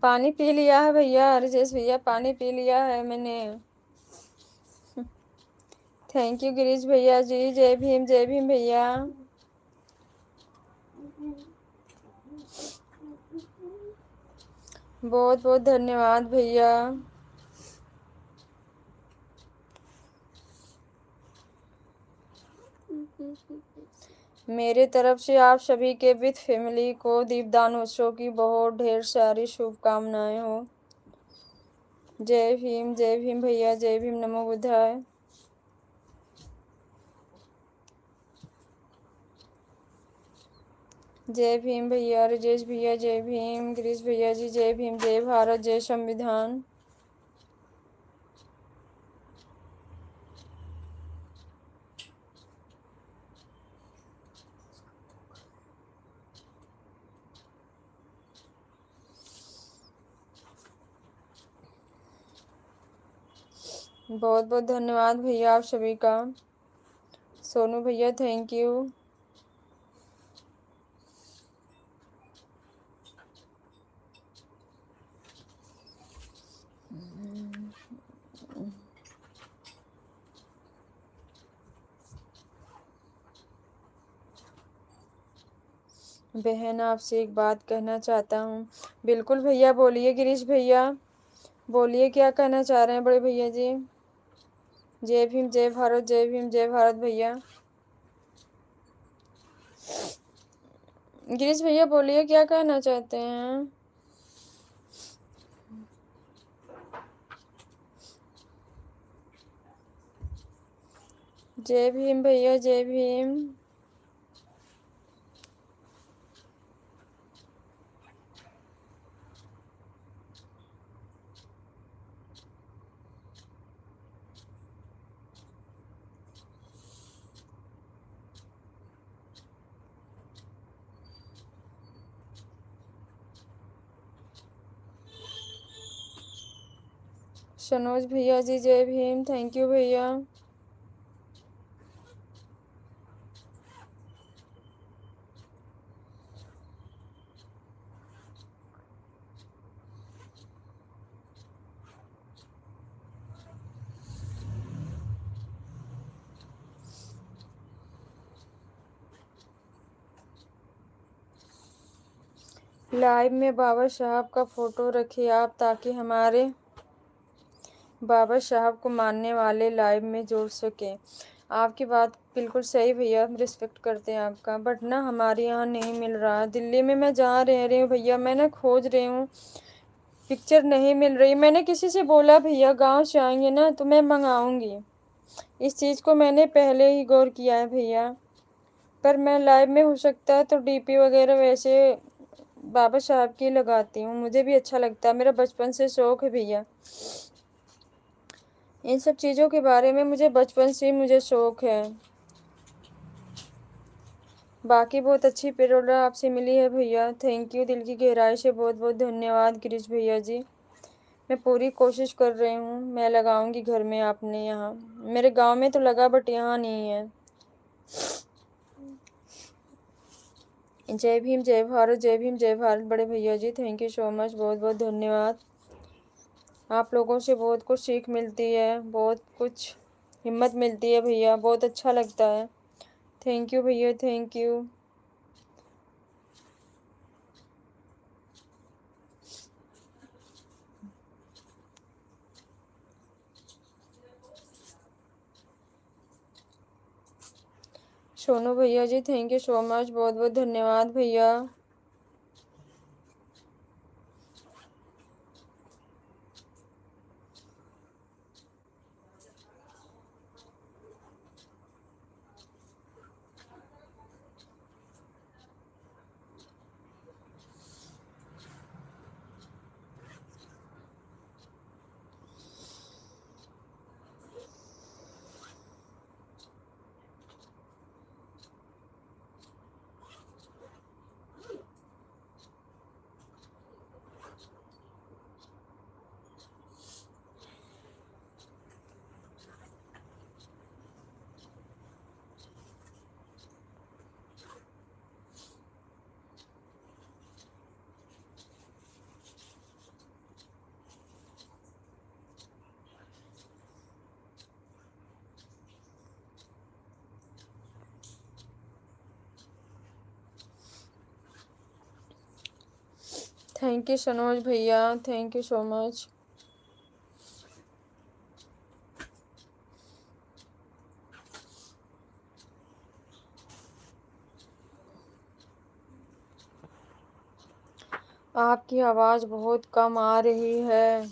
पानी पी लिया है भैया, राजेश भैया पानी पी लिया है मैंने। थैंक यू गिरीश भैया जी, जय भीम भैया। बहुत बहुत धन्यवाद भैया। मेरे तरफ से आप सभी के विथ फैमिली को दीपदान उत्सव की बहुत ढेर सारी शुभकामनाएं हो। जय भीम भैया, जय भीम, नमो बुद्धाय। जय भीम भैया, राजेश भैया जय भीम, गिरीश भैया जी जय भीम, जय भारत, जय संविधान। बहुत बहुत धन्यवाद भैया आप सभी का। सोनू भैया थैंक यू। बहन आपसे एक बात कहना चाहता हूँ। बिल्कुल भैया बोलिए, गिरीश भैया बोलिए, क्या कहना चाह रहे हैं बड़े भैया जी। जय भीम, जय भारत, जय भीम, जय भारत भैया। गिरीश भैया बोलिए, क्या कहना चाहते हैं। जय भीम भैया, जय भीम। सनोज भैया जी जय भीम, थैंक यू भैया। लाइव में बाबा साहब का फोटो रखिए आप, ताकि हमारे बाबा साहब को मानने वाले लाइव में जुड़ सके। आपकी बात बिल्कुल सही भैया, हम रिस्पेक्ट करते हैं आपका, बट ना हमारे यहाँ नहीं मिल रहा। दिल्ली में मैं जहाँ रह रही हूँ भैया, मैं ना खोज रही हूँ, पिक्चर नहीं मिल रही। मैंने किसी से बोला भैया गांव से आएंगे ना तो मैं मंगाऊंगी। इस चीज़ को मैंने पहले ही गौर किया है भैया, पर मैं लाइव में हो सकता है तो डीपी वगैरह वैसे बाबा साहब की लगाती हूँ, मुझे भी अच्छा लगता है, मेरा बचपन से शौक है भैया। इन सब चीज़ों के बारे में मुझे बचपन से ही मुझे शौक है। बाकी बहुत अच्छी प्रेरणा आपसे मिली है भैया, थैंक यू, दिल की गहराई से बहुत बहुत धन्यवाद गिरीश भैया जी। मैं पूरी कोशिश कर रही हूँ, मैं लगाऊंगी घर में, आपने यहाँ मेरे गांव में तो लगा बट यहाँ नहीं है। जय भीम, जय भारत, जय भीम, जय भारत बड़े भैया जी, थैंक यू सो मच, बहुत बहुत धन्यवाद। आप लोगों से बहुत कुछ सीख मिलती है, बहुत कुछ हिम्मत मिलती है भैया, बहुत अच्छा लगता है। थैंक यू भैया, थैंक यू। सोनू भैया जी थैंक यू सो मच, बहुत बहुत धन्यवाद भैया। थैंक यू सनोज भैया, थैंक यू सो मच। आपकी आवाज़ बहुत कम आ रही है।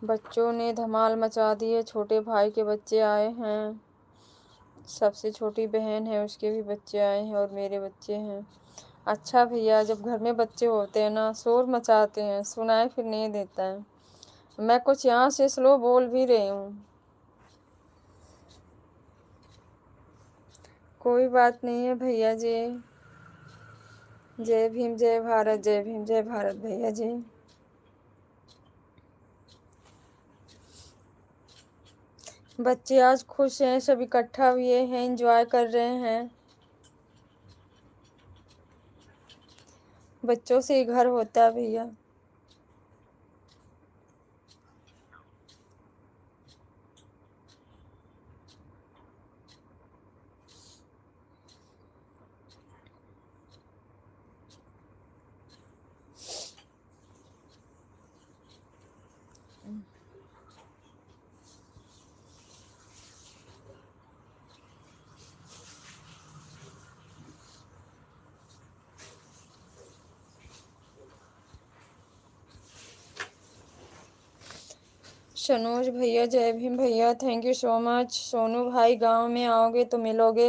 बच्चों ने धमाल मचा दी है, छोटे भाई के बच्चे आए हैं, सबसे छोटी बहन है उसके भी बच्चे आए हैं और मेरे बच्चे हैं। अच्छा भैया, जब घर में बच्चे होते हैं ना, शोर मचाते हैं, सुनाई फिर नहीं देता है। मैं कुछ यहाँ से स्लो बोल भी रही हूँ। कोई बात नहीं है भैया जी। जय भीम जय भारत, जय भीम जय भारत भैया जी। बच्चे आज खुश हैं, सब इकट्ठा हुए हैं, एंजॉय कर रहे हैं। बच्चों से ही घर होता है भैया। सनोज भैया जय भीम भैया, thank you so much. Sonu भाई गांव में आओगे तो मिलोगे।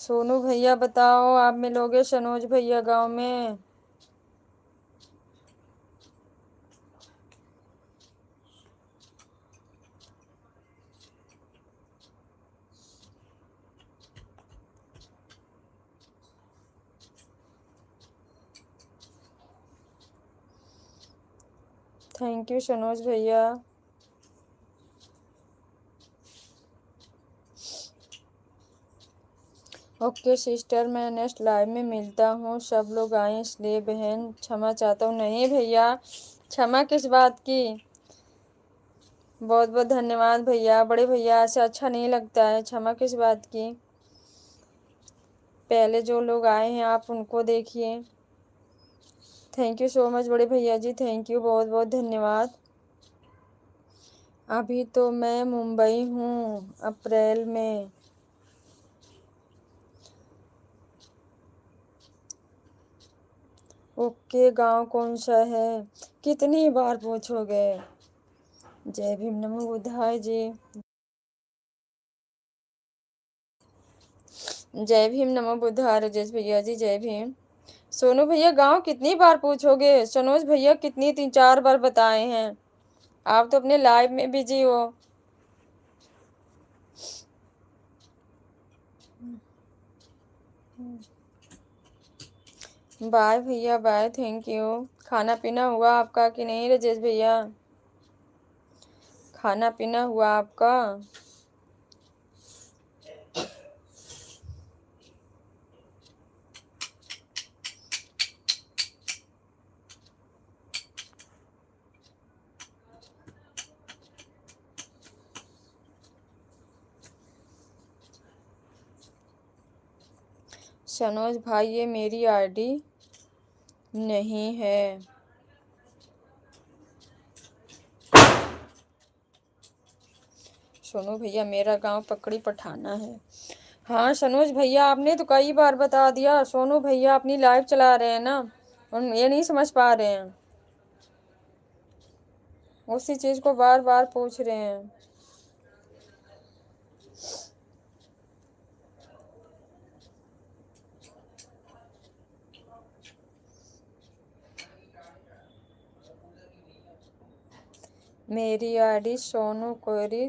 सोनू भैया बताओ, आप मिलोगे सनोज भैया गांव में? थैंक यू सनोज भैया। ओके सिस्टर, मैं नेक्स्ट लाइव में मिलता हूँ। सब लोग आए इसलिए बहन क्षमा चाहता हूँ। नहीं भैया, क्षमा किस बात की? बहुत बहुत धन्यवाद भैया। बड़े भैया, ऐसे अच्छा नहीं लगता है। क्षमा किस बात की? पहले जो लोग आए हैं आप उनको देखिए। थैंक यू सो मच बड़े भैया जी, थैंक यू, बहुत बहुत धन्यवाद। अभी तो मैं मुंबई हूँ, अप्रैल में। ओके, गांव कौन सा है? कितनी बार पूछोगे? जय भीम नमो बुद्धाय जी। जय भीम नमो बुद्धाय राजेश भैया जी, जय भीम। सोनू भैया गांव कितनी बार पूछोगे? सनोज भैया कितनी 3-4 बार बताए हैं। आप तो अपने लाइव में बिजी हो। बाय भैया, बाय, थैंक यू। खाना पीना हुआ आपका कि नहीं राजेश भैया? खाना पीना हुआ आपका? सनोज भाई ये मेरी आईडी नहीं है। सोनू भैया मेरा गांव पकड़ी पठाना है। हाँ सनोज भैया आपने तो कई बार बता दिया। सोनू भैया अपनी लाइव चला रहे हैं ना, और ये नहीं समझ पा रहे हैं, उसी चीज को बार बार पूछ रहे हैं। मेरी आईडी सोनू कोयरी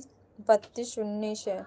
3219 है।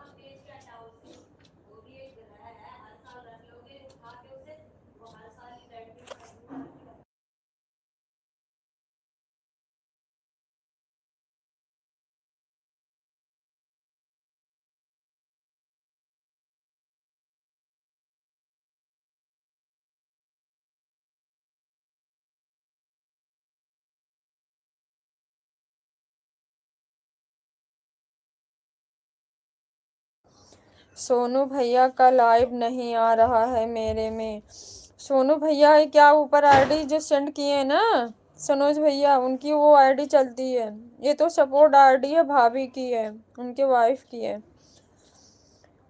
सोनू भैया का लाइव नहीं आ रहा है मेरे में। सोनू भैया ये क्या ऊपर आईडी जो सेंड किए हैं ना सनोज भैया, उनकी वो आईडी चलती है। ये तो सपोर्ट आईडी है, भाभी की है, उनके वाइफ की है।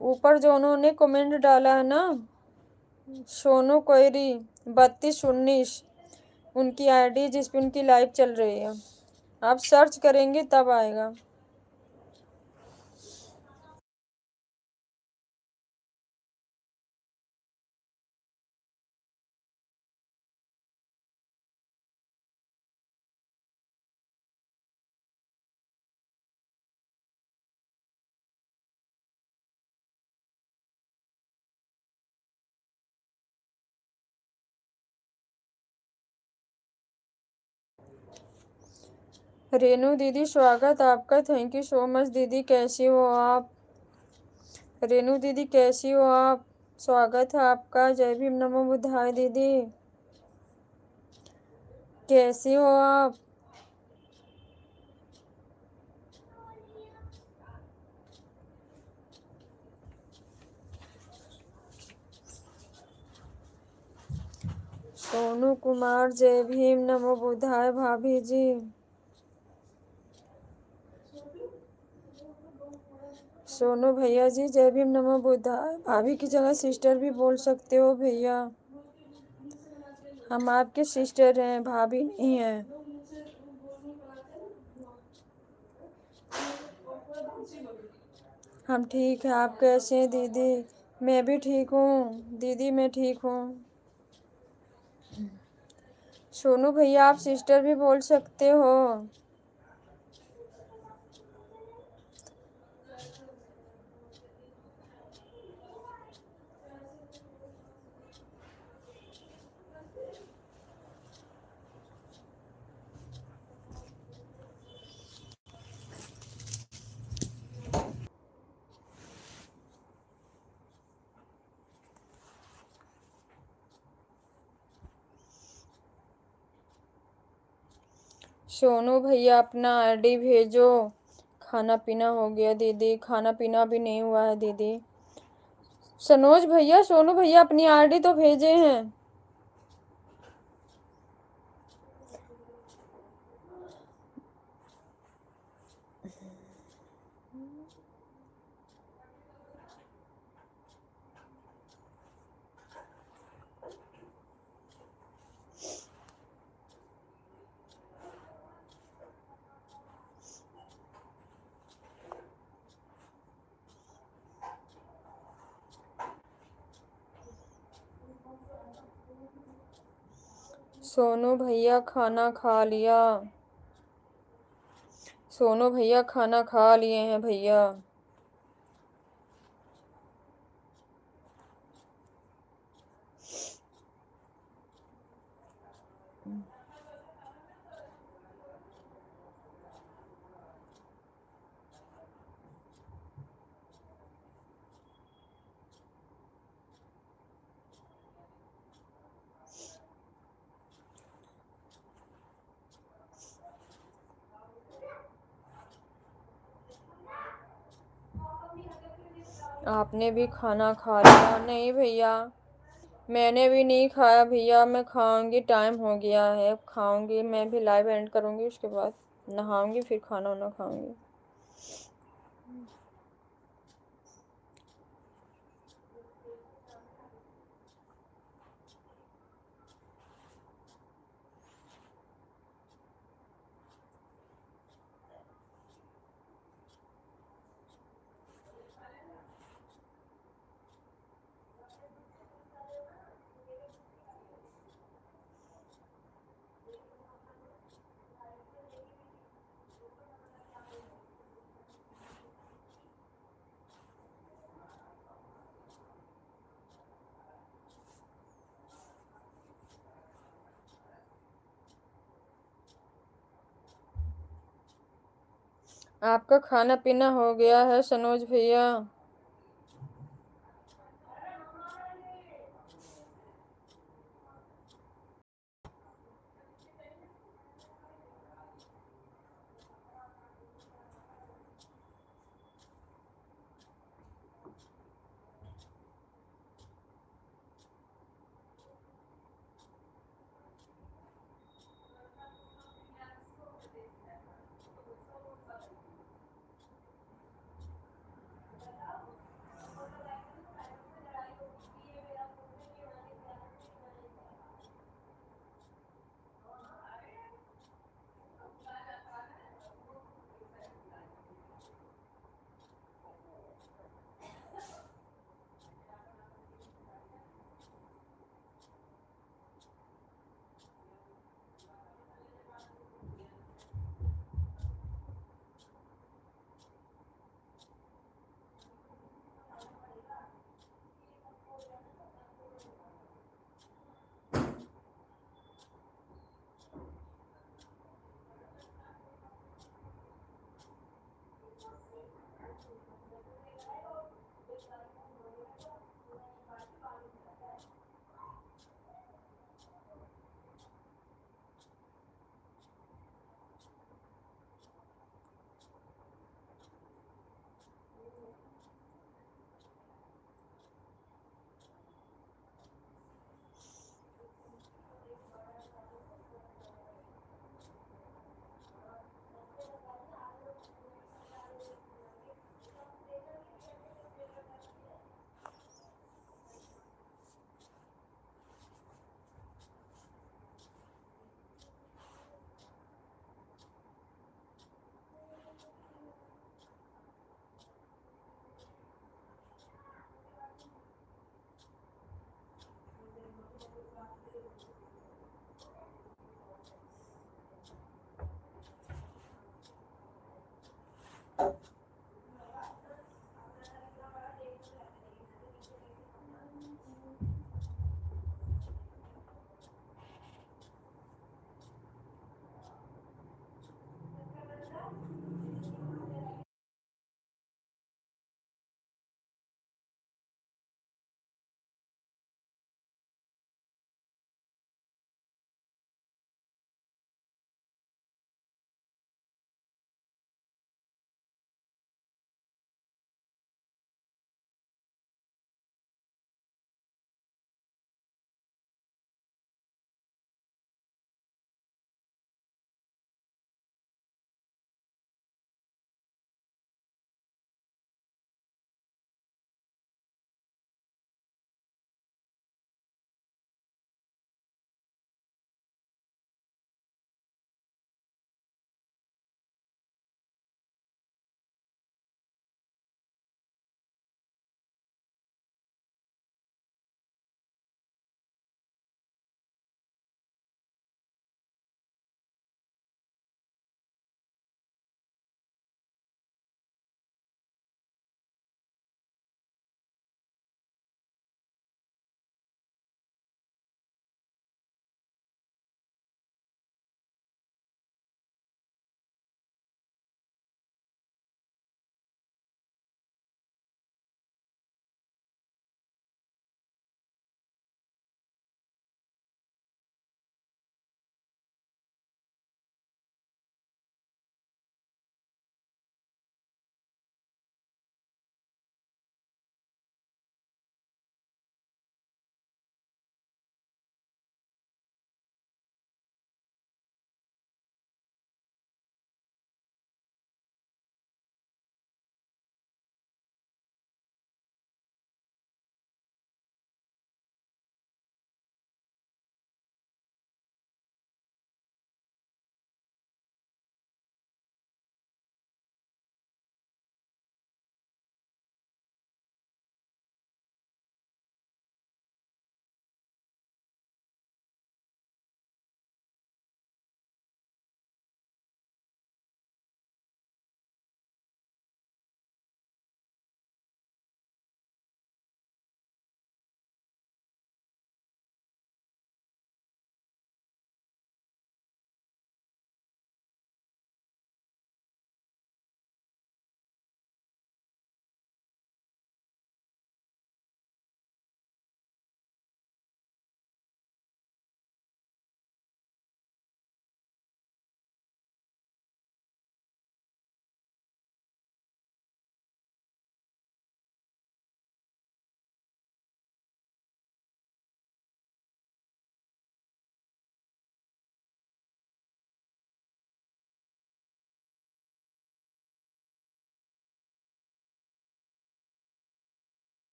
ऊपर जो उन्होंने कमेंट डाला है ना सोनू कोयरी 3219, उनकी आईडी जिस पे उनकी लाइव चल रही है। आप सर्च करेंगे तब आएगा। रेनू दीदी स्वागत आपका, थैंक यू सो मच। दीदी कैसी हो आप? रेनू दीदी कैसी हो आप? स्वागत है आपका। जय भीम नमो बुद्धाय। दीदी कैसी हो आप? सोनू कुमार जय भीम नमो बुद्धाय भाभी जी। सोनू भैया जी जय भीम नमो बुद्धाय। भाभी की जगह सिस्टर भी बोल सकते हो भैया, हम आपके सिस्टर हैं, भाभी नहीं हैं। हम ठीक है, आप कैसे हैं दीदी? मैं भी ठीक हूँ दीदी, मैं ठीक हूँ। सोनू भैया आप सिस्टर भी बोल सकते हो। सोनू भैया अपना आईडी भेजो। खाना पीना हो गया दीदी? खाना पीना भी नहीं हुआ है दीदी। सनोज भैया सोनू भैया अपनी आईडी तो भेजे हैं। सोनू भैया खाना खा लिया? सोनू भैया खाना खा लिए हैं भैया। आपने भी खाना खा लिया? नहीं भैया, मैंने भी नहीं खाया भैया, मैं खाऊंगी, टाइम हो गया है, अब खाऊंगी। मैं भी लाइव एंड करूंगी, उसके बाद नहाऊंगी, फिर खाना वाना खाऊंगी। आपका खाना पीना हो गया है सनोज भैया?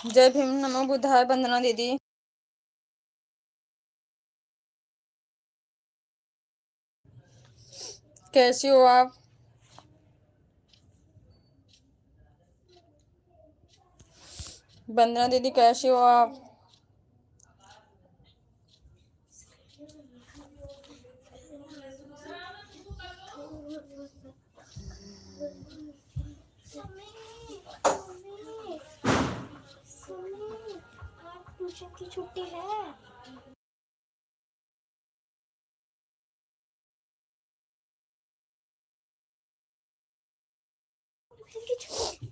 जय भीम, नमो बुद्धाय। वंदना दीदी। कैसी हो आप? वंदना दीदी कैसी हो आप? ट्यूशन की छुट्टी है। ट्यूशन की छुट्टी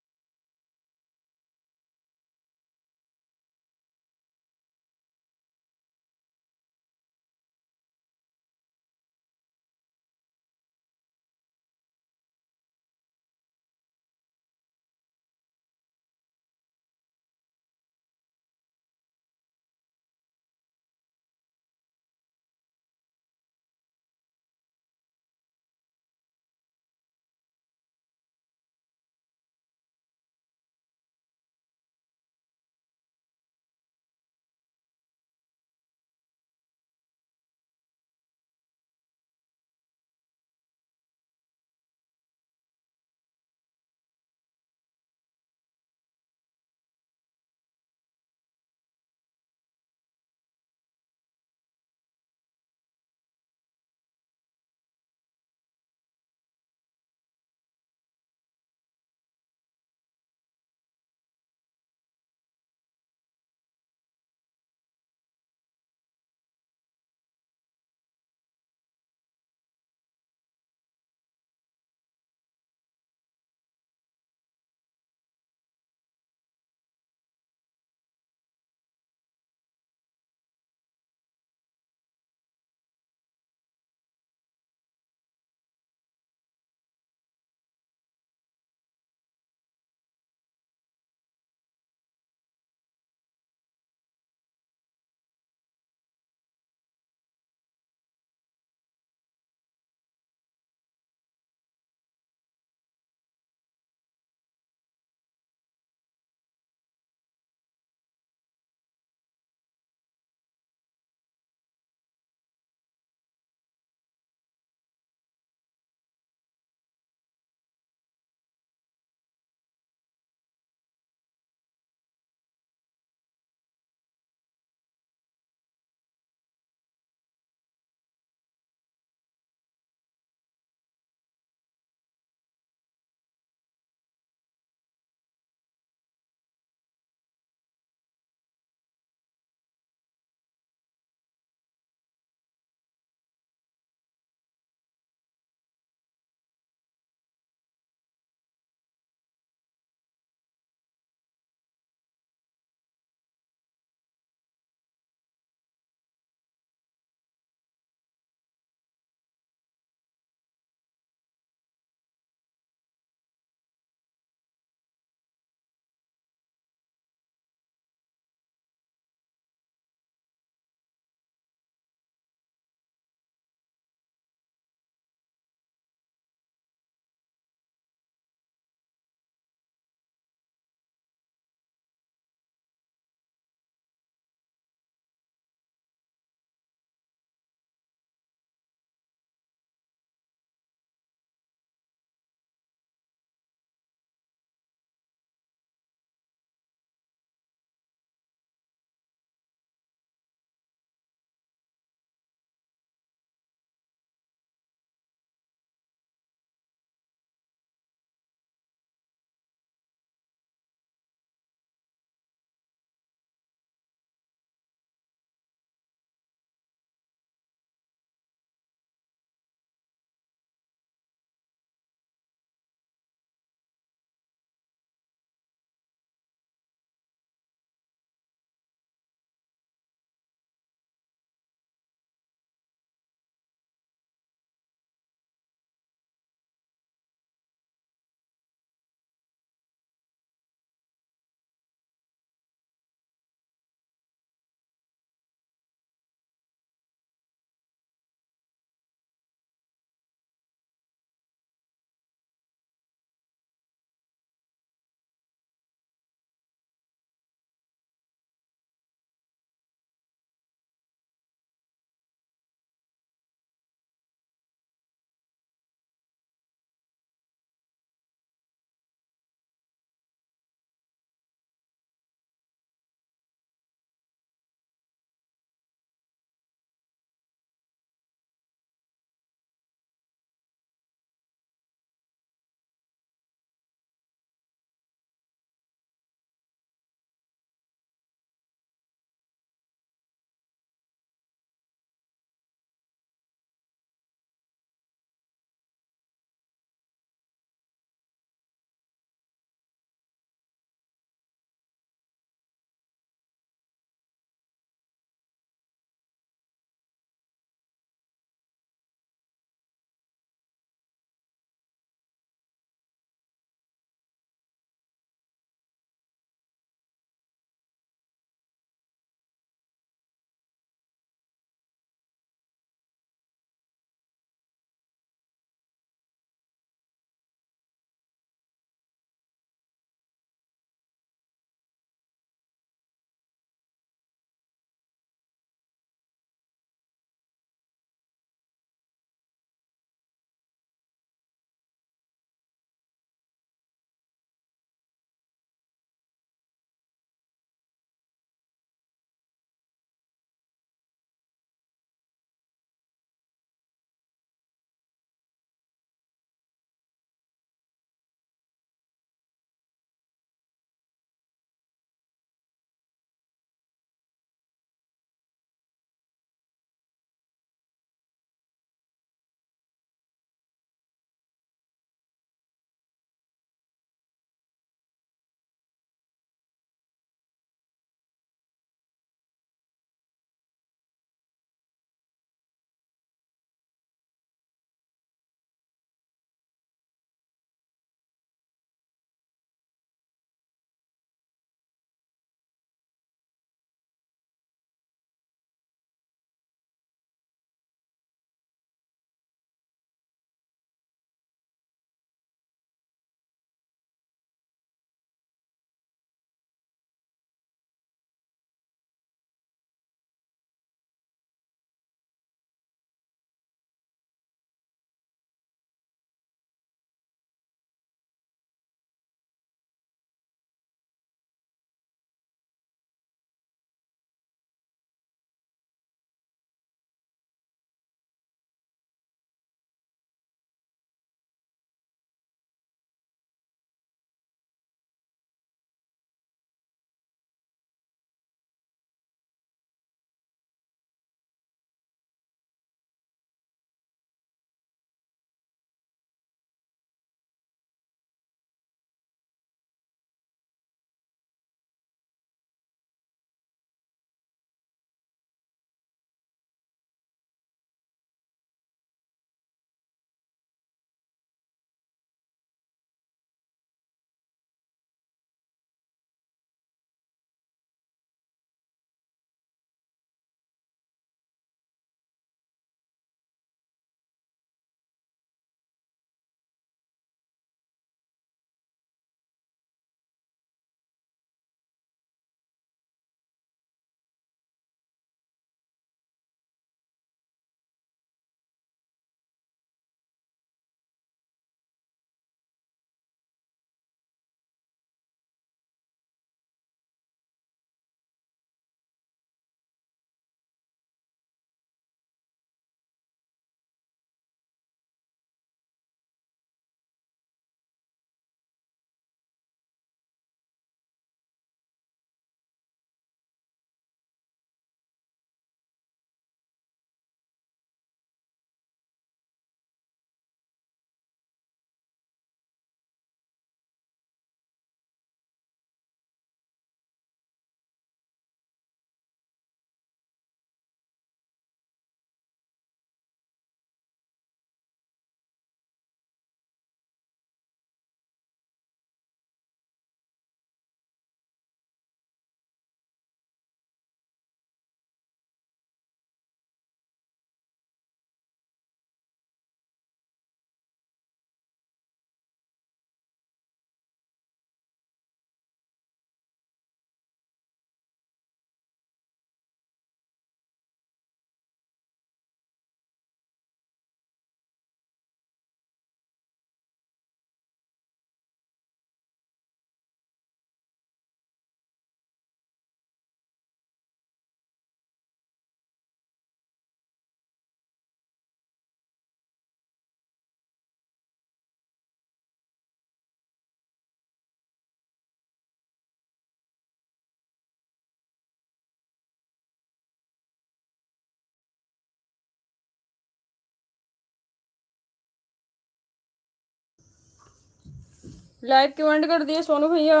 लाइव क्यों एंड कर दिए सोनू भैया?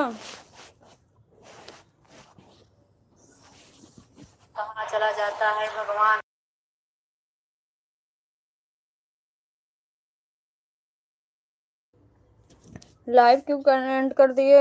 कहाँ चला जाता है भगवान। लाइव क्यों एंड कर दिए?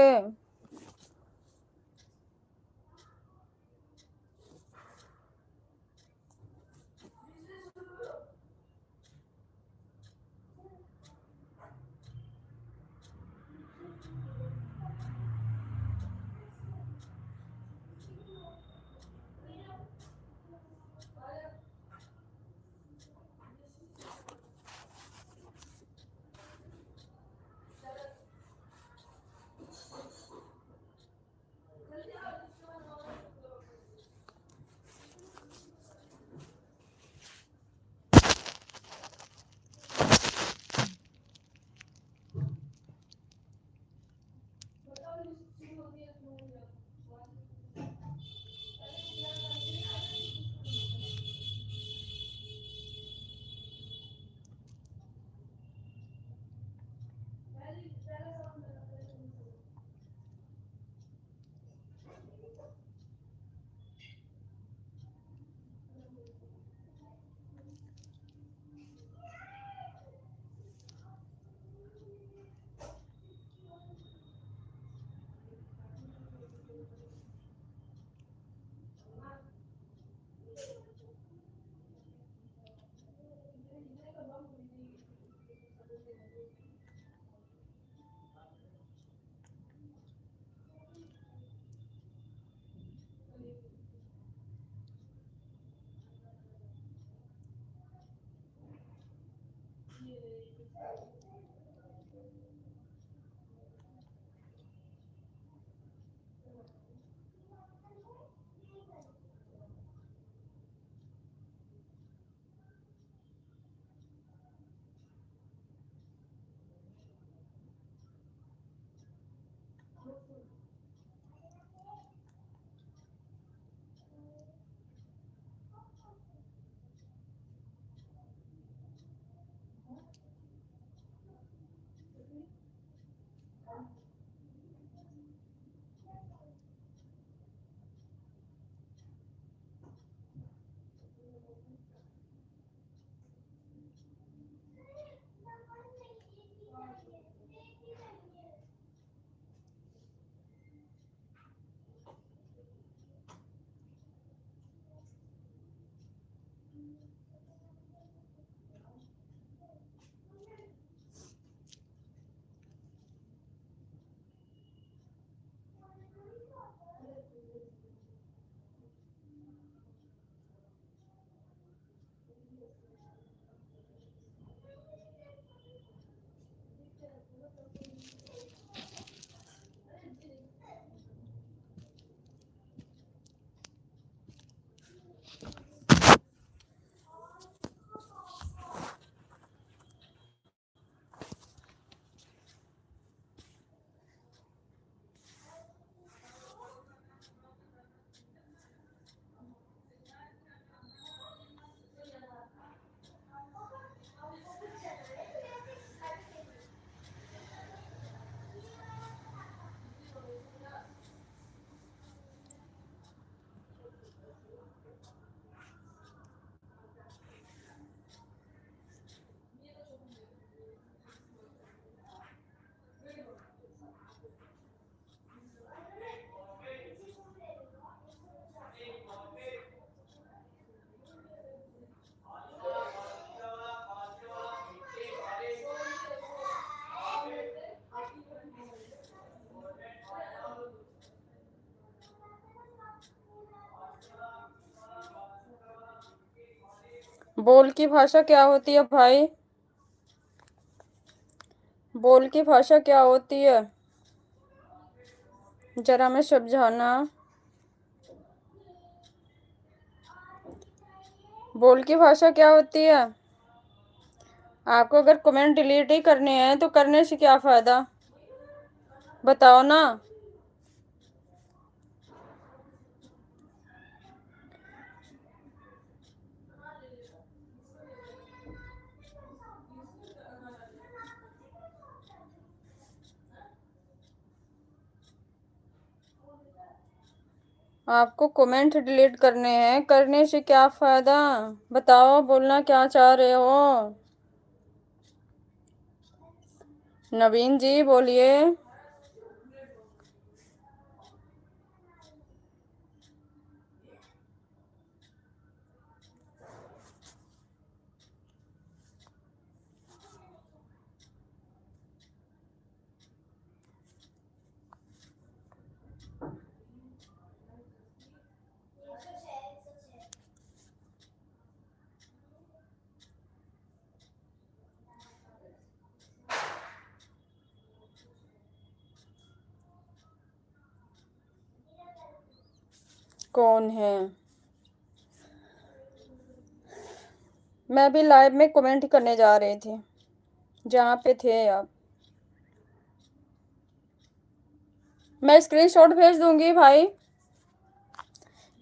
बोल की भाषा क्या होती है भाई? बोल की भाषा क्या होती है? जरा मैं समझाना। बोल की भाषा क्या होती है? आपको अगर कमेंट डिलीट ही करने हैं तो करने से क्या फ़ायदा, बताओ ना। आपको कमेंट डिलीट करने हैं, करने से क्या फायदा? बताओ, बोलना क्या चाह रहे हो? नवीन जी बोलिए। कौन है? मैं भी लाइव में कमेंट करने जा रहे थे, जहाँ पे थे आप। मैं स्क्रीनशॉट भेज दूंगी भाई,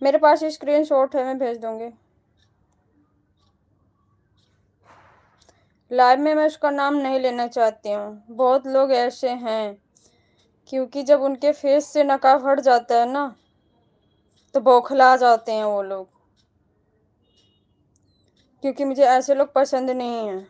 मेरे पास स्क्रीनशॉट है, मैं भेज दूंगी। लाइव में मैं उसका नाम नहीं लेना चाहती हूँ। बहुत लोग ऐसे हैं, क्योंकि जब उनके फेस से नकाब हट जाता है ना, तो बौखला जाते हैं वो लोग, क्योंकि मुझे ऐसे लोग पसंद नहीं हैं।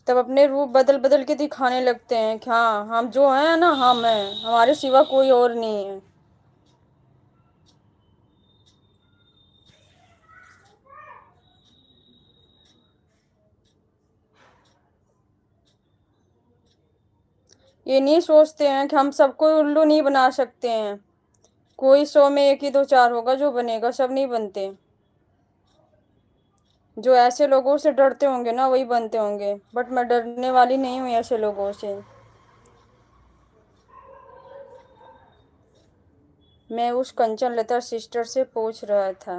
तब अपने रूप बदल बदल के दिखाने लगते हैं कि हाँ, हम जो हैं ना, हम हैं, हमारे सिवा कोई और नहीं है। ये नहीं सोचते हैं कि हम सबको उल्लू नहीं बना सकते हैं। कोई 100 में 1 ही 2 4 होगा जो बनेगा, सब नहीं बनते। जो ऐसे लोगों से डरते होंगे ना, वही बनते होंगे। बट मैं डरने वाली नहीं हूँ ऐसे लोगों से। मैं उस कंचन लता सिस्टर से पूछ रहा था।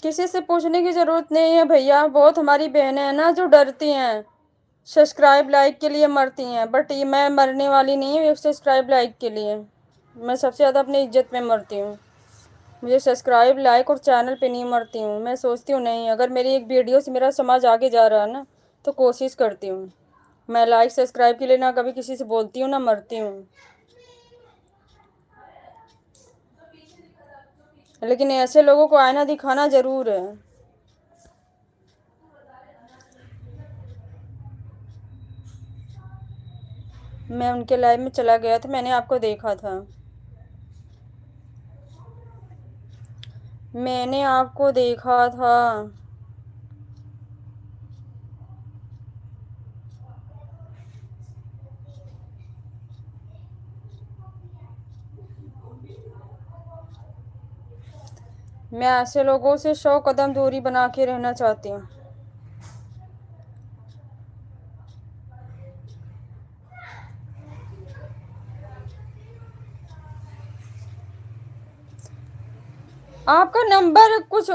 किसी से पूछने की जरूरत नहीं है भैया, बहुत हमारी बहनें हैं ना जो डरती हैं, सब्सक्राइब लाइक के लिए मरती हैं। बट ये मैं मरने वाली नहीं हूँ एक सब्सक्राइब लाइक के लिए। मैं सबसे ज़्यादा अपनी इज्जत में मरती हूँ। मुझे सब्सक्राइब लाइक और चैनल पे नहीं मरती हूँ। मैं सोचती हूँ नहीं, अगर मेरी एक वीडियो से मेरा समाज आगे जा रहा है ना, तो कोशिश करती हूँ। मैं लाइक सब्सक्राइब के लिए ना कभी किसी से बोलती हूँ ना मरती हूँ। लेकिन ऐसे लोगों को आईना दिखाना ज़रूर है। मैं उनके लाइव में चला गया था, मैंने आपको देखा था। मैंने आपको देखा था। मैं ऐसे लोगों से 100 कदम दूरी बना के रहना चाहती हूँ। आपका नंबर कुछ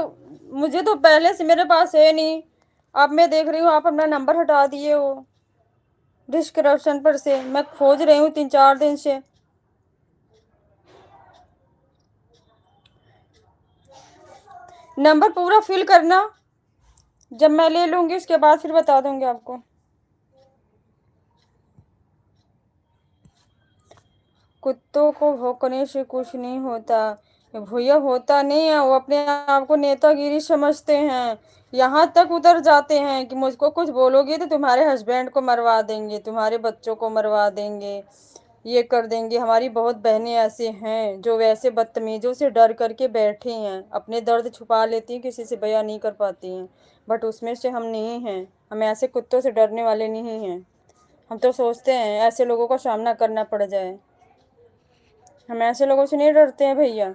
मुझे तो पहले से मेरे पास है नहीं। अब मैं देख रही हूँ आप अपना नंबर हटा दिए हो डिस्क्रिप्शन पर से। मैं खोज रही हूँ 3-4 दिन से। नंबर पूरा फिल करना, जब मैं ले लूँगी उसके बाद फिर बता दूँगी आपको। कुत्तों को भौंकने से कुछ नहीं होता भैया, होता नहीं है। वो अपने आप को नेतागिरी समझते हैं। यहाँ तक उतर जाते हैं कि मुझको कुछ बोलोगे तो तुम्हारे हस्बैंड को मरवा देंगे, तुम्हारे बच्चों को मरवा देंगे, ये कर देंगे। हमारी बहुत बहनें ऐसे हैं जो वैसे बदतमीज़ों से डर करके बैठी हैं, अपने दर्द छुपा लेती हैं, किसी से बयां नहीं कर पाती हैं। बट उसमें से हम नहीं हैं। हम ऐसे कुत्तों से डरने वाले नहीं हैं। हम तो सोचते हैं ऐसे लोगों का सामना करना पड़ जाए। हम ऐसे लोगों से नहीं डरते हैं भैया।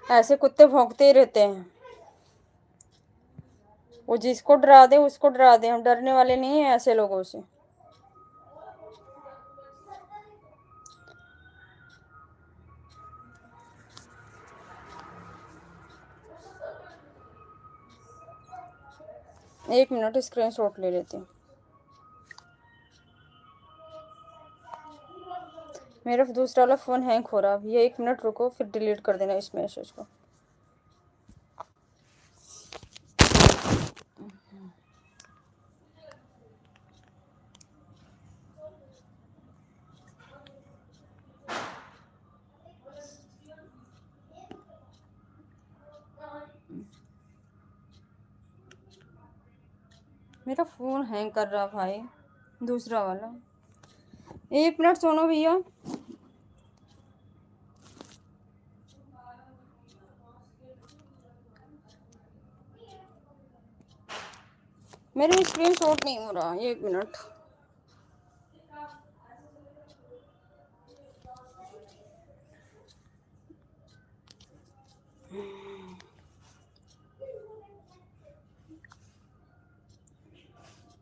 ऐसे कुत्ते भौंकते ही रहते हैं। वो जिसको डरा दे उसको डरा दे, हम डरने वाले नहीं हैं ऐसे लोगों से। एक मिनट स्क्रीनशॉट ले लेती हूँ। मेरा दूसरा वाला फ़ोन हैंग हो रहा है। ये 1 मिनट रुको, फिर डिलीट कर देना इस मैसेज को। मेरा फ़ोन हैंग कर रहा भाई, दूसरा वाला। 1 मिनट सुनो भैया। मेरा स्क्रीन शॉट नहीं हो रहा, 1 मिनट।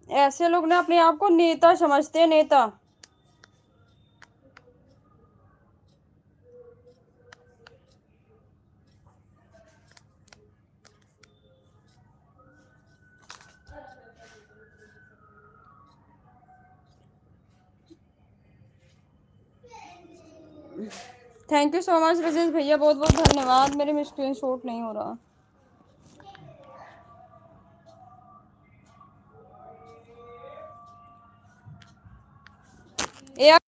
ऐसे लोग ना अपने आप को नेता समझते हैं, नेता। Thank you so much Rajesh भैया, बहुत बहुत धन्यवाद। मेरे में स्क्रीन शॉट नहीं हो रहा। ए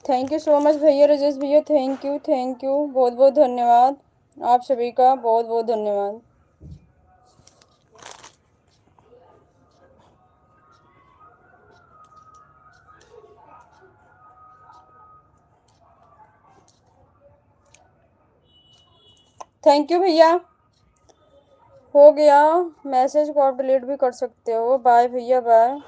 थैंक यू सो मच भैया, राजेश भैया, थैंक यू बहुत बहुत धन्यवाद। आप सभी का बहुत बहुत धन्यवाद। थैंक यू भैया। हो गया, मैसेज को आप डिलीट भी कर सकते हो। बाय भैया, बाय।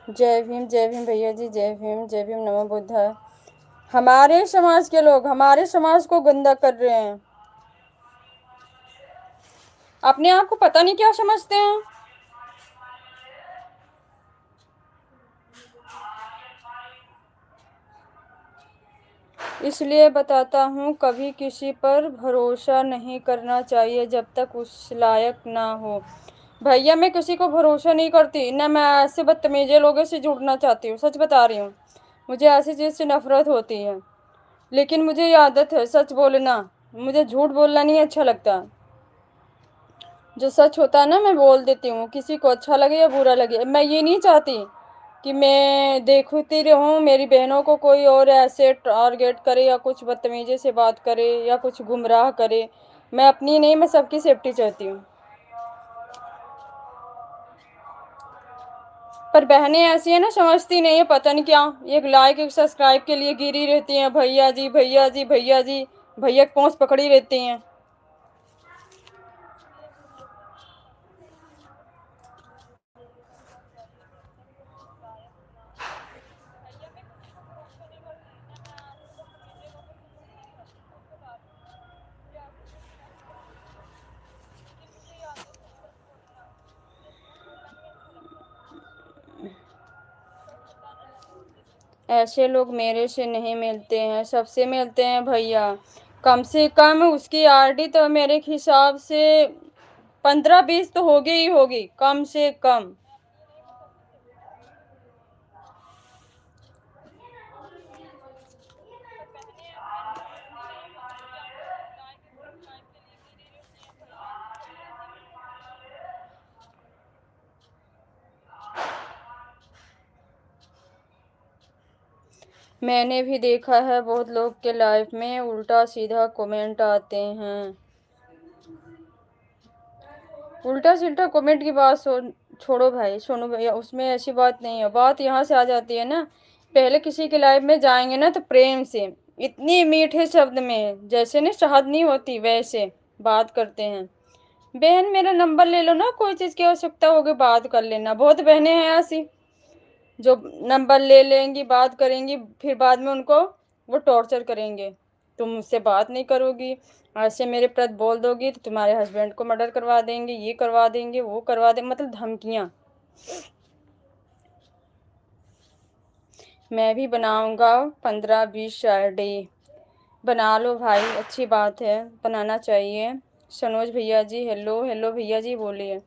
जय भीम भैया जी, जय भीम, नमो बुद्धाय। हमारे समाज के लोग हमारे समाज को गंदा कर रहे हैं। अपने आप को पता नहीं क्या समझते हैं। इसलिए बताता हूँ, कभी किसी पर भरोसा नहीं करना चाहिए जब तक उस लायक ना हो। भैया मैं किसी को भरोसा नहीं करती, ना मैं ऐसे बदतमीजे लोगों से जुड़ना चाहती हूँ। सच बता रही हूँ, मुझे ऐसी चीज़ से नफरत होती है। लेकिन मुझे ये आदत है सच बोलना, मुझे झूठ बोलना नहीं अच्छा लगता। जो सच होता है ना, मैं बोल देती हूँ, किसी को अच्छा लगे या बुरा लगे। मैं ये नहीं चाहती कि मैं देखती रहूँ मेरी बहनों को कोई और ऐसे टारगेट करे या कुछ बदतमीजी से बात करे या कुछ गुमराह करे। मैं अपनी नहीं, मैं सबकी सेफ्टी चाहती हूँ। पर बहनें ऐसी है ना, समझती नहीं है, पता नहीं क्या, एक लाइक एक सब्सक्राइब के लिए गिरी रहती हैं। भैया जी भैया जी भैया जी, भैया की पहुँच पकड़ी रहती हैं। ऐसे लोग मेरे से नहीं मिलते हैं, सबसे मिलते हैं भैया। कम से कम उसकी आरडी तो मेरे हिसाब से 15-20 तो होगी ही होगी, कम से कम। मैंने भी देखा है बहुत लोग के लाइफ में उल्टा सीधा कमेंट आते हैं। उल्टा सीधा कमेंट की बात छोड़ो भाई, सुनो भैया, उसमें ऐसी बात नहीं है। बात यहाँ से आ जाती है ना, पहले किसी की लाइफ में जाएंगे ना तो प्रेम से, इतनी मीठे शब्द में, जैसे ना शहद नहीं होती वैसे बात करते हैं। बहन मेरा नंबर ले लो ना, कोई चीज़ की आवश्यकता होगी बात कर लेना। बहुत बहनें हैं ऐसी जो नंबर ले लेंगी, बात करेंगी, फिर बाद में उनको वो टॉर्चर करेंगे। तुम मुझसे बात नहीं करोगी, ऐसे मेरे प्रति बोल दोगी तो तुम्हारे हस्बैंड को मर्डर करवा देंगे, ये करवा देंगे, वो करवा देंगे, मतलब धमकियाँ। मैं भी बनाऊंगा 15-20 आईडी। बना लो भाई, अच्छी बात है, बनाना चाहिए। सनोज भैया जी हेलो हेलो भैया जी बोलिए।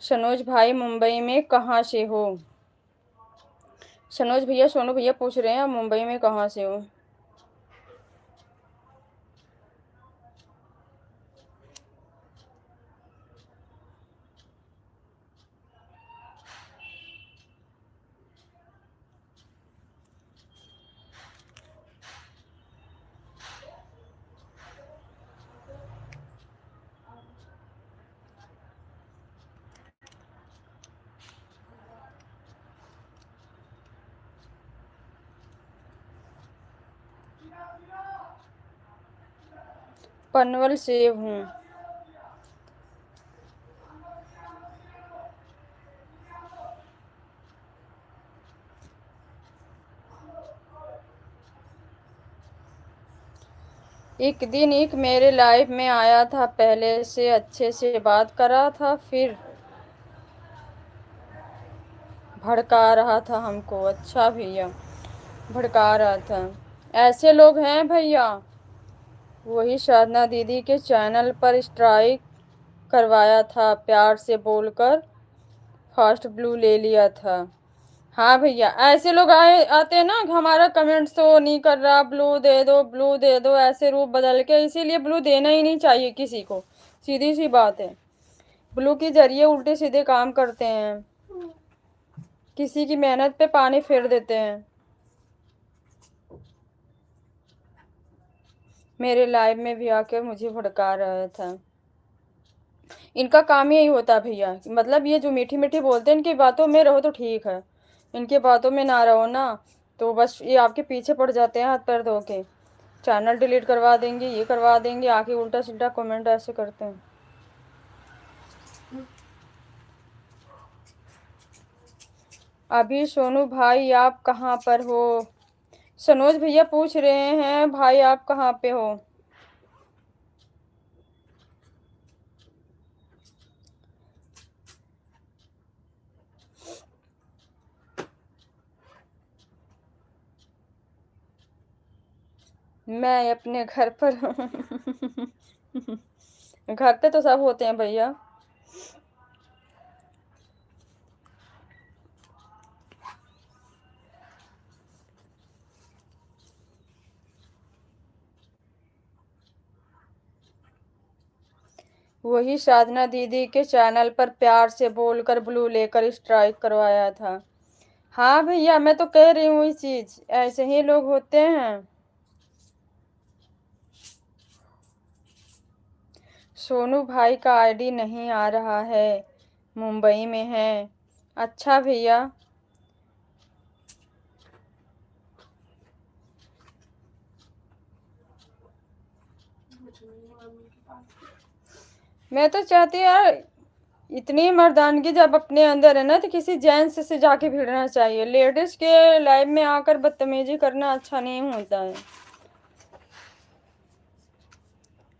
सनोज भाई मुंबई में कहाँ से हो? सनोज भैया सोनू भैया पूछ रहे हैं आप मुंबई में कहाँ से हो? पनवल से हूँ। एक दिन एक मेरे लाइफ में आया था, पहले से अच्छे से बात करा था, फिर भड़का रहा था हमको। अच्छा भैया, भड़का रहा था। ऐसे लोग हैं भैया। वही साधना दीदी के चैनल पर स्ट्राइक करवाया था, प्यार से बोलकर फास्ट ब्लू ले लिया था। हाँ भैया, ऐसे लोग आते हैं ना, हमारा कमेंट शो नहीं कर रहा, ब्लू दे दो ब्लू दे दो, ऐसे रूप बदल के। इसीलिए ब्लू देना ही नहीं चाहिए किसी को, सीधी सी बात है। ब्लू के जरिए उल्टे सीधे काम करते हैं, किसी की मेहनत पे पानी फेर देते हैं। मेरे लाइव में भी आके मुझे भड़का रहा था। इनका काम ही यही होता है भैया, मतलब ये जो मीठी मीठी बोलते हैं, इनकी बातों में रहो तो ठीक है, इनके बातों में ना रहो ना तो बस ये आपके पीछे पड़ जाते हैं हाथ पैर धो के। चैनल डिलीट करवा देंगे, ये करवा देंगे, आके उल्टा सीधा कमेंट ऐसे करते हैं। अभी सोनू भाई आप कहाँ पर हो? सनोज भैया पूछ रहे हैं भाई आप कहाँ पे हो? मैं अपने घर पर हूँ। घर पे तो सब होते हैं भैया। वही साधना दीदी के चैनल पर प्यार से बोलकर ब्लू लेकर स्ट्राइक करवाया था। हाँ भैया, मैं तो कह रही हूँ, ये चीज ऐसे ही लोग होते हैं। सोनू भाई का आईडी नहीं आ रहा है, मुंबई में है। अच्छा भैया, मैं तो चाहती यार, इतनी मर्दानगी जब अपने अंदर है ना तो किसी जेंट्स से जाके भिड़ना चाहिए। लेडीज के लाइफ में आकर बदतमीजी करना अच्छा नहीं होता है।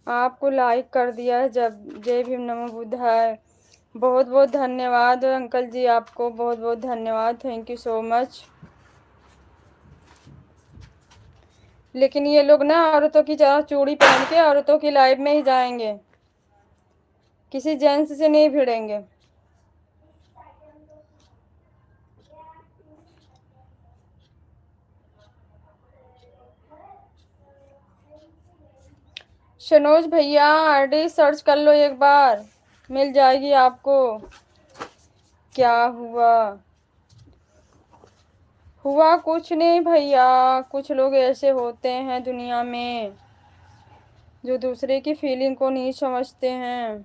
आपको लाइक कर दिया है, जब जय भीम नमो बुद्धाय। बहुत बहुत धन्यवाद अंकल जी, आपको बहुत बहुत धन्यवाद, थैंक यू सो मच। लेकिन ये लोग ना औरतों की तरह चूड़ी पहन के औरतों की लाइफ में ही जाएंगे, किसी जेंट्स से नहीं भिड़ेंगे। सनोज भैया आईडी सर्च कर लो एक बार, मिल जाएगी आपको। क्या हुआ? हुआ कुछ नहीं भैया, कुछ लोग ऐसे होते हैं दुनिया में जो दूसरे की फीलिंग को नहीं समझते हैं।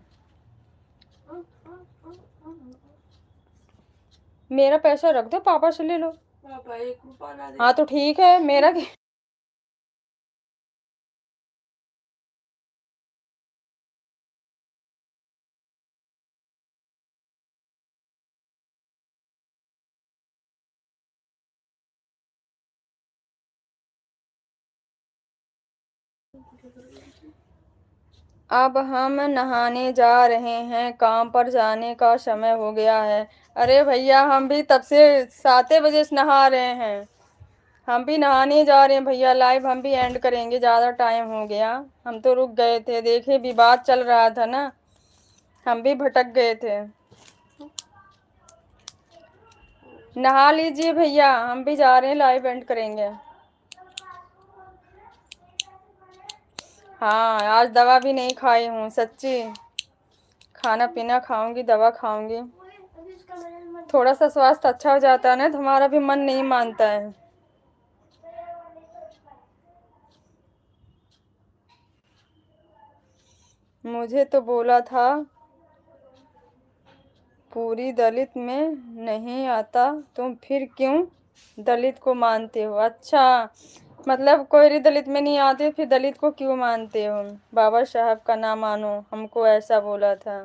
मेरा पैसा रख दो, पापा से ले लो। पापा 1 रुपया ना दे। हाँ तो ठीक है, मेरा अब हम नहाने जा रहे हैं, काम पर जाने का समय हो गया है। अरे भैया, हम भी तब से 7 बजे से नहा रहे हैं। हम भी नहाने जा रहे हैं भैया, लाइव हम भी एंड करेंगे, ज़्यादा टाइम हो गया। हम तो रुक गए थे, देखे विवाद चल रहा था ना, हम भी भटक गए थे। नहा लीजिए भैया, हम भी जा रहे हैं, लाइव एंड करेंगे। हाँ, आज दवा भी नहीं खाई हूँ सच्ची, खाना पीना खाऊंगी, दवा खाऊंगी। थोड़ा सा स्वास्थ्य अच्छा हो जाता है ना, तो हमारा भी मन नहीं मानता है। मुझे तो बोला था पूरी दलित में नहीं आता, तुम फिर क्यों दलित को मानते हो? अच्छा, मतलब कोई दलित में नहीं आते, फिर दलित को क्यों मानते हो? बाबा साहब का ना मानो, हमको ऐसा बोला था।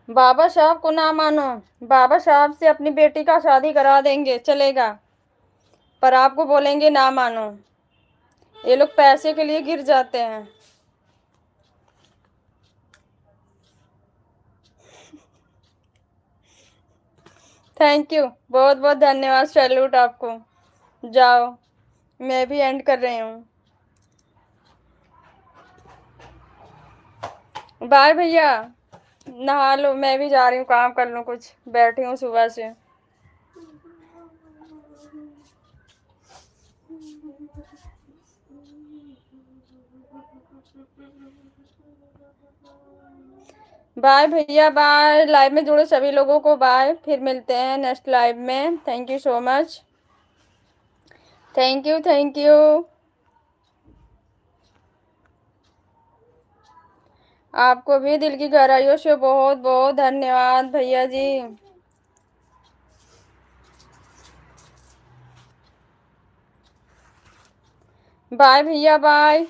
बाबा साहब को ना मानो, बाबा साहब से अपनी बेटी का शादी करा देंगे, चलेगा, पर आपको बोलेंगे ना मानो। ये लोग पैसे के लिए गिर जाते हैं। थैंक यू, बहुत बहुत धन्यवाद, सैल्यूट आपको। जाओ, मैं भी एंड कर रही हूँ। बाय भैया, नहा लो, मैं भी जा रही हूँ, काम कर लूँ, कुछ बैठी हूँ सुबह से। बाय भैया, बाय। लाइव में जुड़े सभी लोगों को बाय, फिर मिलते हैं नेक्स्ट लाइव में। Thank you so much, thank you, thank you. आपको भी दिल की गहराइयों से बहुत बहुत धन्यवाद भैया जी। बाय भैया, बाय।